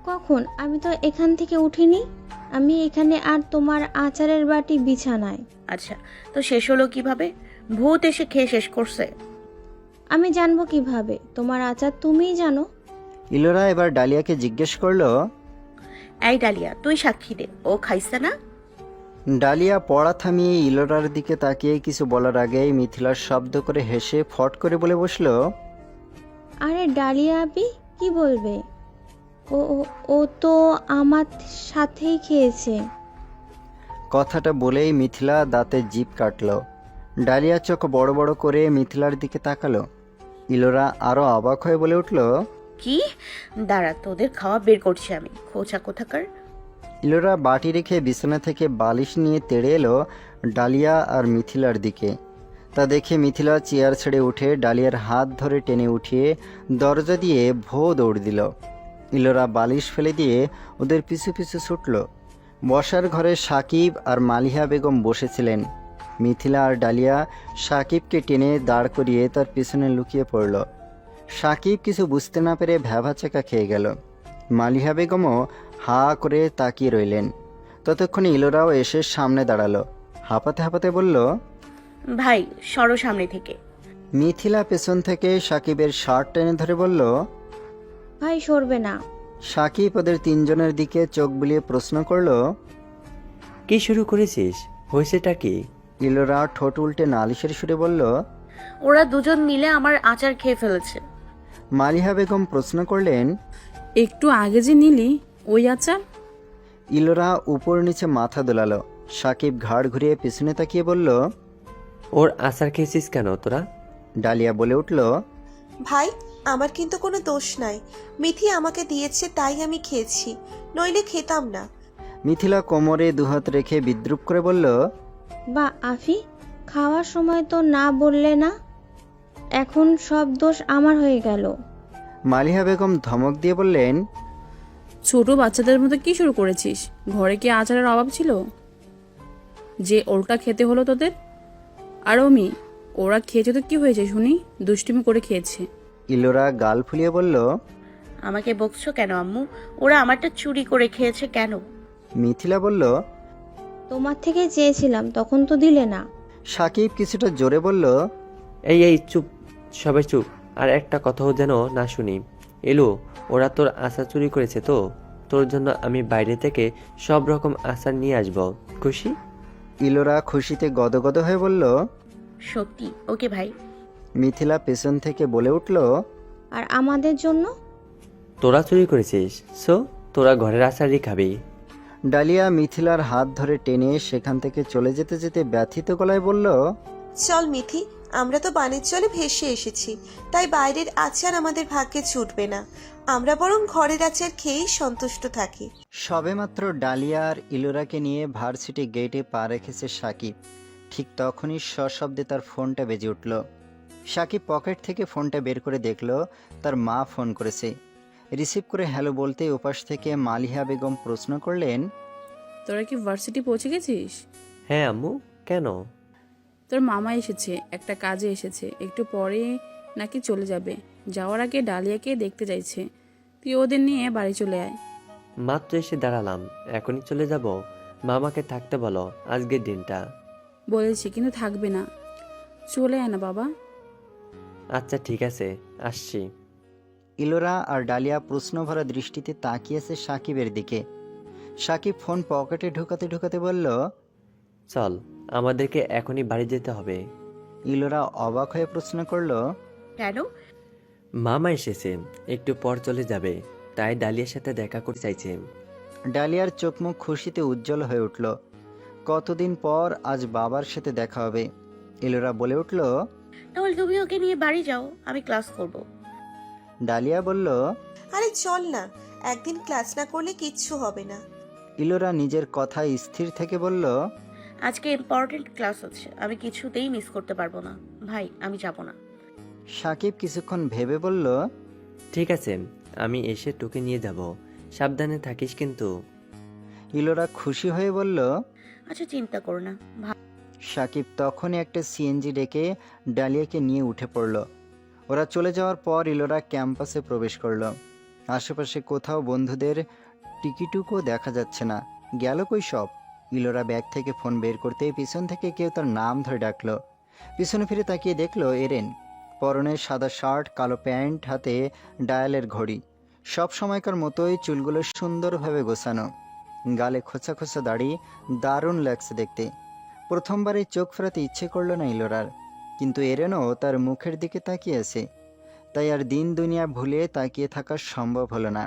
কখন? আমি তো এখান থেকে উঠিনি। আমি এখানে আর তোমার আচারের বাটি বিছানায়। আচ্ছা, তো শেষ হলো কিভাবে? ভূত এসে খেয়ে শেষ করছে? আমি জানবো কিভাবে? তোমার আচার তুমিই জানো। ইলোরা এবার ডালিয়াকে জিজ্ঞেস করলো, এই ডালিয়া, তুই সাক্ষী দে, ও খাইছে না? ডালিয়া পড়া থামিয়ে ইলোরার দিকে তাকিয়ে কিছু বলার আগেই মিথিলার শব্দ করে হেসে ফট করে বলে বসলো, আরে ডালিয়া আপি, কি বলবে? ও ও- ও তো আমার সাথেই খেয়েছে। কথাটা বলেই মিথিলা দাঁতে জিভ কাটল। ডালিয়া চোখ বড় বড় করে মিথিলার দিকে তাকালো। ইলোরা আরো অবাক হয়ে বলে উঠল, কি? দাঁড়া, তোদের খাওয়া বের করছি আমি, খোঁচা কোথাকার। ইলোরা বাটি রেখে বিছানা থেকে বালিশ নিয়ে তেড়ে এলো ডালিয়া আর মিথিলার দিকে। তা দেখে মিথিলা চেয়ার ছেড়ে উঠে ডালিয়ার হাত ধরে টেনে উঠিয়ে দরজা দিয়ে ভো দৌড় দিল। ইলোরা বালিশ ফেলে দিয়ে ওদের পিছু পিছু ছুটল। বসার ঘরে সাকিব আর মালিহা বেগম বসেছিলেন। মিথিলা আর ডালিয়া সাকিবকে টেনে দাঁড় করিয়ে তার পিছনে লুকিয়ে পড়ল। সাকিব কিছু বুঝতে না পেরে ভ্যাবাচাকা খেয়ে গেল। মালিহা বেগমও হা করে তাকিয়ে রইলেন। ততক্ষণে ইলোরাও এসে সামনে দাঁড়ালো, হাঁপাতে হাঁপাতে বলল, ভাই সরো সামনে থেকে। মিথিলা পেছন থেকে সাকিবের শার্ট টেনে ধরে বলল, ভাই সরবে না। সাকিব ওদের তিনজনের দিকে চোখ বুলিয়ে প্রশ্ন করলো, কি শুরু করেছিস? হয়েছেটা কি? ইলোরা ঠোঁট উল্টে নালিশের সুরে বলল, ওরা দুজন মিলে আমার আচার খেয়ে ফেলেছে। মালিহা বেগম প্রশ্ন করলেন, একটু আগে যে নিলি ওই আচার? ইলোরা উপর নিচে মাথা দোলালো। সাকিব ঘাড় ঘুরিয়ে পিছনে তাকিয়ে বলল, ওর আচার খেয়েছিস কেন তোরা? ডালিয়া বলে উঠল, ভাই আমার কিন্তু কোনো দোষ নাই, মিথি আমাকে দিয়েছে তাই আমি খেয়েছি, নইলে খেতাম না। মিথিলা কোমরে দুহাত রেখে বিদ্রুপ করে বলল, বা আফি, খাওয়ার সময় তো না বললে না, এখন সব দোষ আমার হয়ে গেল। মালিহা বেগম ধমক দিয়ে বললেন, ছোট বাচ্চাদের মতো কি শুরু করেছিস? ঘরে কি আচারের অভাব ছিল যে ওটা খেতে হলো তোদের? আর অমি, ওরা খেয়েছে তো কি হয়েছে শুনি? দুষ্টুমি করে খেয়েছে। ইলোরা গাল ফুলিয়ে বলল, আমাকে বকছো কেন আম্মু? ওরা আমারটা চুরি করে খেয়েছে কেন? মিথিলা বলল, তোমার থেকে চেয়েছিলাম, তখন তো দিলে না। সাকিব কিছুটা জোরে বলল, এই চুপ, সবাই চুপ, আর একটা কথাও যেন না শুনি। এলো, ওরা তোর আচার চুরি করেছে তো? তোর জন্য আমি বাইরে থেকে সব রকম আচার নিয়ে আসবো, খুশি? ইলোরা খুশিতে গদগদ হয়ে বলল, সত্যি? ওকে ভাই। মিথিলা পেছন থেকে বলে উঠল, আর আমাদের জন্য? তোরা চুরি করেছিস, সো তোরা ঘরের আচারই খাবি। ডালিয়া মিথিলার হাত ধরে টেনে সেখান থেকে চলে যেতে যেতে ব্যথিত গলায় বলল, চল মিথি, আমরা তো বাণিজ্যলে ভেসে এসেছি, তাই বাইরের আচার আমাদের ভাগ্যে ছুটবে না, আমরা বরং ঘরের আচার খেয়েই সন্তুষ্ট থাকি। সবেমাত্র ডালিয়া আর ইলোরাকে নিয়ে ভার্সিটি গেটে পা রেখেছে সাকিব, ঠিক তখনই সশব্দে তার ফোনটা বেজে উঠল। সাকিব পকেট থেকে ফোনটা বের করে দেখল তার মা ফোন করেছে। রিসিভ করে হ্যালো বলতে ওপাশ থেকে মালিহা বেগম প্রশ্ন করলেন, তোরা কি ভার্সিটি পৌঁছে গেছিস? হ্যাঁ আম্মু, কেন? তোর মামা এসেছে, একটা কাজে এসেছে, একটু পরে নাকি চলে যাবে। যাওয়ার আগে ডালিয়াকে দেখতে চাইছে, তুই ওদের নিয়ে বাড়ি চলে আয়। মাত্র এসে দাঁড়ালাম, এখনই চলে যাব? মামাকে থাকতে বলো আজকের দিনটা। বলেছি কিন্তু থাকবে না, চলে আয় না বাবা। আচ্ছা ঠিক আছে, আসছি। ইলোরা আর ডালিয়া প্রশ্নভরা দৃষ্টিতে তাকিয়েছে সাকিবের দিকে। সাকিব ফোন পকেটে ঢুকাতে ঢুকাতে বলল, চল, আমাদেরকে এখনই বাড়ি যেতে হবে। ইলোরা অবাক হয়ে প্রশ্ন করল, কেন? মামা এসেছে, একটু পর চলে যাবে, তাই ডালিয়ার সাথে দেখা করতে চাইছে। ডালিয়ার চোখ মুখ খুশিতে উজ্জ্বল হয়ে উঠল। কতদিন পর আজ বাবার সাথে দেখা হবে। ইলোরা বলে উঠল, তাহলে তুমি ওকে নিয়ে বাড়ি যাও, আমি ক্লাস করব। ডালিয়া বলল, আরে চল না, একদিন ক্লাস না করলে কিচ্ছু হবে না। ইলোরা নিজের কথায় স্থির থেকে বলল, আজকে ইম্পর্টেন্ট ক্লাস আছে, আমি কিছুতেই মিস করতে পারবো না। ভাই আমি যাব না। সাকিব কিছুক্ষণ ভেবে বলল, ঠিক আছে, আমি এসে তোকে নিয়ে যাব, সাবধানে থাকিস কিন্তু। ইলোরা খুশি হয়ে বলল, আচ্ছা চিন্তা করো না। সাকিব তখনই একটা সিএনজি ডেকে ডালিয়াকে নিয়ে উঠে পড়ল। ওরা চলে যাওয়ার পর ইলোরা ক্যাম্পাসে প্রবেশ করল। আশেপাশে কোথাও বন্ধুদের টিকিটুকও দেখা যাচ্ছে না। গেল কই সব? ইলোরা ব্যাগ থেকে ফোন বের করতেই পিছন থেকে কেউ তার নাম ধরে ডাকলো। পিছনে ফিরে তাকিয়ে দেখলো এরেন। পরনে সাদা শার্ট, কালো প্যান্ট, হাতে ডায়ালের ঘড়ি। সব সময়কার মতোই চুলগুলো সুন্দরভাবে গোছানো, গালে খোঁচা খোঁচা দাড়ি, দারুণ লাগছে দেখতে। প্রথমবারে চোখ ফেরাতে ইচ্ছে করলো না ইলোরার, কিন্তু এরেনও তার মুখের দিকে তাকিয়েছে, তাই আর দিন দুনিয়া ভুলে তাকিয়ে থাকা সম্ভব হলো না।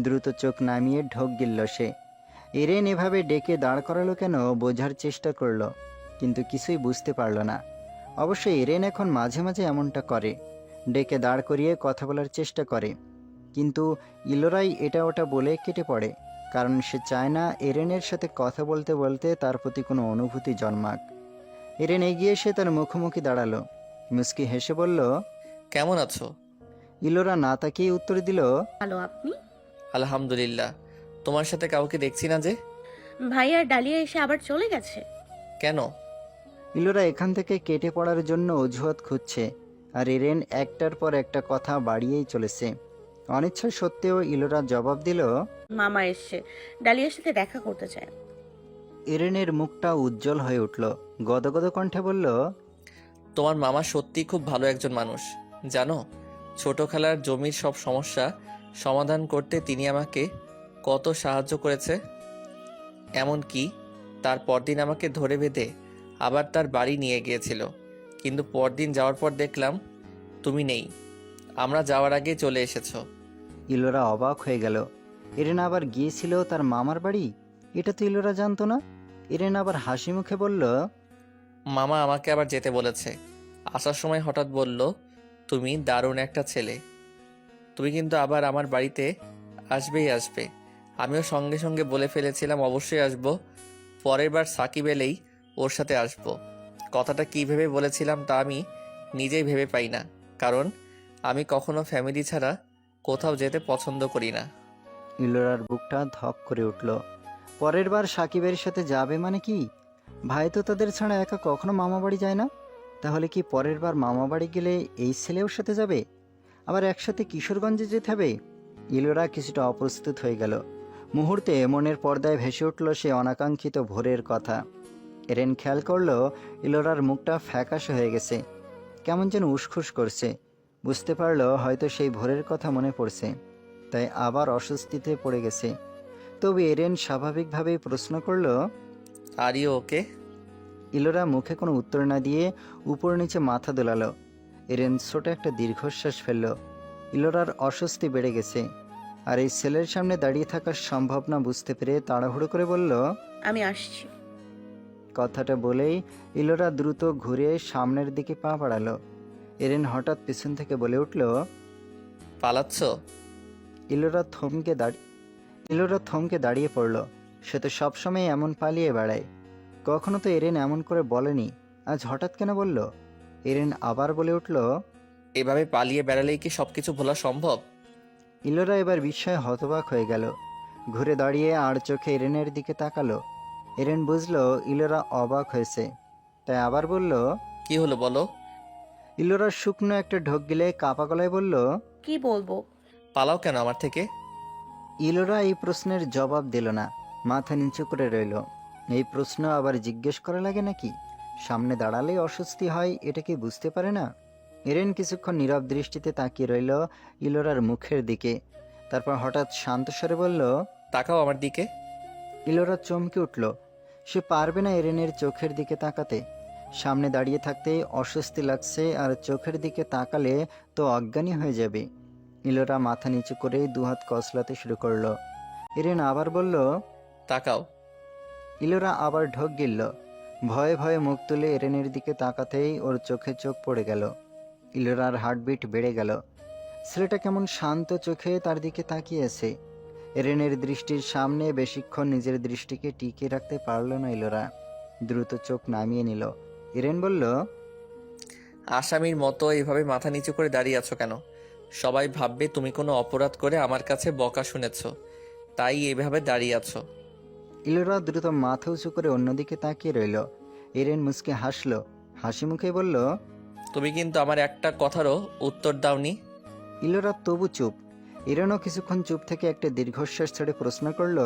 দ্রুত চোখ নামিয়ে ঢোক গিলল সে। এরেন এভাবে ডেকে দাঁড় করালো কেন বোঝার চেষ্টা করলো, কিন্তু কিছুই বুঝতে পারল না। অবশ্য এরেন এখন মাঝে মাঝে এমনটা করে, ডেকে দাঁড় করিয়ে কথা বলার চেষ্টা করে, কিন্তু ইলোরাই এটা ওটা বলে কেটে পড়ে, কারণ সে চায় না এরেনের সাথে কথা বলতে বলতে তার প্রতি কোনো অনুভূতি জন্মাক। এরেন এগিয়ে এসে তার মুখোমুখি দাঁড়ালো, মুস্কি হেসে বলল, কেমন আছো? ইলোরা না তাকিয়ে উত্তর দিল, ভালো, আপনি? আলহামদুলিল্লাহ। তোমার সাথে কাউকে দেখছি না যে? ভাই আর ডালিয়া এসে আবার চলে গেছে। কেন? ইলোরা এখান থেকে কেটে পড়ার জন্য অজুহাত খুঁজছে, আর এরেন একটার পর একটা কথা বাড়িয়েই চলেছে। অনিচ্ছা সত্ত্বেও ইলোরা জবাব দিল, মামা এসছে, ডালিয়ার সাথে দেখা করতে চায়। এরেনের মুখটা উজ্জ্বল হয়ে উঠল, গদগদ কণ্ঠে বলল, তোমার মামা সত্যি খুব ভালো একজন মানুষ, জানো? ছোট খালার জমির সব সমস্যা সমাধান করতে তিনি আমাকে কত সাহায্য করেছে। এমন কি তার পরদিন আমাকে ধরে বেঁধে আবার তার বাড়ি নিয়ে গিয়েছিল, কিন্তু পরদিন যাওয়ার পর দেখলাম তুমি নেই, আমরা যাওয়ার আগে চলে এসেছো। ইলোরা অবাক হয়ে গেল। এরেন আবার গিয়েছিল তার মামার বাড়ি? এটা তো ইলোরা জানতো না। এরেন আবার হাসি মুখে বলল, মামা আমাকে আবার যেতে বলেছে। আসার সময় হঠাৎ বলল, তুমি দারুণ একটা ছেলে, তুমি কিন্তু আবার আমার বাড়িতে আসবে। আমিও সঙ্গে সঙ্গে বলে ফেলেছিলাম অবশ্যই আসব, পরের বার সাকিব এলেই ওর সাথে আসব। কথাটা কী ভেবে বলেছিলাম তা আমি নিজেই ভেবে পাই না, কারণ আমি কখনো ফ্যামিলি ছাড়া কোথাও যেতে পছন্দ করি না। ইলোরার বুকটা ধপ করে উঠল। পরের বার সাকিবের সাথে যাবে মানে কি? ভাই তো তাদের ছাড়া একা কখনো মামা বাড়ি যায় না। তাহলে কি পরের বার মামা বাড়ি গেলে এই ছেলে ওর সাথে যাবে? আবার একসাথে কিশোরগঞ্জে যেতে হবে? ইলোরা কিছুটা অপ্রস্তুত হয়ে গেল। মুহূর্তে মনের পর্দায় ভেসে উঠল সে অনাকাঙ্ক্ষিত ভোরের কথা। এরেন খেয়াল করলো ইলোরার মুখটা ফ্যাকাশে হয়ে গেছে, কেমন যেন উসখুস করছে। বুঝতে পারলো হয়তো সেই ভোরের কথা মনে পড়ছে, তাই আবার অস্বস্তিতে পড়ে গেছে। তবে এরেন স্বাভাবিকভাবেই প্রশ্ন করল, আর ইউ ওকে? ইলোরা মুখে কোনো উত্তর না দিয়ে উপর নিচে মাথা দোলালো। এরেন ছোট একটা দীর্ঘশ্বাস ফেলল। ইলোরার অস্বস্তি বেড়ে গেছে, আর এই ছেলের সামনে দাঁড়িয়ে থাকা সম্ভব না বুঝতে পেরে তাড়াহুড়ো করে বলল, আমি আসছি। কথাটা বলেই ইলোরা দ্রুত ঘুরে সামনের দিকে পা বাড়ালো। এরেন হঠাৎ পিছন থেকে বলে উঠল, পালাচ্ছ? ইলোরা থমকে দাঁড়িয়ে পড়ল। সে তো সবসময় এমন পালিয়ে বেড়ায়, কখনো তো এরেন এমন করে বলেনি, আজ হঠাৎ কেন বলল? এরেন আবার বলে উঠল, এভাবে পালিয়ে বেড়ালেই কি সবকিছু ভোলা সম্ভব? ইলোরা এবার বিস্ময়ে হতবাক হয়ে গেল। ঘুরে দাঁড়িয়ে আর চোখে এরেনের দিকে তাকালো। এরেন বুঝল ইলোরা অবাক হয়েছে, তাই আবার বলল, কি হলো বলো? ইলোরা শুকনো একটা ঢোক গিলে কাপা গলায় বলল, কি বলবো? পালাও কেন আমার থেকে? ইলোরা এই প্রশ্নের জবাব দিল না, মাথা নিচু করে রইল। এই প্রশ্ন আবার জিজ্ঞেস করা লাগে নাকি? সামনে দাঁড়ালেই অস্বস্তি হয়, এটা কি বুঝতে পারে না? এরেন কিছুক্ষণ নীরব দৃষ্টিতে তাকিয়ে রইল ইলোরার মুখের দিকে। তারপর হঠাৎ শান্ত স্বরে বলল, তাকাও আমার দিকে। ইলোরা চমকে উঠল। সে পারবে না এরেনের চোখের দিকে তাকাতে। সামনে দাঁড়িয়ে থাকতেই অস্বস্তি লাগছে, আর চোখের দিকে তাকালে তো অজ্ঞানী হয়ে যাবে। ইলোরা মাথা নিচু করে দুহাত কসলাতে শুরু করলো। এরেন আবার বলল, তাকাও। ইলোরা আবার ঢোক গিলল। ভয়ে ভয়ে মুখ তুলে এরেনের দিকে তাকাতেই ওর চোখে চোখ পড়ে গেল। ইলোরার হার্টবিট বেড়ে গেল। ছেলেটা কেমন শান্ত চোখে তার দিকে তাকিয়েছে। এরেনের দৃষ্টির সামনে বেশিক্ষণ নিজের দৃষ্টিকে টিকিয়ে রাখতে পারল না ইলোরা। দ্রুত চোখ নামিয়ে নিল। এরেন বলল, আসামির মতো এইভাবে মাথা নিচু করে দাঁড়িয়ে আছো কেন? সবাই ভাববে তুমি কোনো অপরাধ করে আমার কাছে বকা শুনেছ, তাই এইভাবে দাঁড়িয়ে আছো। ইলোরা দ্রুত মাথা উঁচু করে অন্যদিকে তাকিয়ে রইল। এরেন মুচকে হাসল। হাসি মুখে বলল, তুমি কিন্তু আমার একটা কথারও উত্তর দাওনি। ইলোরা তবু চুপ। এরেনও কিছুক্ষণ চুপ থেকে একটা দীর্ঘশ্বাস ছেড়ে প্রশ্ন করল,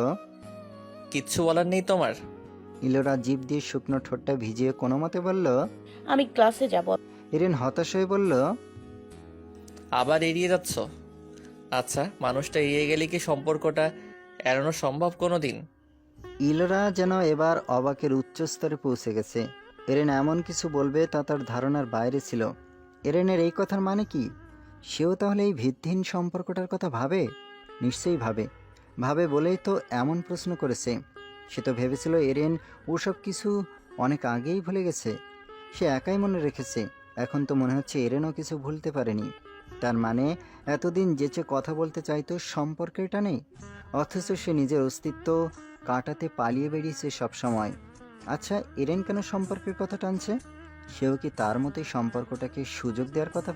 কিচ্ছু বলার নেই তোমার? ইলোরা জিভ দিয়ে শুকনো ঠোঁটটা ভিজিয়ে কোনো মতে বলল, আমি ক্লাসে যাব। এরেন হতাশ হয়ে বলল, আবার এড়িয়ে যাচ্ছ? আচ্ছা, মানুষটা এড়িয়ে গেলে কি সম্পর্কটা এড়ানো সম্ভব কোনো দিন? ইলোরা যেন এবার অবাকের উচ্চস্তরে পৌঁছে গেছে। এরেন এমন কিছু বলবে তা তার ধারণার বাইরে ছিল। এরেনের এই কথার মানে কি? সেও তাহলে এই ভিত্তিহীন সম্পর্কটার কথা ভাবে? নিশ্চয়ই ভাবে বলেই তো এমন প্রশ্ন করেছে। সে তো ভেবেছিল এরেন ওসব কিছু অনেক আগেই ভুলে গেছে, সে একাই মনে রেখেছে। এখন তো মনে হচ্ছে এরেনও কিছু ভুলতে পারেনি। তার মানে এতদিন যেচে কথা বলতে চাইতো সম্পর্কের টানে, অথচ সে নিজের অস্তিত্ব কাটাতে পালিয়ে বেরিয়েছে সব সময়। আচ্ছা, এরেন কেন সম্পর্কের কথা টানছে? সেও কি তার মতোই সম্পর্কটাকে সুযোগ দেওয়ার কথা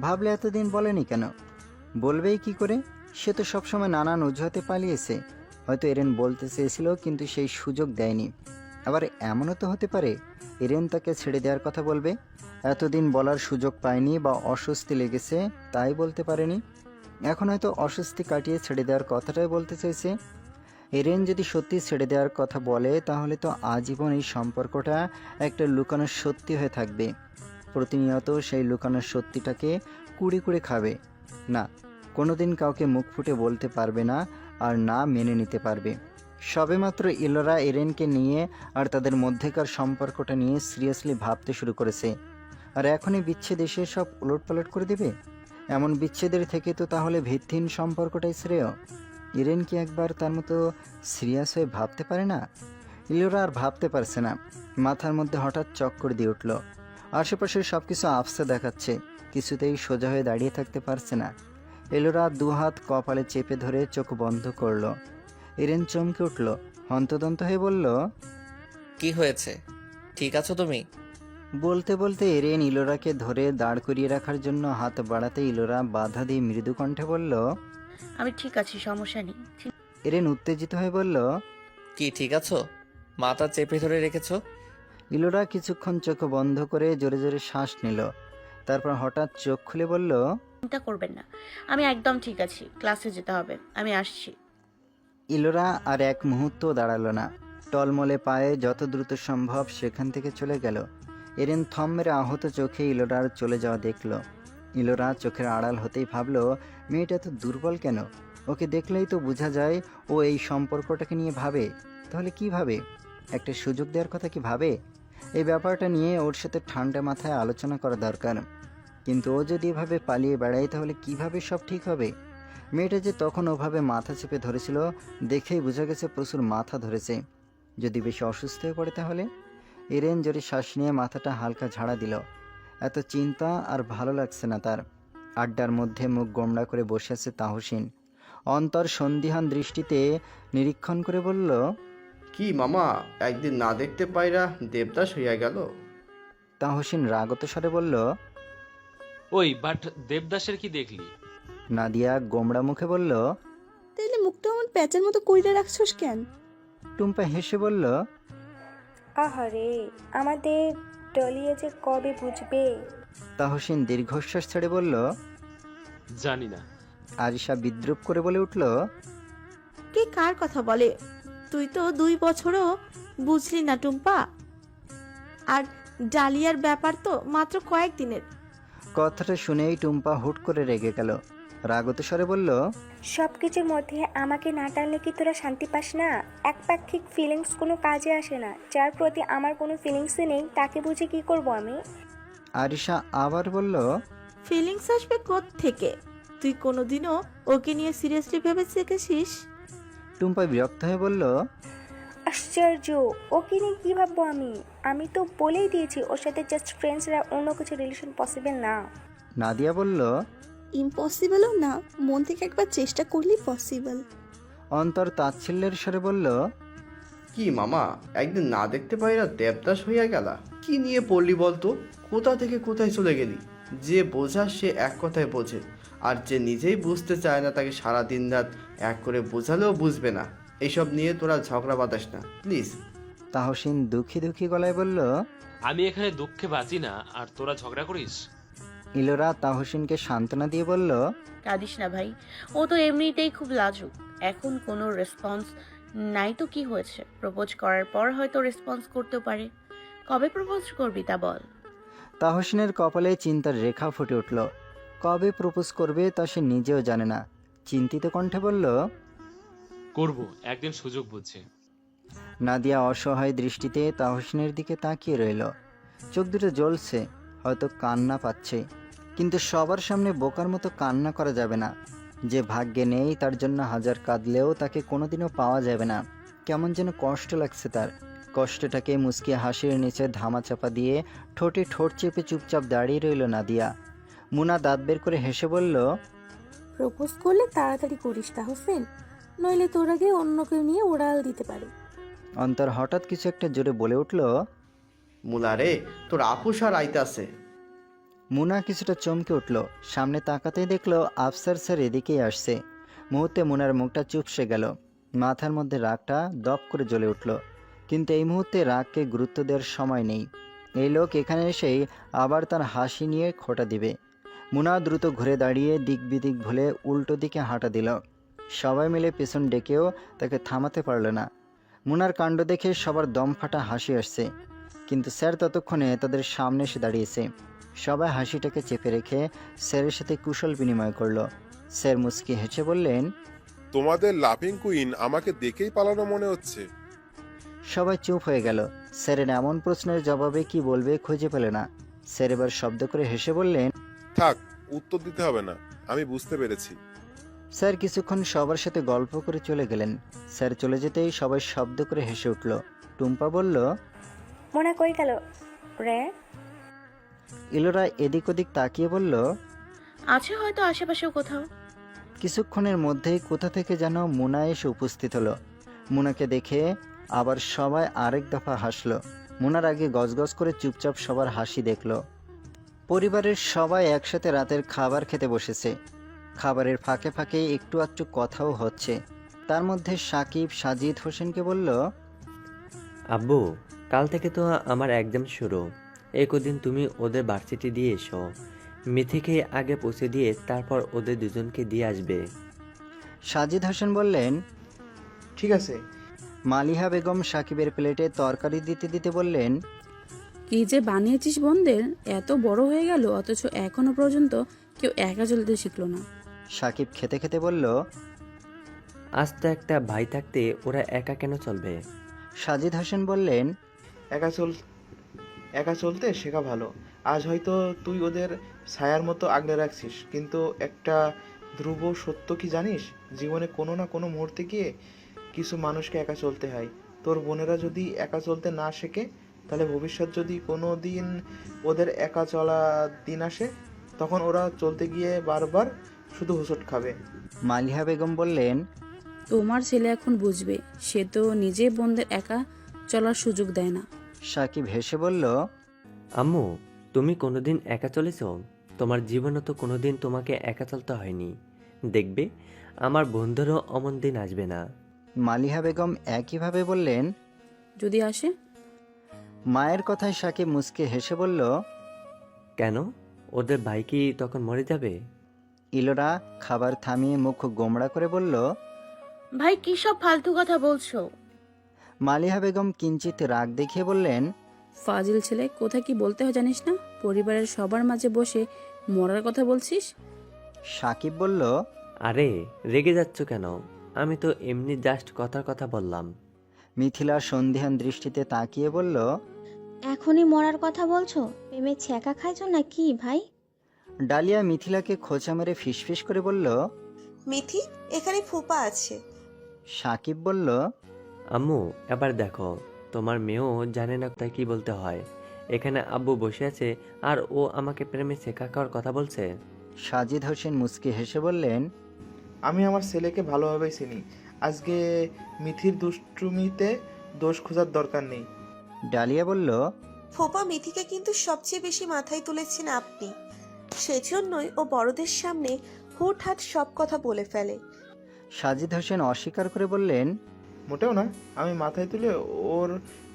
ভাবলে এতদিন বলেনি কেন? বলবেই কি করে? সে তো সবসময় নানান অজুহাতে পালিয়েছে। হয়তো এরেন বলতে চেয়েছিল, কিন্তু সেই সুযোগ দেয়নি। আবার এমনও তো হতে পারে এরেন তাকে ছেড়ে দেওয়ার কথা বলবে, এতদিন বলার সুযোগ পায়নি বা অস্বস্তি লেগেছে তাই বলতে পারেনি। এখন হয়তো অস্বস্তি কাটিয়ে ছেড়ে দেওয়ার কথাটাই বলতে চাইছে। এরেন যদি সত্যি ছেড়ে দেওয়ার কথা বলে, তাহলে তো আজীবন এই সম্পর্কটা একটা লুকানো সত্যি হয়ে থাকবে। প্রতিনিয়ত সেই লুকানো সত্যিটাকে কুড়ে কুড়ে খাবে। না, কোনোদিন কাউকে মুখ ফুটে বলতে পারবে না, আর না মেনে নিতে পারবে। সবেমাত্র ইলোরা এরেনকে নিয়ে আর তাদের মধ্যেকার সম্পর্কটা নিয়ে সিরিয়াসলি ভাবতে শুরু করেছে, আর এখনই বিচ্ছেদ এসে সব উলটপালট করে দেবে। এমন বিচ্ছেদের থেকে তো তাহলে ভিত্তিহীন সম্পর্কটাই শ্রেয়। এরেন কি একবার তার মতো সিরিয়াস হয়ে ভাবতে পারে না? ইলোরা আর ভাবতে পারছে না। মাথার মধ্যে হঠাৎ চক্কর দিয়ে উঠল। আশেপাশের সব কিছু আফসে দেখাচ্ছে, কিছুতেই সোজা হয়ে দাঁড়িয়ে থাকতে পারছে না। ইলোরা দুহাত কপালে চেপে ধরে চোখ বন্ধ করলো। ইরেন চমকে উঠল, হন্তদন্ত হয়ে বলল, কি হয়েছে? ঠিক আছো তুমি? বলতে বলতে ইরেন ইলোরাকে ধরে দাঁড় করিয়ে রাখার জন্য হাত বাড়াতে ইলোরা বাধা দিয়ে মৃদু কণ্ঠে বলল, আমি ঠিক আছি, সমস্যা নেই। ইরেন উত্তেজিত হয়ে বলল, কি ঠিক আছো? মাথা চেপে ধরে রেখেছো? ইলোরা কিছুক্ষণ চোখ বন্ধ করে জোরে জোরে শ্বাস নিল। তারপর হঠাৎ চোখ খুলে বলল, চিন্তা করবেন না, আমি একদম ঠিক আছি। ক্লাসে যেতে হবে, আমি আসছি। ইলোরা আর এক মুহূর্ত দাঁড়ালো না, টলমলে পায়ে যত দ্রুত সম্ভব সেখান থেকে চলে গেল। এরেন থম মেরে আহত চোখে ইলোরার চলে যাওয়া দেখল। ইলোরা চোখের আড়াল হতেই ভাবল, মেয়েটা তো দুর্বল কেন? ওকে দেখলেই তো বোঝা যায় ও এই সম্পর্কটাকে নিয়ে ভাবে। তাহলে কি ভাবে? একটা সুযোগ দেওয়ার কথা কি ভাবে? এই ব্যাপারটা নিয়ে ওর সাথে ঠান্ডা মাথায় আলোচনা করা দরকার। কিন্তু ও যদি এভাবে পালিয়ে বেড়ায় তাহলে কিভাবে সব ঠিক হবে? মেয়েটা যে তখন ওভাবে মাথা চেপে ধরেছিল দেখেই বোঝা গেছে প্রচুর মাথা ধরেছে। যদি বেশি অসুস্থ হয়ে পড়ে তাহলে? ইরেন জোরে শ্বাস নিয়ে মাথাটা হালকা ঝাড়া দিল। এত চিন্তা আর ভালো লাগছে না তার। আড্ডার মধ্যে মুখ গোমড়া করে বসে আছে তাহসিন। অন্তর সন্দিহান দৃষ্টিতে নিরীক্ষণ করে বলল, কি মামা, একদিন না দেখতে পাইরা দেবদাস হইয়া গেল? তাহসিন রাগত স্বরে বলল, ওই বাট দেবদাসের কি দেখলি? নাদিয়া গোমড়া মুখে বলল, তাইলে মুখটা আমার প্যাচের মতো কইরা রাখছস কেন? টুম্পা হেসে বলল, আহারে, আমাদের ডলিয়ে যে কবে বুঝবে? তাহসিন দীর্ঘশ্বাস ছেড়ে বলল, জানি না। আরিশা বিদ্রুপ করে বলে উঠল, কে কার কথা বলে? তুই তো 2 বছরও বুঝলি না টুম্পা। আর ডালিয়ার ব্যাপার তো মাত্র কয়েকদিনের। কথাটা শুনেই টুম্পা হুট করে রেগে গেল। রাগত স্বরে বলল, সব কিছুর মধ্যে আমাকে না টানলে কি তোরা শান্তি পাস না? একপাক্ষিক ফিলিংস কোনো কাজে আসে না। যার প্রতি আমার কোনো ফিলিংসই নেই তাকে বুঝে কি করব আমি? আরিশা আবার বলল, ফিলিংস আসবে থেকে? তুই কোনোদিনও ওকে নিয়ে সিরিয়াসলি ভেবে দেখেছিস? টুম্পা বিরক্ত হয়ে বলল, আশ্চর্য, ওকে নিয়ে কি ভাববো আমি? আমি তো বলেই দিয়েছি ওর সাথে জাস্ট ফ্রেন্ডসরা, অন্য কিছু রিলেশন পসিবল না। নাদিয়া বলল, ইম্পসিবলও না, মন থেকে একবার চেষ্টা করলেই পসিবল। অন্তর তাচ্ছিল্যের স্বরে বলল, কি মামা, একদিন না দেখতে পাইরা দেবদাস হইয়া গেলা? কি নিয়ে পড়লি বলতো? কোথা থেকে কোথায় চলে গেলি? যে বোঝা সে এক কথায় বোঝে, আর যে নিজেই বুঝতে চায় না তাকে সারা দিন রাত এক করে বোঝালেও বুঝবে না। এইসব নিয়ে তোরা ঝগড়া বাঁধাস না প্লিজ। তাহসিন দুঃখী দুঃখী গলায় বলল, আমি এখানে দুঃখে বাঁচি না, আর তোরা ঝগড়া করিস? ইলোরা তাহসিনকে সান্ত্বনা দিয়ে বলল, কাঁদিস না ভাই, ও তো এমনিতেই খুব লাজুক। এখন কোনো রেসপন্স নাই তো কি হয়েছে? প্রপোজ করার পর হয়তো রেসপন্স করতেও পারে। কবে প্রপোজ করবি তা বল। তাহসিনের কপালে চিন্তার রেখা ফুটে উঠল। কবে প্রপোজ করবে তা সে নিজেও জানে না। চিন্তিত কণ্ঠে বলল, করব, একদিন সুযোগ বুঝছে। নাদিয়া অসহায় দৃষ্টিতে তাহসিনের দিকে তাকিয়ে রইল। চোখ দুটো জ্বলছে, হয়তো কান্না পাচ্ছে। কিন্তু সবার সামনে বোকার মতো কান্না করা যাবে না। যে ভাগ্যে নেই তার জন্য হাজার কাঁদলেও তাকে কোনোদিনও পাওয়া যাবে না। কেমন যেন কষ্ট লাগছে তার। কষ্টটাকে মুচকি হাসির নিচে ধামাচাপা দিয়ে ঠোঁটে ঠোঁট চেপে চুপচাপ দাঁড়িয়ে রইল নাদিয়া। মুনা দাঁত বের করে হেসে বলল, প্রপোজ করলে তাড়াতাড়ি করিস তাহসিন, নইলে তোর আগে অন্য কেউ নিয়ে ওড়াল দিতে পারে। অন্তর হঠাৎ কিছু একটা জোরে বলে উঠল, মুলারে, তোর আপুসার আইতাছে। মুনা কিছুটা চমকে উঠল। সামনে তাকাতেই দেখলো আফসার স্যার এদিকেই আসছে। মুহূর্তে মুনার মুখটা চুপসে গেল। মাথার মধ্যে রাগটা দপ করে জ্বলে উঠল। কিন্তু এই মুহূর্তে রাগকে গুরুত্ব দেওয়ার সময় নেই। এই লোক এখানে এসেই আবার তার হাসি নিয়ে খোঁটা দিবে। মুনা দ্রুত ঘুরে দাঁড়িয়ে দিক বিদিক ভুলে উল্টো দিকে হাঁটা দিল। সবাই মিলে পেছন ডেকেও তাকে থামাতে পারল না। মুনার কাণ্ড দেখে সবার দম ফাটা হাসি আসছে। কিন্তু স্যার ততক্ষণে তাদের সামনে এসে দাঁড়িয়েছে। সবাই হাসিটাকে চেপে রেখে স্যারের সাথে কুশল বিনিময় করলো। স্যার মুস্কি হেসে বললেন, তোমাদের লাফিং কুইন আমাকে দেখেই পালানো মনে হচ্ছে। সবাই চুপ হয়ে গেল। স্যারের এমন প্রশ্নের জবাবে কি বলবে খুঁজে পেল না। স্যার এবার শব্দ করে হেসে বললেন, থাক, উত্তর দিতে হবে না, আমি বুঝতে পেরেছি। স্যার কিছুক্ষণ সবার সাথে গল্প করে চলে গেলেন। স্যার চলে যেতেই সবাই শব্দ করে হেসে উঠল। টুম্পা বলল, মোনা কই গেল রে? ইলোরা এদিক ওদিক তাকিয়ে বলল, আছে হয়তো আশেপাশেও কোথাও। কিছুক্ষণের মধ্যেই কোথা থেকে যেন মুনা এসে উপস্থিত হলো। মুনাকে দেখে আবার সবাই আরেক দফা হাসলো। মুনার আগে গজগজ করে চুপচাপ সবার হাসি দেখলো। পরিবারের সবাই একসাথে রাতের খাবার খেতে বসেছে। খাবারের ফাঁকে ফাঁকে একটু আধটু কথাও হচ্ছে। তার মধ্যে সাকিব সাজিদ হোসেনকে বলল, আব্বু, কাল থেকে তো আমার এক্সাম শুরু। এই কদিন তুমি ওদের ভার্সিটি দিয়ে এসো। মিথিকে আগে পৌঁছে দিয়ে তারপর ওদের দুজনকে দিয়ে আসবে। সাজিদ হোসেন বললেন, ঠিক আছে। মালিহা বেগম সাকিবের প্লেটে তরকারি দিতে দিতে বললেন, কি যে বানিয়েছিস বোনদের, এত বড় হয়ে গেল অথচ এখনো পর্যন্ত কেউ একা চলতে শিখলো না। সাকিব খেতে খেতে বলল, আজ তো একটা ভাই থাকতে ওরা একা কেন চলবে? সাজিদ হোসেন বললেন, একা চলতে শেখা ভালো। আজ হয়তো তুই ওদের ছায়ার মতো আগলে রাখছিস, কিন্তু একটা ধ্রুব সত্য কি জানিস? জীবনে কোনো না কোনো মুহূর্তে গিয়ে কিছু মানুষকে একা চলতে হয়। তোর বোনেরা যদি একা চলতে না শেখে, তাহলে ভবিষ্যৎ যদি কোনো দিন ওদের একা চলা দিন আসে, তখন ওরা চলতে গিয়ে বারবার শুধু হোঁচট খাবে। মালিহা বেগম বললেন, তোমার ছেলে এখন বুঝবে, সে তো নিজে বোনদের একা চলার সুযোগ দেয় না। সাকিব হেসে বলল, আম্মু, তুমি কোনোদিন একা চলেছ? তোমার জীবনে তো কোনোদিন তোমাকে একা চলতে হয়নি। দেখবে আমার বন্ধুরও অমন দিন আসবে না। মালিহা বেগম একইভাবে বললেন, যদি আসে? মায়ের কথায় সাকিব মুচকে হেসে বলল, কেন? ওদের ভাই কি তখন মরে যাবে? ইলোরা খাবার থামিয়ে মুখ গোমড়া করে বলল, ভাই কি সব ফালতু কথা বলছো? মালিহা বেগম কিঞ্চিত রাগ দেখিয়ে বললেন, ফাজিল ছেলে, কোথায় কি বলতে হয় জানিস না? পরিবারের সবার মাঝে বসে মরার কথা বলছিস। সাকিব বলল, আরে রেগে যাচ্ছ কেন? আমি তো এমনি জাস্ট কথার কথা বললাম। মিথিলা সন্ধিহান দৃষ্টিতে তাকিয়ে বলল, এখনই মরার কথা বলছো? প্রেমে ছ্যাঁকা খাইছো না কি ভাই? ডালিয়া মিথিলাকে খোঁচা মেরে ফিসফিস করে বলল, মিথি, এখানে ফুপা আছে। সাকিব বলল, আম্মু, এবার দেখো, তোমার মেয়েও জানে না তাই কি বলতে হয়। এখানে আব্বু বসে আছে আর ও আমাকে প্রেমে শেখা খাওয়ার কথা বলছে। সাজিদ হোসেন মুচকি হেসে বললেন, আমি আমার ছেলেকে ভালোভাবেই চিনি। আজকে মিথির দুষ্টুমিতে দোষ খোঁজার দরকার নেই। ডালিয়া বলল, ফোপা, মিথিকে কিন্তু সবচেয়ে বেশি মাথায় তুলেছেন আপনি। সেজন্যই ও বড়দের সামনে হুটহাট সব কথা বলে ফেলে। সাজিদ হোসেন অস্বীকার করে বললেন, মোটেও না। আমি মাথায় তুলে ওর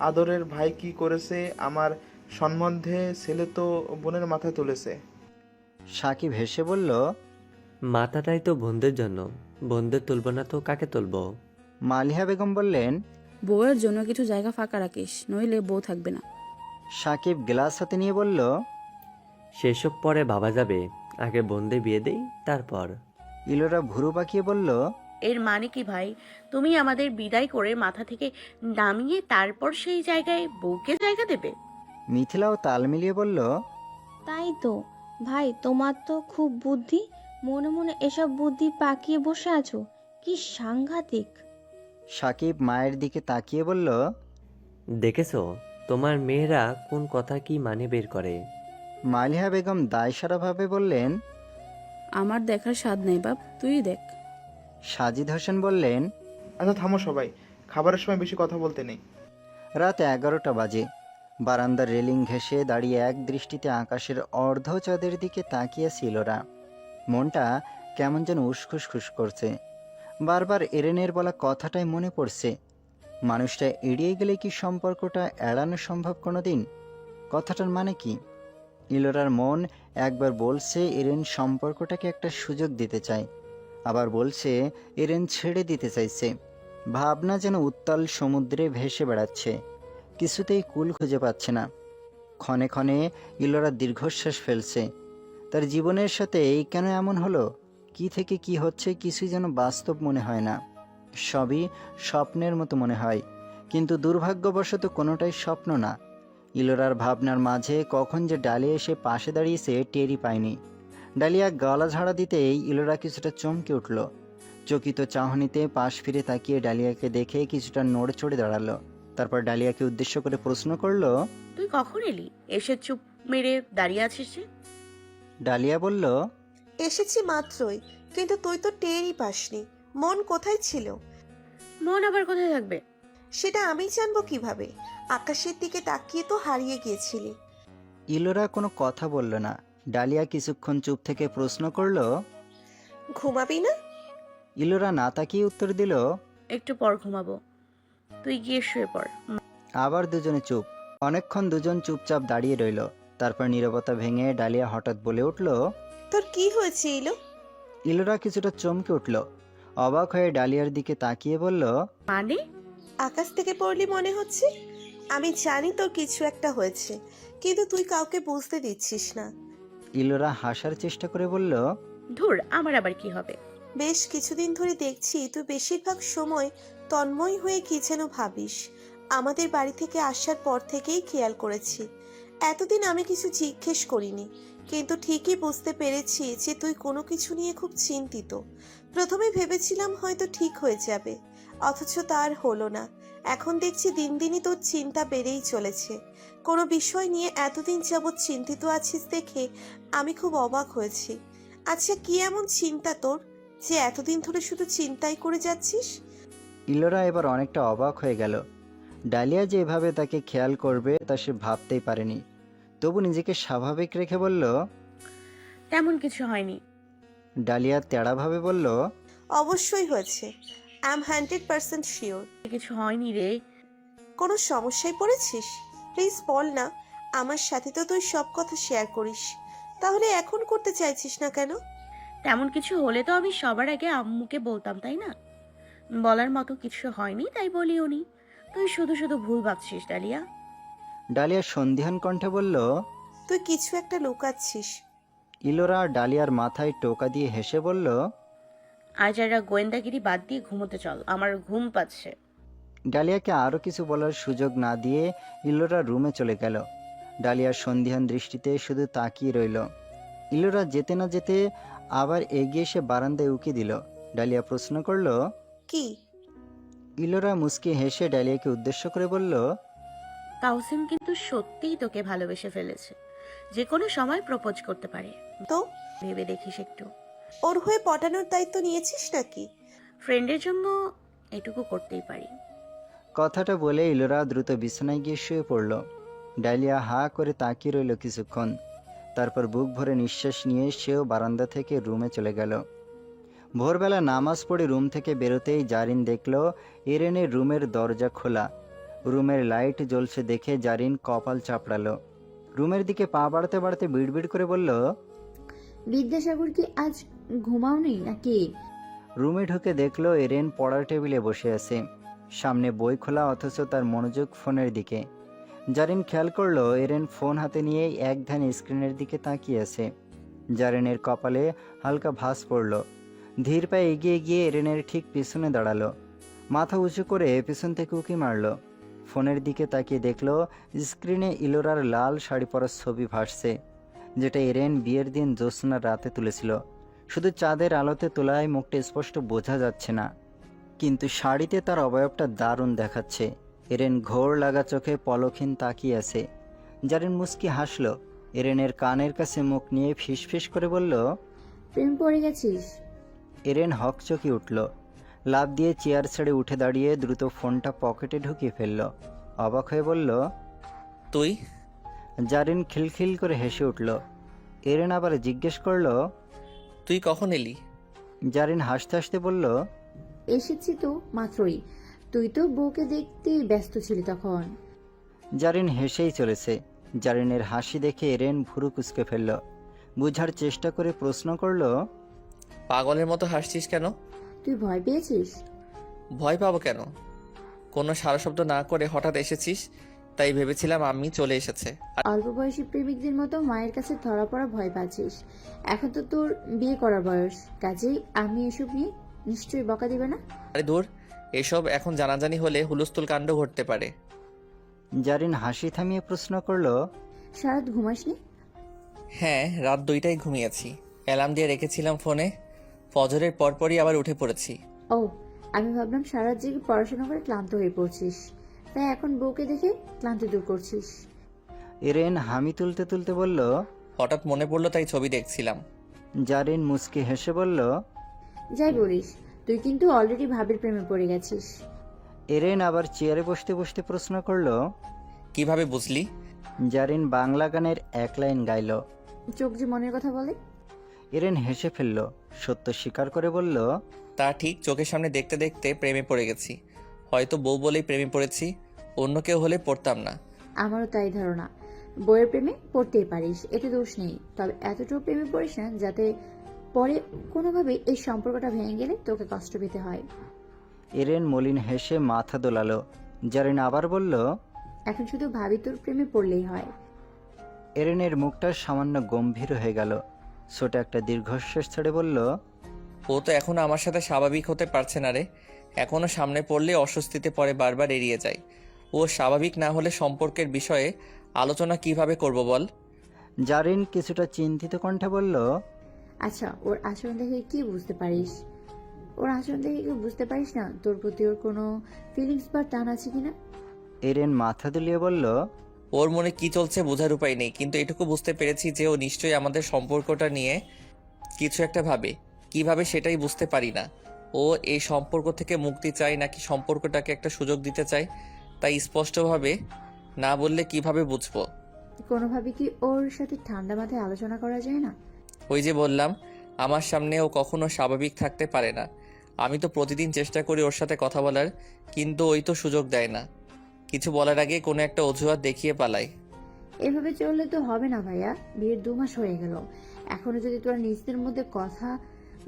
আদরের ভাই কি করেছে আমার সম্বন্ধে ছেলে তো বোনের মাথায় তুলেছে। সাকিব হেসে বলল, মাথাটাই তো বোনদের জন্য, বোনদের তুলব না তো কাকে তুলবো? মালিহা বেগম বললেন, বউয়ের জন্য কিছু জায়গা ফাঁকা রাখিস, নইলে বউ থাকবে না। সাকিব গ্লাস হাতে নিয়ে বলল, সেসব পরে ভাবা যাবে, আগে বোনদের বিয়ে দেই তারপর। ইলোরা ভুরু পাকিয়ে বলল, এর মানে কি ভাই? তুমি আমাদের বিদায় করে মাথা থেকে নামিয়ে তারপর সেই জায়গায় বউকে জায়গা দেবে? মিথিলাও তাল মিলিয়ে বলল, তাই তো ভাই, তোমার তো খুব বুদ্ধি। মনে মনে এসব বুদ্ধি পাকিয়ে বসে আছো, কি সাংঘাতিক। সাকিব মায়ের দিকে তাকিয়ে বলল, দেখেছো তোমার মেয়েরা কোন কথা কি মানে বের করে। মালিহা বেগম দায়সারাভাবে বললেন, আমার দেখার স্বাদ নেই বাপ, তুই দেখ। সাজিদ হোসেন বললেন, আচ্ছা থামো সবাই, খাবারের সময় বেশি কথা বলতে নেই। রাত 11টা বাজে। বারান্দার রেলিং ঘেঁষে দাঁড়িয়ে এক দৃষ্টিতে আকাশের অর্ধ চাঁদের দিকে তাকিয়েছিল ওরা। মনটা কেমন যেন উসখুসখুস করছে। বারবার এরেনের বলা কথাটাই মনে পড়ছে। মানুষটা এড়িয়ে গেলে কি সম্পর্কটা এড়ানো সম্ভব কোনোদিন? কথাটার মানে কি? ইলোরার মন একবার বলছে এরেন সম্পর্কটাকে একটা সুযোগ দিতে চায়, আবার বলছে এরেন ছেড়ে দিতে চাইছে। ভাবনা যেন উত্তাল সমুদ্রে ভেসে বেড়াচ্ছে, কিছুতেই কুল খুঁজে পাচ্ছে না। ক্ষণে ক্ষণে ইলোরা দীর্ঘশ্বাস ফেলছে। তার জীবনের সাথে এই কেন এমন হলো? কি থেকে কি হচ্ছে কিছুই যেন বাস্তব মনে হয় না, সবই স্বপ্নের মতো মনে হয়। কিন্তু দুর্ভাগ্যবশত কোনোটাই স্বপ্ন না। ইলোরার ভাবনার মাঝে কখন যে ডালিয়া এসে পাশে দাঁড়িয়েছে টেরই পায়নি। ডালিয়া গলা ঝাড়া দিতেই ইলোরা কিছুটা চমকে উঠল। চকিত চাহনিতে পাশ ফিরে তাকিয়ে ডালিয়াকে দেখে কিছুটা নড়ে চড়ে দাঁড়ালো। তারপর ডালিয়াকে উদ্দেশ্য করে প্রশ্ন করলো। তুই কখন এলি? এসে চুপ মেরে দাঁড়িয়ে আছিস যে? ডালিয়া বলল, এসেছি মাত্রই, কিন্তু তুই তো টেরই পাসনি। মন কোথায় ছিল? মন আবার কোথায় থাকবে? সেটা আমি জানবো কিভাবে? আকাশের দিকে তাকিয়ে তো হারিয়ে গিয়েছিলি। ইলোরা কোনো কথা বলল না। ডালিয়া কিছুক্ষণ চুপ থেকে প্রশ্ন করলো, ঘুমাবি না? ইলোরা না তাকিয়ে উত্তর দিল, একটু পর ঘুমাবো, তুই গিয়ে শুয়ে পড়। আবার দুজনে চুপ। অনেকক্ষণ দুজন চুপচাপ দাঁড়িয়ে রইল। তারপর নীরবতা ভেঙে ডালিয়া হঠাৎ বলে উঠল। তোর কি হয়েছে ইলো? ইলোরা কিছুটা চমকে উঠল। অবাক হয়ে ডালিয়ার দিকে তাকিয়ে বলল, মানে? আকাশ থেকে পড়লি মনে হচ্ছে। আমি জানি তোর কিছু একটা হয়েছে, কিন্তু তুই কাউকে বুঝতে দিচ্ছিস না। ইলোরা হাসার চেষ্টা করে বলল, ধুর, আমার আবার কি হবে? বেশ কিছুদিন ধরে দেখছি তুই বেশিরভাগ সময় তন্ময় হয়ে কি যেন ভাবিস। আমাদের বাড়ি থেকে আসার পর থেকেই খেয়াল করেছি। এতদিন আমি কিছু জিজ্ঞেস করিনি, কিন্তু ঠিকই বুঝতে পেরেছি যে তুই কোনো কিছু নিয়ে খুব চিন্তিত। প্রথমে ভেবেছিলাম হয়তো ঠিক হয়ে যাবে, অথচ তার হলো না। এখন দেখছি দিন দিনই তোর চিন্তা বেড়েই চলেছে। কোনো বিষয় নিয়ে এতদিন যাবৎ চিন্তিত আছিস দেখে আমি খুব অবাক হয়েছি। আচ্ছা, কি এমন চিন্তা তোর যে এতদিন ধরে শুধু চিন্তাই করে যাচ্ছিস? ইলোরা এবার অনেকটা অবাক হয়ে গেল। ডালিয়া যে এভাবে তাকে খেয়াল করবে তা সে ভাবতেই পারেনি। তবু নিজেকে স্বাভাবিক রেখে বলল, তেমন কিছু হয়নি। ডালিয়া তেড়াভাবে বলল, অবশ্যই হয়েছে। I am 100% sure. কিছু হয়নি রে। কোনো সমস্যায় পড়েছিস? প্লিজ বল না, আমার সাথে তো তুই সব কথা শেয়ার করিস। তাহলে এখন করতে চাইছিস না কেন? তেমন কিছু হলে তো আমি সবার আগে আম্মুকে বলতাম, তাই না? বলার মতো কিছু হয়নি তাই বলিও নি। তুই শুধু শুধু ভুল ভাবছিস ডালিয়া। ডালিয়া সন্ধিহান কণ্ঠে বলল। তুই কিছু একটা লুকাচ্ছিস। ইলোরা ডালিয়ার মাথায় টোকা দিয়ে হেসে বলল, আজ আর গোয়েন্দাগিরি বাদ দিয়ে ঘুমোতে চল, আমার ঘুম পাচ্ছে। ডালিয়াকে আরও কিছু বলার সুযোগ না দিয়ে ইলোরা রুমে চলে গেল। ডালিয়ার সন্ধিহান দৃষ্টিতে শুধু তাকিয়ে রইল। ইলোরা যেতে না যেতে আবার এগিয়ে এসে বারান্দায় উকি দিল। ডালিয়া প্রশ্ন করল, কি? ইলোরা মুচকি হেসে ডালিয়াকে উদ্দেশ্য করে বলল, তাহসিন কিন্তু সত্যিই তোকে ভালোবেসে ফেলেছে, যে কোনো সময় প্রপোজ করতে পারে। তো ভেবে দেখিস একটু। ওর হয়ে পটানোর দায়িত্ব নিয়েছিস নাকি? ফ্রেন্ডের জন্য এটুকু করতেই পারি। কথাটা বলে ইলোরা দ্রুত বিছানায় গিয়ে শুয়ে পড়ল। ডালিয়া হা করে তাকিয়ে রইল কিছুক্ষণ। তারপর বুক ভরে নিঃশ্বাস নিয়ে সেও বারান্দা থেকে রুমে চলে গেল। ভোরবেলা নামাজ পড়ে রুম থেকে বেরোতেই জারিন দেখল এরেনের রুমের দরজা খোলা। রুমের লাইট জ্বলছে দেখে জারিন কপাল চাপড়ালো। রুমের দিকে পা বাড়াতে বাড়াতে বিড়বিড় করে বলল, বিদ্যাসাগর কি আজ ঘুমাওনি নাকি? রুমে ঢুকে দেখলো এরেন পড়ার টেবিলে বসে আছে, সামনে বই খোলা, অথচ তার মনোযোগ ফোনের দিকে। জারিন খেয়াল করলো এরেন ফোন হাতে নিয়ে এক ধ্যান স্ক্রিনের দিকে তাকিয়ে আছে। জারিনের কপালে হালকা ভাঁজ পড়ল। ধীর পায়ে এগিয়ে গিয়ে এরেনের ঠিক পিছনে দাঁড়ালো। মাথা উঁচু করে পিছন থেকে উকি মারল। ফোনের দিকে তাকিয়ে দেখলো স্ক্রিনে ইলোরার লাল শাড়ি পরা ছবি ভাসছে, যেটা এরেন বিয়ের দিন জ্যোৎস্নার রাতে তুলেছিল। শুধু চাঁদের আলোতে তোলায় মুখটা স্পষ্ট বোঝা যাচ্ছে না, কিন্তু শাড়িতে তার অবয়বটা দারুণ দেখাচ্ছে। এরেন ঘোর লাগা চোখে পলকহীন তাকিয়ে আছে। জারিন মুস্কি হাসল। এরেনের কানের কাছে মুখ নিয়ে ফিসফিস করে বলল, প্রেম পড়ে গেছিস? এরেন হকচকি উঠল। লাফ দিয়ে চেয়ার ছেড়ে উঠে দাঁড়িয়ে দ্রুত ফোনটা পকেটে ঢুকিয়ে ফেলল। অবাক হয়ে বলল, তুই? জারিন খিলখিল করে হেসে উঠল। এরেন আবার জিজ্ঞেস করল, তুই কখন এলি? জারিন হাসতে হাসতে বলল, এসেছি তো মাত্রই। তুই তো বউকে দেখতে ব্যস্ত ছিলি তখন। জারিন হেসেই চলেছে। জারিনের হাসি দেখে এরেন ভুরু কুঁচকে ফেলল। বুঝার চেষ্টা করে প্রশ্ন করল, পাগলের মতো হাসছিস কেন? তুই ভয় পেয়েছিস? ভয় পাবো কেন? কোনো সারা শব্দ না করে হঠাৎ এসেছিস, তাই ভেবেছিলাম আমি চলে এসেছে। অল্প বয়সী প্রেমিকদের মতো মায়ের কাছে ধরা পড়া ভয় পাচ্ছিস। এখন তো তোর বিয়ে করার বয়স, কাজেই আমি এসব নিয়ে নিশ্চয়ই বকা দিবে না। আরে দূর, এসব এখন জানাজানি হলে হুলস্থুল কাণ্ড ঘটতে পারে। জারিন হাসি থামিয়ে প্রশ্ন করল, সারাত ঘুমাসনি? হ্যাঁ, রাত 2টায় ঘুমিয়েছি। অ্যালার্ম দিয়ে রেখেছিলাম ফোনে। ফজরের পরপরই আবার উঠে পড়েছি। ও, আমি ভাবলাম সারা জেগে পড়াশোনা করে ক্লান্ত হয়ে পড়ছিস, তাই এখন বউকে দেখে ক্লান্তি দূর করছিস। এরেন হামি তুলতে তুলতে বলল। হঠাৎ মনে পড়লো তাই ছবি দেখছিলাম। জারিন মুচকি হেসে বলল। যাই বলিস, তুই কিন্তু অলরেডি ভাবির প্রেমে পড়ে গেছিস। এরেন আবার চেয়ারে বসতে বসতে প্রশ্ন করল। কিভাবে বুঝলি? জারিন বাংলা গানের এক লাইন গাইল। চোখ যে মনের কথা বলে। এরেন হেসে ফেলল, সত্য স্বীকার করে বলল। তা ঠিক, চোখের সামনে দেখতে দেখতে প্রেমে পড়ে গেছি। হয়তো বউ বলেই প্রেমে পড়েছি, অন্য কেউ হলে পড়তাম না। আমারও তাই ধারণা। বইয়ের প্রেমে পড়তেই পারিস, এতে দোষ নেই, তবে এতটুকু প্রেমে পড়িস না যাতে পরে কোনোভাবে এই সম্পর্কটা ভেঙে গেলে তোকে কষ্ট পেতে হয়। এরেন মলিন হেসে মাথা দোলালো। জারিন আবার বলল। এখন শুধু ভাবি তোর প্রেমে পড়লেই হয়। এরেনের মুখটা সামান্য গম্ভীর হয়ে গেল। ছোট একটা দীর্ঘশ্বাস ছেড়ে বলল। ও তো এখনো আমার সাথে স্বাভাবিক হতে পারছে না রে। এখনো সামনে পড়লে অস্বস্তিতে পড়ে, বারবার এড়িয়ে যায়। ও স্বাভাবিক না হলে সম্পর্কের বিষয়ে আলোচনা কিভাবে করব বল? জারিন কিছুটা চিন্তিত কণ্ঠে বলল। আচ্ছা, ওর আচরণ দেখে কি বুঝতে পারিস? ওর আচরণ দেখে কি বুঝতে পারিস না তোর প্রতি ওর কোনো ফিলিংস বা টান আছে কিনা? এরেন মাথা দুলিয়ে বলল। ওর মনে কি চলছে বোঝার উপায় নেই, কিন্তু এটুকু বুঝতে পেরেছি যে ও নিশ্চয়ই আমাদের সম্পর্কটা নিয়ে কিছু একটা ভাবে। কিভাবে সেটাই বুঝতে পারি না। ও এই সম্পর্ক থেকে মুক্তি চায় নাকি সম্পর্কটাকে একটা সুযোগ দিতে চায়, তাই স্পষ্টভাবে না বললে কিভাবে বুঝবো? কোনোভাবে কি ওর সাথে ঠান্ডা মাথায় আলোচনা করা যায় না? ওই যে বললাম, আমার সামনে ও কখনো স্বাভাবিক থাকতে পারে না। আমি তো প্রতিদিন চেষ্টা করি ওর সাথে কথা বলার, কিন্তু ওই তো সুযোগ দেয় না। কিছু বলার আগে কোনো একটা অজুহাত দেখিয়ে পালায়। এভাবে চললে তো হবে না ভাইয়া, বিয়ের 2 মাস হয়ে গেল। এখনো যদি তোরা নিজেদের মধ্যে কথা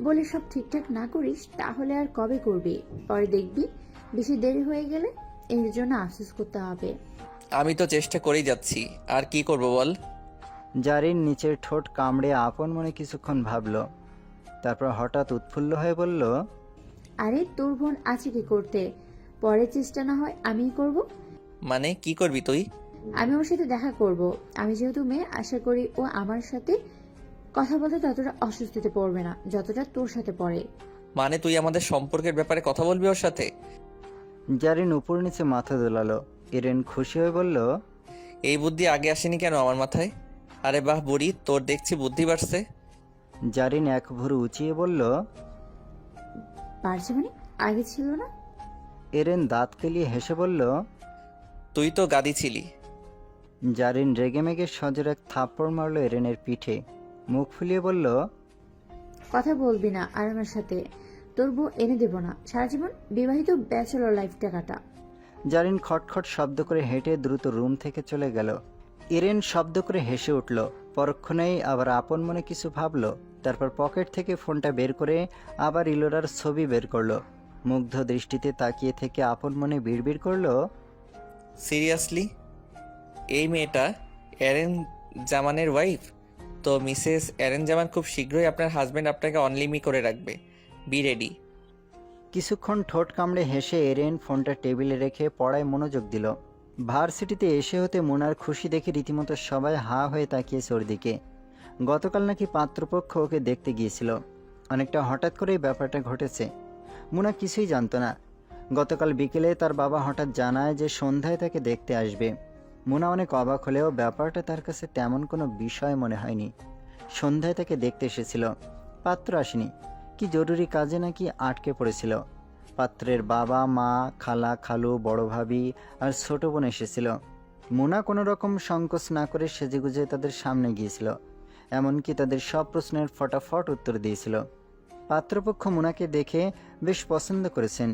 বলে সব ঠিকঠাক না করিস তাহলে আর কবে করবি? পরে দেখবি বেশি দেরি হয়ে গেলে এর জন্য আফসোস করতে হবে। আমি তো চেষ্টা করেই যাচ্ছি, আর কি করব বল? জারিন নিচের ঠোঁট কামড়ে আপন মনে কিছুক্ষণ ভাবল, তারপর হঠাৎ উৎফুল্ল হয়ে বলল। আরে তোর বোন আছে কি করতে? পরে চেষ্টা না হয় আমিই করব। মানে কি করবি তুই? আমি ওর সাথে দেখা করব। আমি যেহেতু মেয়ে, আশা করি ও আমার সাথে কথা বলতে ততটা অস্বস্তিতে পড়বে না যতটা তোর সাথে পড়ে। মানে তুই আমাদের সম্পর্কের ব্যাপারে কথা বলবি ওর সাথে? জারিন উপর নিচে মাথা দোলালো। এরেন খুশি হয়ে বলল। এই বুদ্ধি আগে আসেনি কেন আমার মাথায়? আরে বাহ বুড়ি, তোর দেখছি বুদ্ধি বাড়ছে। জারিন এক ভুরু উঁচিয়ে বলল। পারছে মানে আগে ছিল না? এরেন দাঁত কেলিয়ে হেসে বলল। তুই তো গাদি ছিলি। জারিন রেগেমেগে সজোর এক থাপ্পড় মারল এরেনের পিঠে। মুখ ফুলিয়ে বলল। কথা বলবি না আর আমার সাথে। তোর বউ এনে দেব না, সারা জীবন বিবাহিত ব্যাচেলর লাইফটা কাটা। জারিন খটখট শব্দ করে হেঁটে দ্রুত রুম থেকে চলে গেল। এরেন শব্দ করে হেসে উঠল। পরক্ষণেই আবার আপন মনে কিছু ভাবল। তারপর পকেট থেকে ফোনটা বের করে আবার ইলোরার ছবি বের করলো। মুগ্ধ দৃষ্টিতে তাকিয়ে থেকে আপন মনে বিড়বিড় করলো। সিরিয়াসলি? এই মেয়েটা অ্যারেন জামানের ওয়াইফ? তো মিসেস অ্যারেন জামান খুব শীঘ্রই আপনার হাজব্যান্ড আপনাকে অনলিমি করে রাখবে। Be ready. কিছুক্ষণ ঠোঁট কামড়ে হেসে এরেন ফোনটা টেবিলে রেখে পড়ায় মনোযোগ দিল। ভার্সিটিতে এসে হতে মোনার খুশি দেখে রীতিমতো সবাই হা হয়ে তাকিয়েছে ওর দিকে। গতকাল নাকি পাত্রপক্ষ ওকে দেখতে গিয়েছিল। অনেকটা হঠাৎ করেই ব্যাপারটা ঘটেছে। মোনা কিছুই জানতো না। গতকাল বিকেলে তার বাবা হঠাৎ জানায় যে সন্ধ্যায় তাকে দেখতে আসবে। মোনা অনেক অবাক হলেও ব্যাপারটা তার কাছে তেমন কোনো বিষয় মনে হয়নি। সন্ধ্যায় তাকে দেখতে এসেছিল, পাত্র আসেনি। কি জরুরি কাজে নাকি আটকে পড়েছিল। পাত্রের বাবা, মা, খালা, খালু, বড় ভাবি আর ছোট বোন এসেছিল। মোনা কোনো রকম সংকোচ না করে সেজেগুজে তাদের সামনে গিয়েছিল। এমনকি তাদের সব প্রশ্নের ফটাফট উত্তর দিয়েছিল। পাত্রপক্ষ মোনাকে দেখে বেশ পছন্দ করেছেন।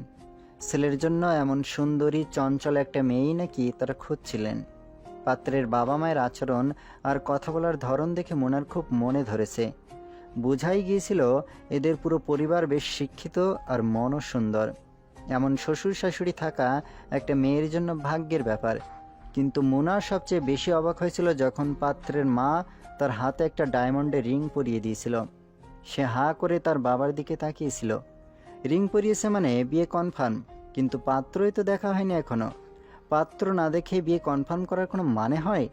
ছেলের জন্য এমন সুন্দরী চঞ্চল একটা মেয়েই নাকি তারা খুঁজছিলেন। পাত্রের বাবা মায়ের আচরণ আর কথা বলার ধরন দেখে মোনার খুব মনে ধরেছে। বোঝাই গিয়েছিল এদের পুরো পরিবার বেশ শিক্ষিত আর মনও সুন্দর। এমন শ্বশুর শাশুড়ি থাকা একটা মেয়ের জন্য ভাগ্যের ব্যাপার। কিন্তু মোনা সবচেয়ে বেশি অবাক হয়েছিল যখন পাত্রের মা তার হাতে একটা ডায়মন্ডের রিং পরিয়ে দিয়েছিল। সে হা করে তার বাবার দিকে তাকিয়েছিল। রিং পরিয়েছে মানে বিয়ে কনফার্ম, কিন্তু পাত্রই তো দেখা হয়নি এখনো। পাত্র না দেখে বিয়ে কনফার্ম করার কোনো মানে হয়?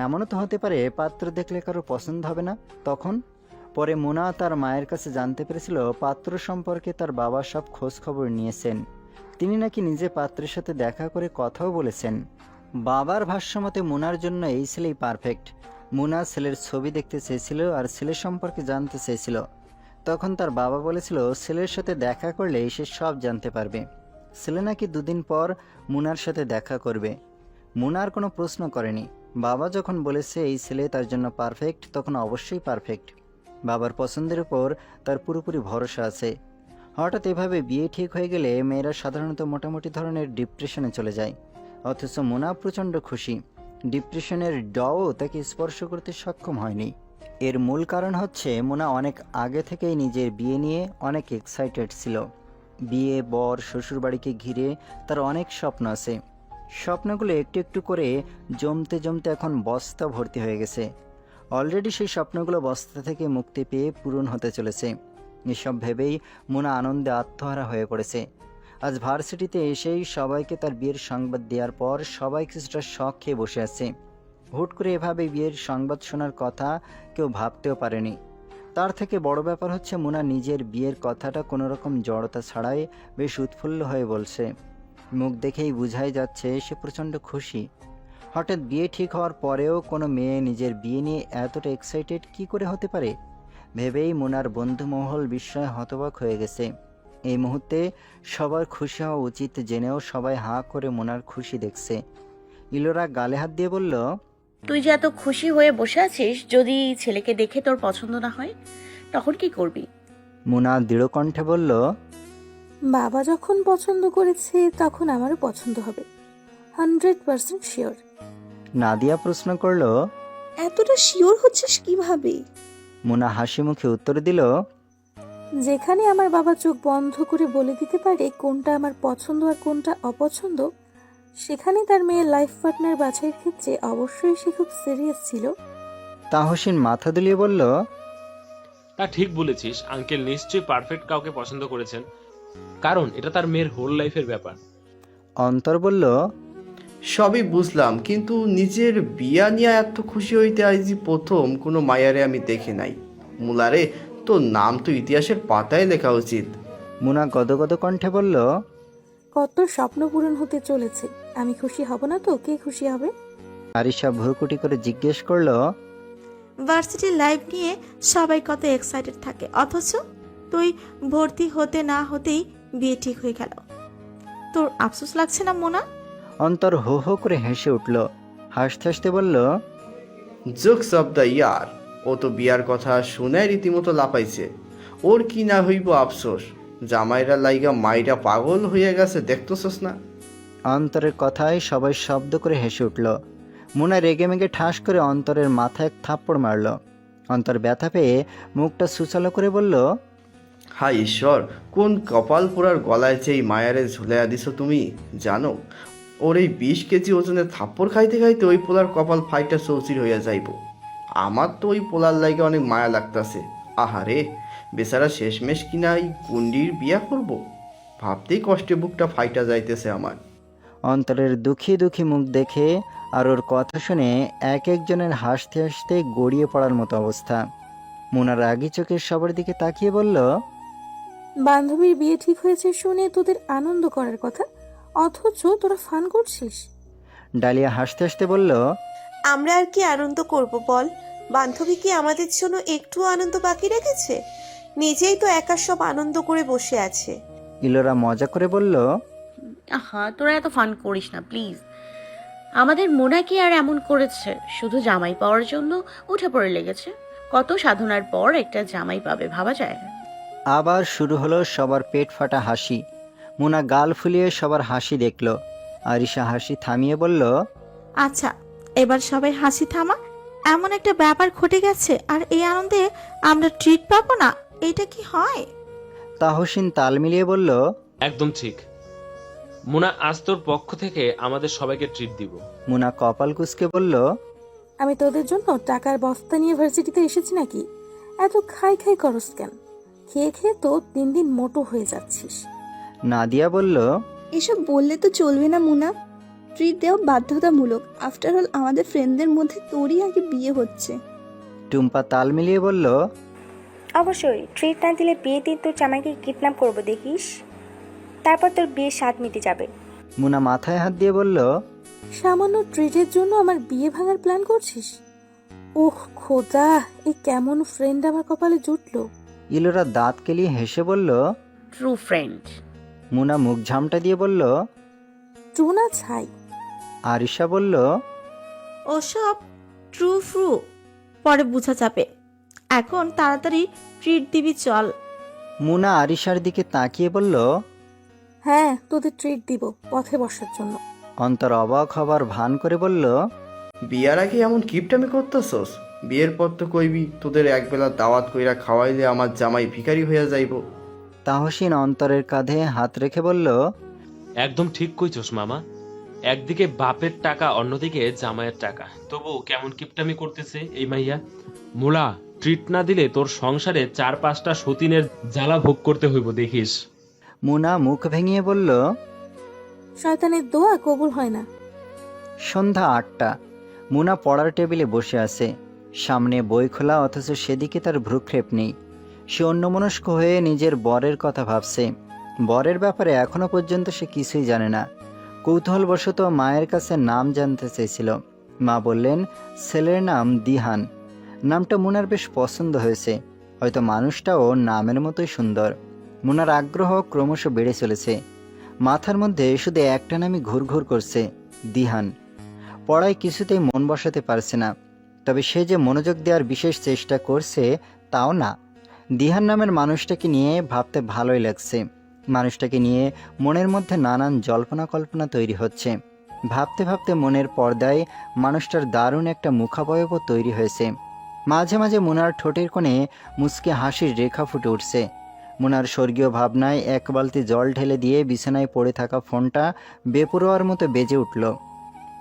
এমনও তো হতে পারে পাত্র দেখলে কারো পছন্দ হবে না। তখন পরে মোনা তার মায়ের কাছে জানতে পেরেছিল পাত্র সম্পর্কে তার বাবা সব খোঁজ খবর নিয়েছেন তিনি নাকি নিজে পাত্রের সাথে দেখা করে কথাও বলেছেন। বাবার ভাষ্যমতে মুনার জন্য এই ছেলেই পারফেক্ট। মুনা ছেলের ছবি দেখতে চেয়েছিল আর ছেলে সম্পর্কে জানতে চেয়েছিল। তখন তার বাবা বলেছিল ছেলের সাথে দেখা করলে সে সব জানতে পারবে। ছেলে নাকি দুদিন পর মুনার সাথে দেখা করবে। মুনার কোনো প্রশ্ন করেনি। বাবা যখন বলেছে এই ছেলে তার জন্য পারফেক্ট, তখন অবশ্যই পারফেক্ট। বাবার পছন্দের উপর তার পুরোপুরি ভরসা আছে। হঠাৎ এভাবে বিয়ে ঠিক হয়ে গেলে মেয়েরা সাধারণত মোটামুটি ধরনের ডিপ্রেশনে চলে যায়, অথচ মুনা প্রচণ্ড খুশি। ডিপ্রেশনের ডও তাকে স্পর্শ করতে সক্ষম হয়নি। এর মূল কারণ হচ্ছে মুনা অনেক আগে থেকেই নিজের বিয়ে নিয়ে অনেক এক্সাইটেড ছিল। বিয়ে, বর, শ্বশুরবাড়িকে ঘিরে তার অনেক স্বপ্ন আছে। স্বপ্নগুলো একটু একটু করে জমতে জমতে এখন বস্তা ভর্তি হয়ে গেছে। অলরেডি সেই স্বপ্নগুলো বস্তা থেকে মুক্তি পেয়ে পূরণ হতে চলেছে। এসব ভেবেই মুনা আনন্দে আত্মহারা হয়ে পড়েছে। আজ ভার্সিটিতে এসেই সবাইকে তার বিয়ের সংবাদ দেওয়ার পর সবাই কিছুটা শখ খেয়ে বসে আছে। হুট করে এভাবে বিয়ের সংবাদ শোনার কথা কেউ ভাবতেও পারেনি। তার থেকে বড় ব্যাপার হচ্ছে মুনা নিজের বিয়ের কথাটা কোনো রকম জড়তা ছাড়াই বেশ উৎফুল্ল হয়ে বলছে। মুখ দেখেই বোঝাই যাচ্ছে সে প্রচণ্ড খুশি। হঠাৎ বিয়ে ঠিক হওয়ার পরেও কোনো মেয়ে নিজের বিয়ে নিয়ে এতটা এক্সাইটেড কি করে হতে পারে ভেবেই মুনার বন্ধুমহল বিস্ময়ে হতবাক হয়ে গেছে। এই মুহূর্তে সবার খুশি হওয়া উচিত জেনেও সবাই হাঁ করে মুনার খুশি দেখছে। ইলোরা গালে হাত দিয়ে বলল, তুই যে এত খুশি হয়ে বসে আছিস, যদি ছেলেকে দেখে তোর পছন্দ না হয় তখন কি করবি? মুনা দৃঢ় কণ্ঠে বলল, বাবা যখন পছন্দ করেছে তখন আমারও পছন্দ হবে, 100% শিওর। নাদিয়া প্রশ্ন করল, এতটা শিওর হচ্ছিস কিভাবে? মুনা হাসি মুখে উত্তর দিল, যেখানে আমার বাবা চোখ বন্ধ করে বলে দিতে পারে কোনটা আমার পছন্দ আর কোনটা অপছন্দ, সেখানে তার মেয়ের লাইফ পার্টনার বাছাইয়ের ক্ষেত্রে অবশ্যই সে খুব সিরিয়াস ছিল। তাহসিন মাথা দুলিয়ে বলল, তা ঠিক বলেছিস, আঙ্কেল নিশ্চয়ই পারফেক্ট কাউকে পছন্দ করেছেন, কারণ এটা তার মেয়ের হোল লাইফের ব্যাপার। অন্তর বলল, সবই বুঝলাম, কিন্তু নিজের বিয়া নিয়ে এত খুশি হইতে আইজি প্রথম কোনো মায়ারে আমি দেখি নাই। মুলারে, তোর নাম তো ইতিহাসের পাতায় লেখা উচিত। মুনা গদগদ কণ্ঠে বলল, কত স্বপ্ন পূরণ হতে চলেছে, আমি খুশি হব না তো কে খুশি হবে? আরিশা ভ্রুকুটি করে জিজ্ঞেস করল, ভার্সিটির লাইফ নিয়ে সবাই কত এক্সাইটেড থাকে, অথচ তুই ভর্তি হতে না হতেই বিয়ে ঠিক হয়ে গেল। তোর আফসোস লাগছে না মোনা? অন্তর হো হো করে হেসে উঠল। হাসতে হাসতে বলল, জোকস অব দ্য ইয়ার, ও তো বিয়ার কথা শুনে রীতিমতো লাপাইছে। ওর কি না হইব আফসোস, জামাইরা লাইগা মাইরা পাগল হইয়া গেছে, দেখতেছস না? অন্তরের কথায় সবাই শব্দ করে হেসে উঠল। মুনা রেগে মেগে ঠাস করে অন্তরের মাথায় এক থাপ্পড় মারল। অন্তর ব্যথা পেয়ে মুখটা সুচালো করে বলল, হাই ঈশ্বর, কোন কপাল পোড়ার গলায় যে এই মায়ারে ঝুলাইয়া দিছ তুমি জানো? ওর এই 20 কেজি ওজনের থাপ্পড় খাইতে খাইতে ওই পোলার কপাল ফাইটা চৌচির হইয়া যাইব। আমার তো ওই পোলার লাইগে অনেক মায়া লাগতাছে। আহারে, বেচারা শেষমেশ কিনা এই গুন্ডির বিয়া করব, ভাবতেই কষ্টে বুকটা ফাইটা যাইতেছে আমার। অন্তরের দুঃখী দুঃখী মুখ দেখে আর ওর কথা শুনে এক একজনের হাসতে হাসতে গড়িয়ে পড়ার মতো অবস্থা। মুনার রাগী চোখের সবার দিকে তাকিয়ে বলল, বান্ধবীর বিয়ে ঠিক হয়েছে শুনে তোদের আনন্দ করার কথা, অথচ তোরা ফান করছিস। ডালিয়া হাসতে হাসতে বলল, আমরা আর কি আনন্দ করব বল? বান্ধবী কি আমাদের জন্য একটু আনন্দ বাকি রেখেছে? নিজেই তো একা সব আনন্দ করে বসে আছে। ইলোরা মজা করে বলল, আহা, তোরা এত ফান করিস না প্লিজ। আমাদের মোনা কি আর এমন করেছে? শুধু জামাই পাওয়ার জন্য উঠে পড়ে লেগেছে। কত সাধনার পর একটা জামাই পাবে ভাবা যায়? আবার শুরু হলো সবার পেট ফাটা হাসি। মুনা গাল ফুলিয়ে সবার হাসি দেখল। আরিশা হাসি থামিয়ে বলল, আচ্ছা, এবার সবাই হাসি থামা। এমন একটা ব্যাপার ঘটে গেছে আর এই আনন্দে আমরা ট্রিট পাবো না, এটা কি হয়? তাহসিন তাল মিলিয়ে বলল, একদম ঠিক। মুনা, আজ তোর পক্ষ থেকে আমাদের সবাইকে ট্রিট দিব। মুনা কপাল কুঁচকে বলল, আমি তোদের জন্য টাকার বস্তা নিয়ে ভার্সিটিতে এসেছি নাকি? এত খাই খাই করস কেন? খেয়ে খেয়ে তো দিন দিন মোটো হয়ে যাচ্ছিস। নাদিয়া বলল, এসব বললে তো চলবে না মুনা, ট্রিট দেওয়া বাধ্যতামূলক। আফটার অল আমাদের ফ্রেন্ডদের মধ্যে তোরই আগে বিয়ে হচ্ছে। টুম্পা তাল মিলিয়ে বলল, অবশ্যই, ট্রিট না দিলে বিয়ে দিন তোর জামাইকে কিডন্যাপ করবো দেখিস। তারপর তোর বিয়ের স্বাদ মিটে যাবে। মুনা মাথায় হাত দিয়ে বলল, সামান্য ট্রিটের জন্য আমার বিয়ে ভাঙার প্ল্যান করছিস? ওহ খোদা, এই কেমন ফ্রেন্ড আমার কপালে জুটলো। ইলোরা দাঁত কেলিয়ে হেসে বলল, ট্রু ফ্রেন্ড। মুনা মুখ ঝামটা দিয়ে বলল, ট্রু না ছাই। আরিশা বলল, ওসব ট্রু ফ্রু পরে বোঝা যাবে, এখন তাড়াতাড়ি ট্রিট দিবি চল। মুনা আরিশার দিকে তাকিয়ে বলল, হ্যাঁ, তোদের ট্রিট দিব পথে বসার জন্য। অন্তর অবাক হবার ভান করে বলল, বিয়ার আগে এমন কিপটামি করতেছস? বিয়ের পর তো কইবি তোদের একবেলা দাওয়াত কইরা খাওয়াইলে আমার জামাই ভিখারি হইয়া যাইব। তাহসিন অন্তরের কাঁধে হাত রেখে বলল, একদম ঠিক কইছস মামা। একদিকে বাপের টাকা, অন্যদিকে জামাইয়ের টাকা, তবু কেমন কিপটামি করতেছে এই মাইয়া। মুলা, ট্রিট না দিলে তোর সংসারে 4-5টা সতীনের জ্বালা ভোগ করতে হইব দেখিস। মুনা মুখ ভেঙিয়ে বলল, শয়তানের দোয়া কবুল হয় না। সন্ধ্যা 8টা। মুনা পড়ার টেবিলে বসে আছে, সামনে বই খোলা, অথচ সেদিকে তার ভ্রুক্ষেপ নেই। সে অন্যমনস্ক হয়ে নিজের বরের কথা ভাবছে। বরের ব্যাপারে এখনো পর্যন্ত সে কিছুই জানে না। কৌতূহলবশত মায়ের কাছে নাম জানতে চেয়েছিল। মা বললেন ছেলের নাম দিহান। নামটা মুনার বেশ পছন্দ হয়েছে, হয়তো মানুষটাও নামের মতোই সুন্দর। মুনার আগ্রহ ক্রমশ বেড়ে চলেছে। মাথার মধ্যে শুধু একটা নামই ঘুরঘুর করছে, দিহান। পড়ায় কিছুতেই মন বসাতে পারছে না, তবে সে যে মনোযোগ দেওয়ার বিশেষ চেষ্টা করছে তাও না। দিহান নামের মানুষটাকে নিয়ে ভাবতে ভালোই লাগছে। মানুষটাকে নিয়ে মনের মধ্যে নানান জল্পনা কল্পনা তৈরি হচ্ছে। ভাবতে ভাবতে মনের পর্দায় মানুষটার দারুণ একটা মুখাবয়বও তৈরি হয়েছে। মাঝে মাঝে মুনার ঠোঁটের কোণে মুচকে হাসির রেখা ফুটে উঠছে। মুনার স্বর্গীয় ভাবনায় এক বালতি জল ঢেলে দিয়ে বিছানায় পড়ে থাকা ফোনটা বেপরোয়ার মতো বেজে উঠল।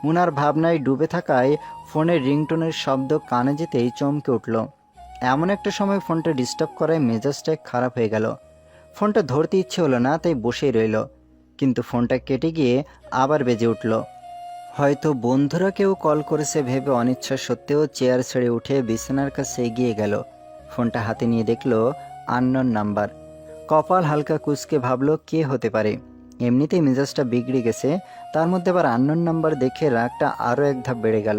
মুনার ভাবনায় ডুবে থাকায় ফোনের রিংটোনের শব্দ কানে যেতেই চমকে উঠল। এমন একটা সময় ফোনটা ডিস্টার্ব করায় মেজাজটা খারাপ হয়ে গেল। ফোনটা ধরতে ইচ্ছে হলো না, তাই বসেই রইল। কিন্তু ফোনটা কেটে গিয়ে আবার বেজে উঠল। হয়তো বন্ধুরা কেউ কল করেছে ভেবে অনিচ্ছা সত্ত্বেও চেয়ার ছেড়ে উঠে বিছানার কাছে এগিয়ে গেল। ফোনটা হাতে নিয়ে দেখল আননোন নাম্বার। কপাল হালকা কুঁচকে ভাবল কে হতে পারে। এমনিতেই মেজাজটা বিগড়ে গেছে, তার মধ্যে আবার আননোন নাম্বার দেখে রাগটা আরও এক ধাপ বেড়ে গেল।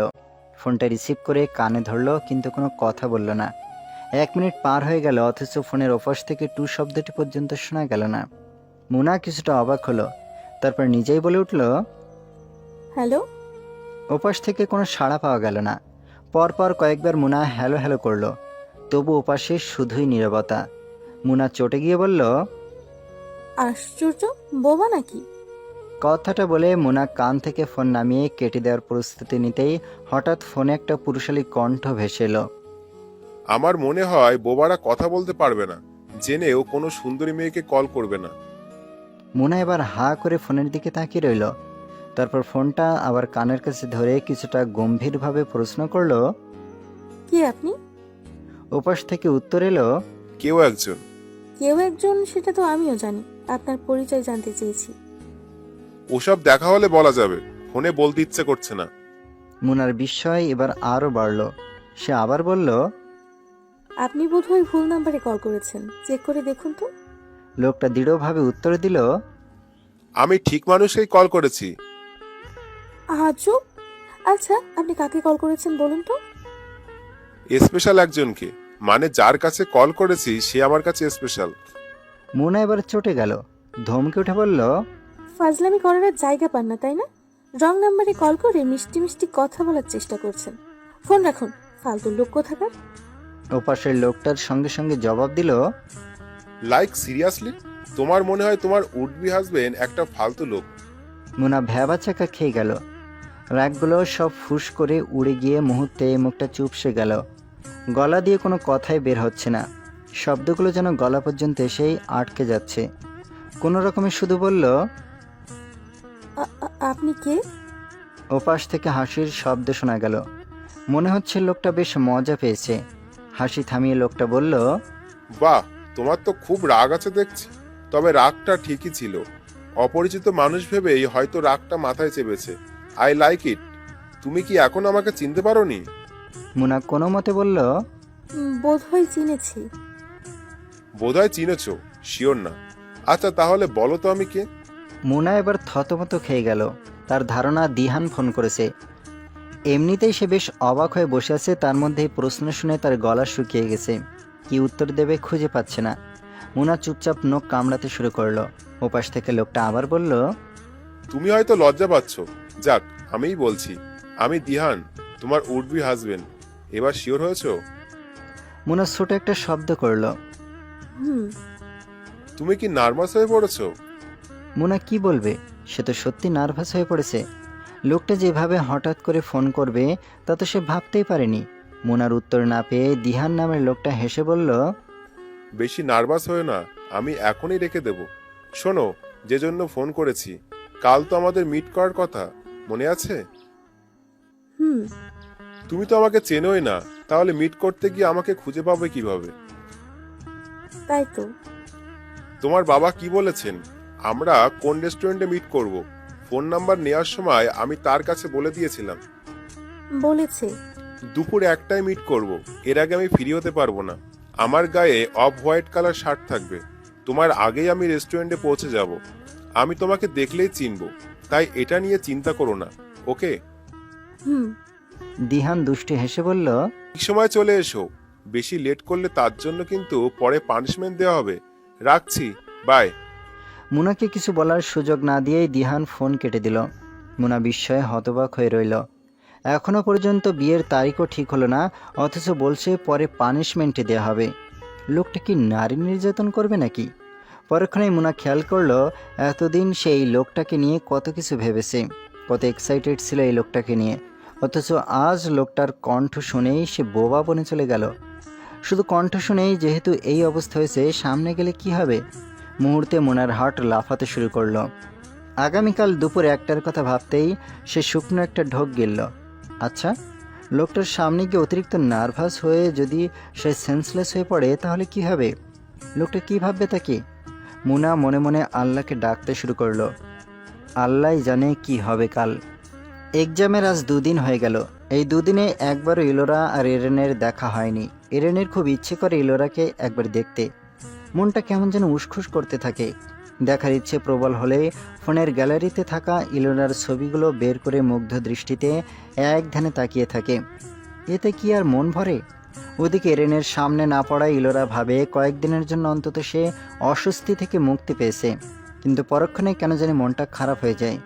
ফোনটা রিসিভ করে কানে ধরল, কিন্তু কোনো কথা বলল না। 1 মিনিট পার হয়ে গেল, অথচ ফোনের ওপাশ থেকে টু শব্দটি পর্যন্ত শোনা গেল না। মুনা কিছুটা অবাক হলো, তারপর নিজেই বলে উঠল, হ্যালো। ওপাশ থেকে কোনো সাড়া পাওয়া গেল না। পরপর কয়েকবার মুনা হ্যালো হ্যালো করলো, তবু ওপাশে শুধুই নীরবতা। মুনা চটে গিয়ে বলল, আশ্চর্য, বোবা নাকি? কথাটা বলে মুনা কান থেকে ফোন নামিয়ে কেটে দেওয়ার প্রস্তুতি নিতেই হঠাৎ ফোনে একটা পুরুষালী কণ্ঠ ভেসে এলো। আমার মনে হয় বোবারা কথা বলতে পারবে না, জেনেও কোনো সুন্দরী মেয়েকে কল করবে না। মুনা এবার হা করে ফোনের দিকে তাকিয়ে রইল। তারপর ফোনটা আবার কানের কাছে ধরে কিছুটা গম্ভীরভাবে প্রশ্ন করলো, কে আপনি? ওপাশ থেকে উত্তর এলো, কেউ একজন। কেউ একজন, সেটা তো আমিও জানি। আপনার পরিচয় জানতে চেয়েছি। ওসব দেখা হলে বলা যাবে, ফোনে বলতে ইচ্ছে করছে না। মুনার বিস্ময় এবার আরো বাড়ল। সে আবার বলল, আপনি বোধহয় ভুল নাম্বারে কল করেছেন, চেক করে দেখুন তো। লোকটা দৃঢ়ভাবে উত্তর দিল, আমি ঠিক মানুষকেই কল করেছি। আজব। আচ্ছা, আপনি কাকে কল করেছেন বলুন তো। স্পেশাল একজনকে, মানে যার কাছে কল করেছি সে আমার কাছে স্পেশাল। মুনা এবার চটে গেল, ধমকে উঠে বলল, ফাজলামি করার আর জায়গা পান না তাই না? রং নাম্বারে কল করে মিষ্টি মিষ্টি কথা বলার চেষ্টা করছেন। ফোন রাখুন, ফালতু লোক কোথাকার। ওপাশের লোকটার সঙ্গে সঙ্গে জবাব দিল, লাইক সিরিয়াসলি? তোমার মনে হয় তোমার উড বি হাজবেন্ড একটা ফালতু লোক? মুনা ভ্যাবা চাকা খেয়ে গেল। রাগগুলো সব ফুস করে উড়ে গিয়ে মুহূর্তে মুখটা চুপসে গেল। গলা দিয়ে কোনো কথাই বের হচ্ছে না। শব্দগুলো যেন গলা পর্যন্ত এসেই আটকে যাচ্ছে। কোনো রকমে শুধু বলল, আপনি কে? ওপাশ থেকে হাসির শব্দ শোনা গেল। মনে হচ্ছে লোকটা বেশ মজা পেয়েছে। হাসি থামিয়ে লোকটা বলল, বাহ, তোমার তো খুব রাগ আছে দেখছি। তবে রাগটা ঠিকই ছিল, অপরিচিত মানুষ ভেবেই হয়তো রাগটা মাথায় চেপেছে। I like it. তুমি কি এখন আমাকে চিনতে পারোনি? মুনা কোনো মতে বলল, বোধহয় চিনেছি। বোধহয় চিনেছো, শিওর না। আচ্ছা তাহলে বলো তো আমি কে? মুনা এবার থতমত খেয়ে গেল। তার ধারণা দিহান ফোন করেছে। এমনিতেই সে বেশ অবাক হয়ে বসে আছে, তার মধ্যে এই প্রশ্ন শুনে তার গলা শুকিয়ে গেছে। কি উত্তর দেবে খুঁজে পাচ্ছে না। মুনা চুপচাপ নখ কামড়াতে শুরু করলো। ওপাশ থেকে লোকটা আবার বলল, তুমি হয়তো লজ্জা পাচ্ছ। যাক, আমিই বলছি, আমি দিহান, তোমার উড বি হাজবেন্ড। এবার শিওর হয়েছো? মুনা ছোট একটা শব্দ করলো। হুম। তুমি কি নার্ভাস হয়ে পড়েছো? মুনা কি বলবে, সে তো সত্যি নার্ভাস হয়ে পড়েছে। লোকটা যেভাবে হঠাৎ করে ফোন করবে তা তো সে ভাবতেই পারেনি। মুনার উত্তর না পেয়ে দিহান নামের লোকটা হেসে বলল, বেশি নার্ভাস হয়ে না, আমি এখনই রেখে দেব। শোনো, যে জন্য ফোন করেছি, কাল তো আমাদের মিট করার কথা, মনে আছে? হুম। তুমি তো আমাকে চেনোই না, তাহলে মিট করতে গিয়ে আমাকে খুঁজে পাবে কিভাবে? তাই তো। তোমার বাবা কি বলেছেন আমরা কোন রেস্টুরেন্টে মিট করব? ফোন নাম্বার নেওয়ার সময় আমি তার কাছে বলে দিয়েছিলাম বলেছে। দুপুর 1টায় মিট করব। এর আগে আমি ফ্রি হতে পারবো না। আমার গায়ে অফ হোয়াইট কালার শার্ট থাকবে। তোমার আগেই আমি রেস্টুরেন্টে পৌঁছে যাব। আমি তোমাকে দেখলেই চিনবো, তাই এটা নিয়ে চিন্তা করো না, ওকে? হুম। দিহান দুষ্টে হেসে বলল, ঠিক সময় চলে এসো। বেশি লেট করলে তার জন্য কিন্তু পরে পানিশমেন্ট দেওয়া হবে। রাখছি, বাই। মুনাকে কিছু বলার সুযোগ না দিয়েই দিহান ফোন কেটে দিল। মুনা বিস্ময়ে হতবাক হয়ে রইল। এখনো পর্যন্ত বিয়ের তারিখও ঠিক হলো না, অথচ বলছে পরে পানিশমেন্টে দেওয়া হবে। লোকটা কি নারী নির্যাতন করবে নাকি? পরক্ষণেই মুনা খেয়াল করলো এতদিন সে এই লোকটাকে নিয়ে কত কিছু ভেবেছে, কত এক্সাইটেড ছিল এই লোকটাকে নিয়ে, অথচ আজ লোকটার কণ্ঠ শুনেই সে বোবা বনে চলে গেল। শুধু কণ্ঠ শুনেই যেহেতু এই অবস্থা হয়েছে, সামনে গেলে কি হবে? মুহূর্তে মুনার হার্ট লাফাতে শুরু করলো। আগামীকাল দুপুর 1টার কথা ভাবতেই সে শুকনো একটা ঢোক গিলল। আচ্ছা, লোকটার সামনে গিয়ে অতিরিক্ত নার্ভাস হয়ে যদি সে সেন্সলেস হয়ে পড়ে তাহলে কি হবে? লোকটা কি ভাববে তাকে? মুনা মনে মনে আল্লাহকে ডাকতে শুরু করলো। আল্লাহই জানে কি হবে কাল। এক্সামের আজ 2 দিন হয়ে গেল। এই 2 দিনে একবারও ইলোরা আর এরেনের দেখা হয়নি। এরেনের খুব ইচ্ছে করে ইলোরাকে একবার দেখতে। মনটা কেমন যেন উসখুস করতে থাকে। দেখার ইচ্ছে প্রবল হলে ফোনের গ্যালারিতে থাকা ইলোরার ছবিগুলো বের করে মুগ্ধ দৃষ্টিতে এক ধ্যানে তাকিয়ে থাকে। এতে কি আর মন ভরে? ওদিকে এরেনের সামনে না পড়ায় ইলোরা ভাবে কয়েকদিনের জন্য অন্তত সে অস্বস্তি থেকে মুক্তি পেয়েছে, কিন্তু পরক্ষণে কেন জানি মনটা খারাপ হয়ে যায়।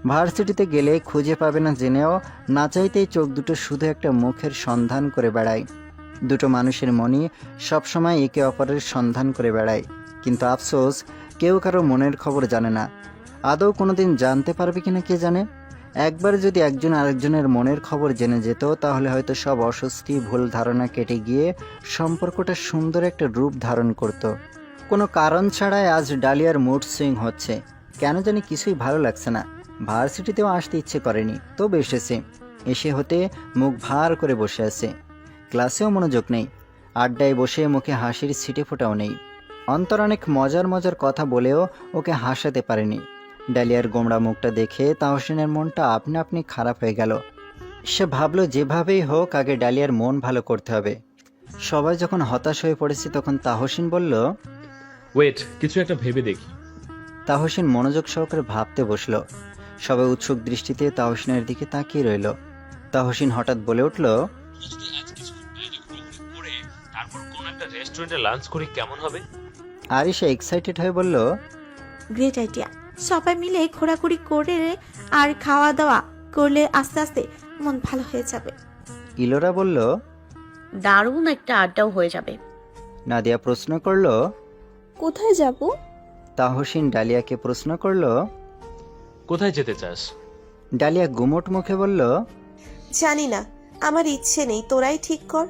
ভার্সিটিতে গেলে খুঁজে পাবে না জেনেও না চাইতেই চোখ দুটো শুধু একটা মুখের সন্ধান করে বেড়ায়। দুটো মানুষের মনই সবসময় একে অপরের সন্ধান করে বেড়ায়, কিন্তু আফসোস কেউ কারো মনের খবর জানে না। আদৌ কোনোদিন জানতে পারবে কিনা কে জানে। একবার যদি একজন আরেকজনের মনের খবর জেনে যেত তাহলে হয়তো সব অস্বস্তি, ভুল ধারণা কেটে গিয়ে সম্পর্কটা সুন্দর একটা রূপ ধারণ করত। কোনো কারণ ছাড়াই আজ ডালিয়ার মুড সুইং হচ্ছে। কেন জানি কিছুই ভালো লাগছে না। ভার্সিটিতেও আসতে ইচ্ছে করেনি, তবে এসেছে। এসে হতে মুখ ভার করে বসে আছে। ক্লাসেও মনোযোগ নেই। আড্ডায় বসে মুখে হাসির ছিটে ফোটাও নেই। অন্তর অনেক মজার মজার কথা বলেও ওকে হাসাতে পারেনি। ডালিয়ার গোমড়া মুখটা দেখে তাহসিনের মনটা আপনা আপনি খারাপ হয়ে গেল। সে ভাবলো যেভাবেই হোক আগে ডালিয়ার মন ভালো করতে হবে। সবাই যখন হতাশ হয়ে পড়েছে তখন তাহসিন বলল, ওয়েট, কিছু একটা ভেবে দেখি। তাহসিন মনোযোগ সহকারে ভাবতে বসলো। সবাই উৎসুক দৃষ্টিতে তাহসিনের দিকে তাকিয়ে রইল। তাহসিন হঠাৎ বলে উঠল, তারপর কোন একটা রেস্টুরেন্টে লাঞ্চ করি কেমন হবে? আরিশা এক্সাইটেড হয়ে বলল, গ্রেট আইডিয়া। সবাই মিলে ঘোরাঘুরি করে আর খাওয়া দাওয়া করলে আস্তে আস্তে মন ভালো হয়ে যাবে। ইলোরা বলল, দারুণ একটা আড্ডাও হয়ে যাবে। নাদিয়া প্রশ্ন করল, কোথায় যাব? তাহসিন ডালিয়াকে প্রশ্ন করল, কোথায় যেতে চাস? ডালিয়া গুমোট মুখে বলল, জানি না, আমার ইচ্ছে নেই, তোরাই ঠিক কর।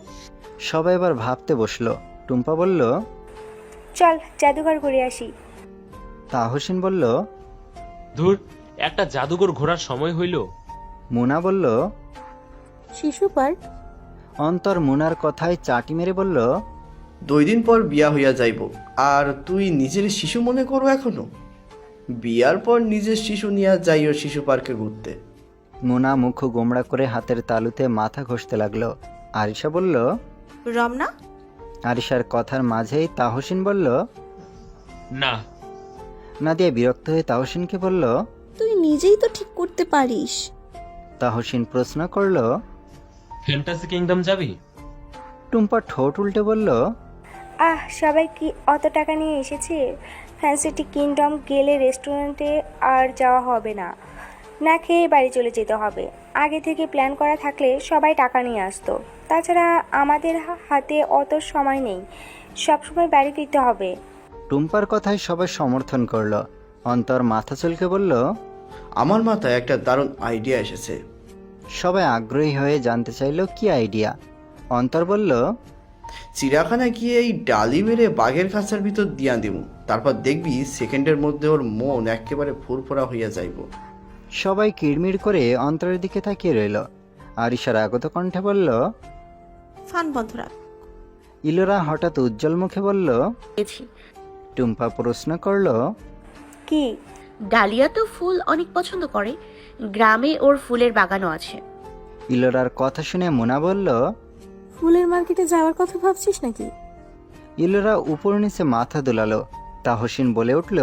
সবাই এবার ভাবতে বসলো। টুম্পা বলল, চল জাদুঘর ঘুরে আসি। তাহসিন বলল, ধুর, একটা জাদুঘর ঘোরার সময় হইল। মুনা বলল, শিশু পার্ক। অন্তর মুনার কথায় চাটি মেরে বলল, 2 দিন পর বিয়া হইয়া যাইব, আর তুই নিজের শিশু মনে করো এখনো? বিয়ার পর নিজের শিশু নিয়ে যাইও শিশু পার্কে ঘুরতে। মুনা মুখ গোমড়া করে হাতের তালুতে মাথা ঘষতে লাগলো। আরিশা বলল, রমনা। আরিশার কথার মাঝেই তাহসিন বলল, না, নাদিয়া বিরক্ত হয়ে তাহসিনকে বলল, তুই নিজেই তো ঠিক করতে পারিস। তাহসিন প্রশ্ন করল, ফ্যান্টাসি কিংডম যাবি? টুম্পা ঠোঁট উল্টে বলল, সবাই কি অত টাকা নিয়ে এসেছে? ফ্যান্সিটি কিংডম গেলে রেস্টুরেন্টে আর যাওয়া হবে না, না খেয়ে বাড়ি চলে যেতে হবে। আগে থেকে প্ল্যান করা থাকলে সবাই টাকা নিয়ে আসতো। তাছাড়া আমাদের হাতে অত সময় নেই, সবসময় বাড়ি ফিরতে হবে। টুম্পার কথায় সবাই সমর্থন করলো। অন্তর মাথা চুলকে বলল, আমার মাথায় একটা দারুণ আইডিয়া এসেছে। সবাই আগ্রহী হয়ে জানতে চাইল কি আইডিয়া। অন্তর বলল, চিড়িয়াখানায় গিয়ে এই ডালি মেরে বাঘের খাঁচার ভিতর দিয়া দিব, তারপর দেখবি সেকেন্ডের মধ্যে ওর মন একেবারে ফুরফুরা হইয়া যাইব। সবাই কিড়মিড় করে অন্তরের দিকে তাকিয়ে রইল। আরিশার আগত কণ্ঠে বলল, ফান বন্ধ রাখ। ইলোরা হঠাৎ উজ্জ্বল মুখে বলল, টুম্পা প্রশ্ন করল, কি? ডালিয়া তো ফুল অনেক পছন্দ করে, গ্রামে ওর ফুলের বাগানও আছে। ইলোরার কথা শুনে মোনা বলল, ফুলের মার্কেটে যাওয়ার কথা ভাবছিস নাকি? ইলোরা উপর নিচে মাথা দুলালো। তাহসিন বলে উঠল,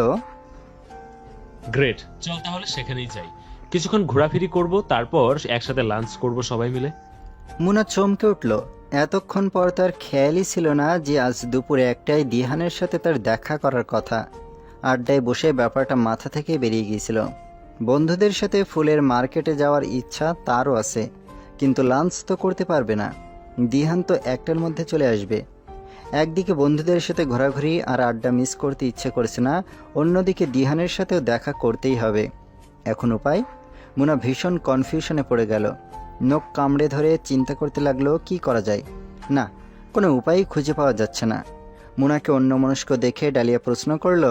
গ্রেট, চল তাহলে সেখানেই যাই। কিছুক্ষণ ঘোরাফেরি করব, তারপর একসাথে লাঞ্চ করব সবাই মিলে। মুনা চমকে উঠল। এতক্ষণ পর তার খেয়ালই ছিল না যে আজ দুপুরে একটাই দিহানের সাথে তার দেখা করার কথা। আড্ডায় বসে ব্যাপারটা মাথা থেকে বেরিয়ে গিয়েছিল। বন্ধুদের সাথে ফুলের মার্কেটে যাওয়ার ইচ্ছা তারও আছে, কিন্তু লাঞ্চ তো করতে পারবে না। দিহান তো একটার মধ্যে চলে আসবে। একদিকে বন্ধুদের সাথে ঘোরাঘুরি আর আড্ডা মিস করতে ইচ্ছে করছে না, অন্যদিকে দিহানের সাথেও দেখা করতেই হবে। এখন উপায়? মুনা ভীষণ কনফিউশনে পড়ে গেল। নখ কামড়ে ধরে চিন্তা করতে লাগলো কি করা যায়। না, কোনো উপায়ই খুঁজে পাওয়া যাচ্ছে না। মুনাকে অন্যমনস্ক দেখে ডালিয়া প্রশ্ন করল,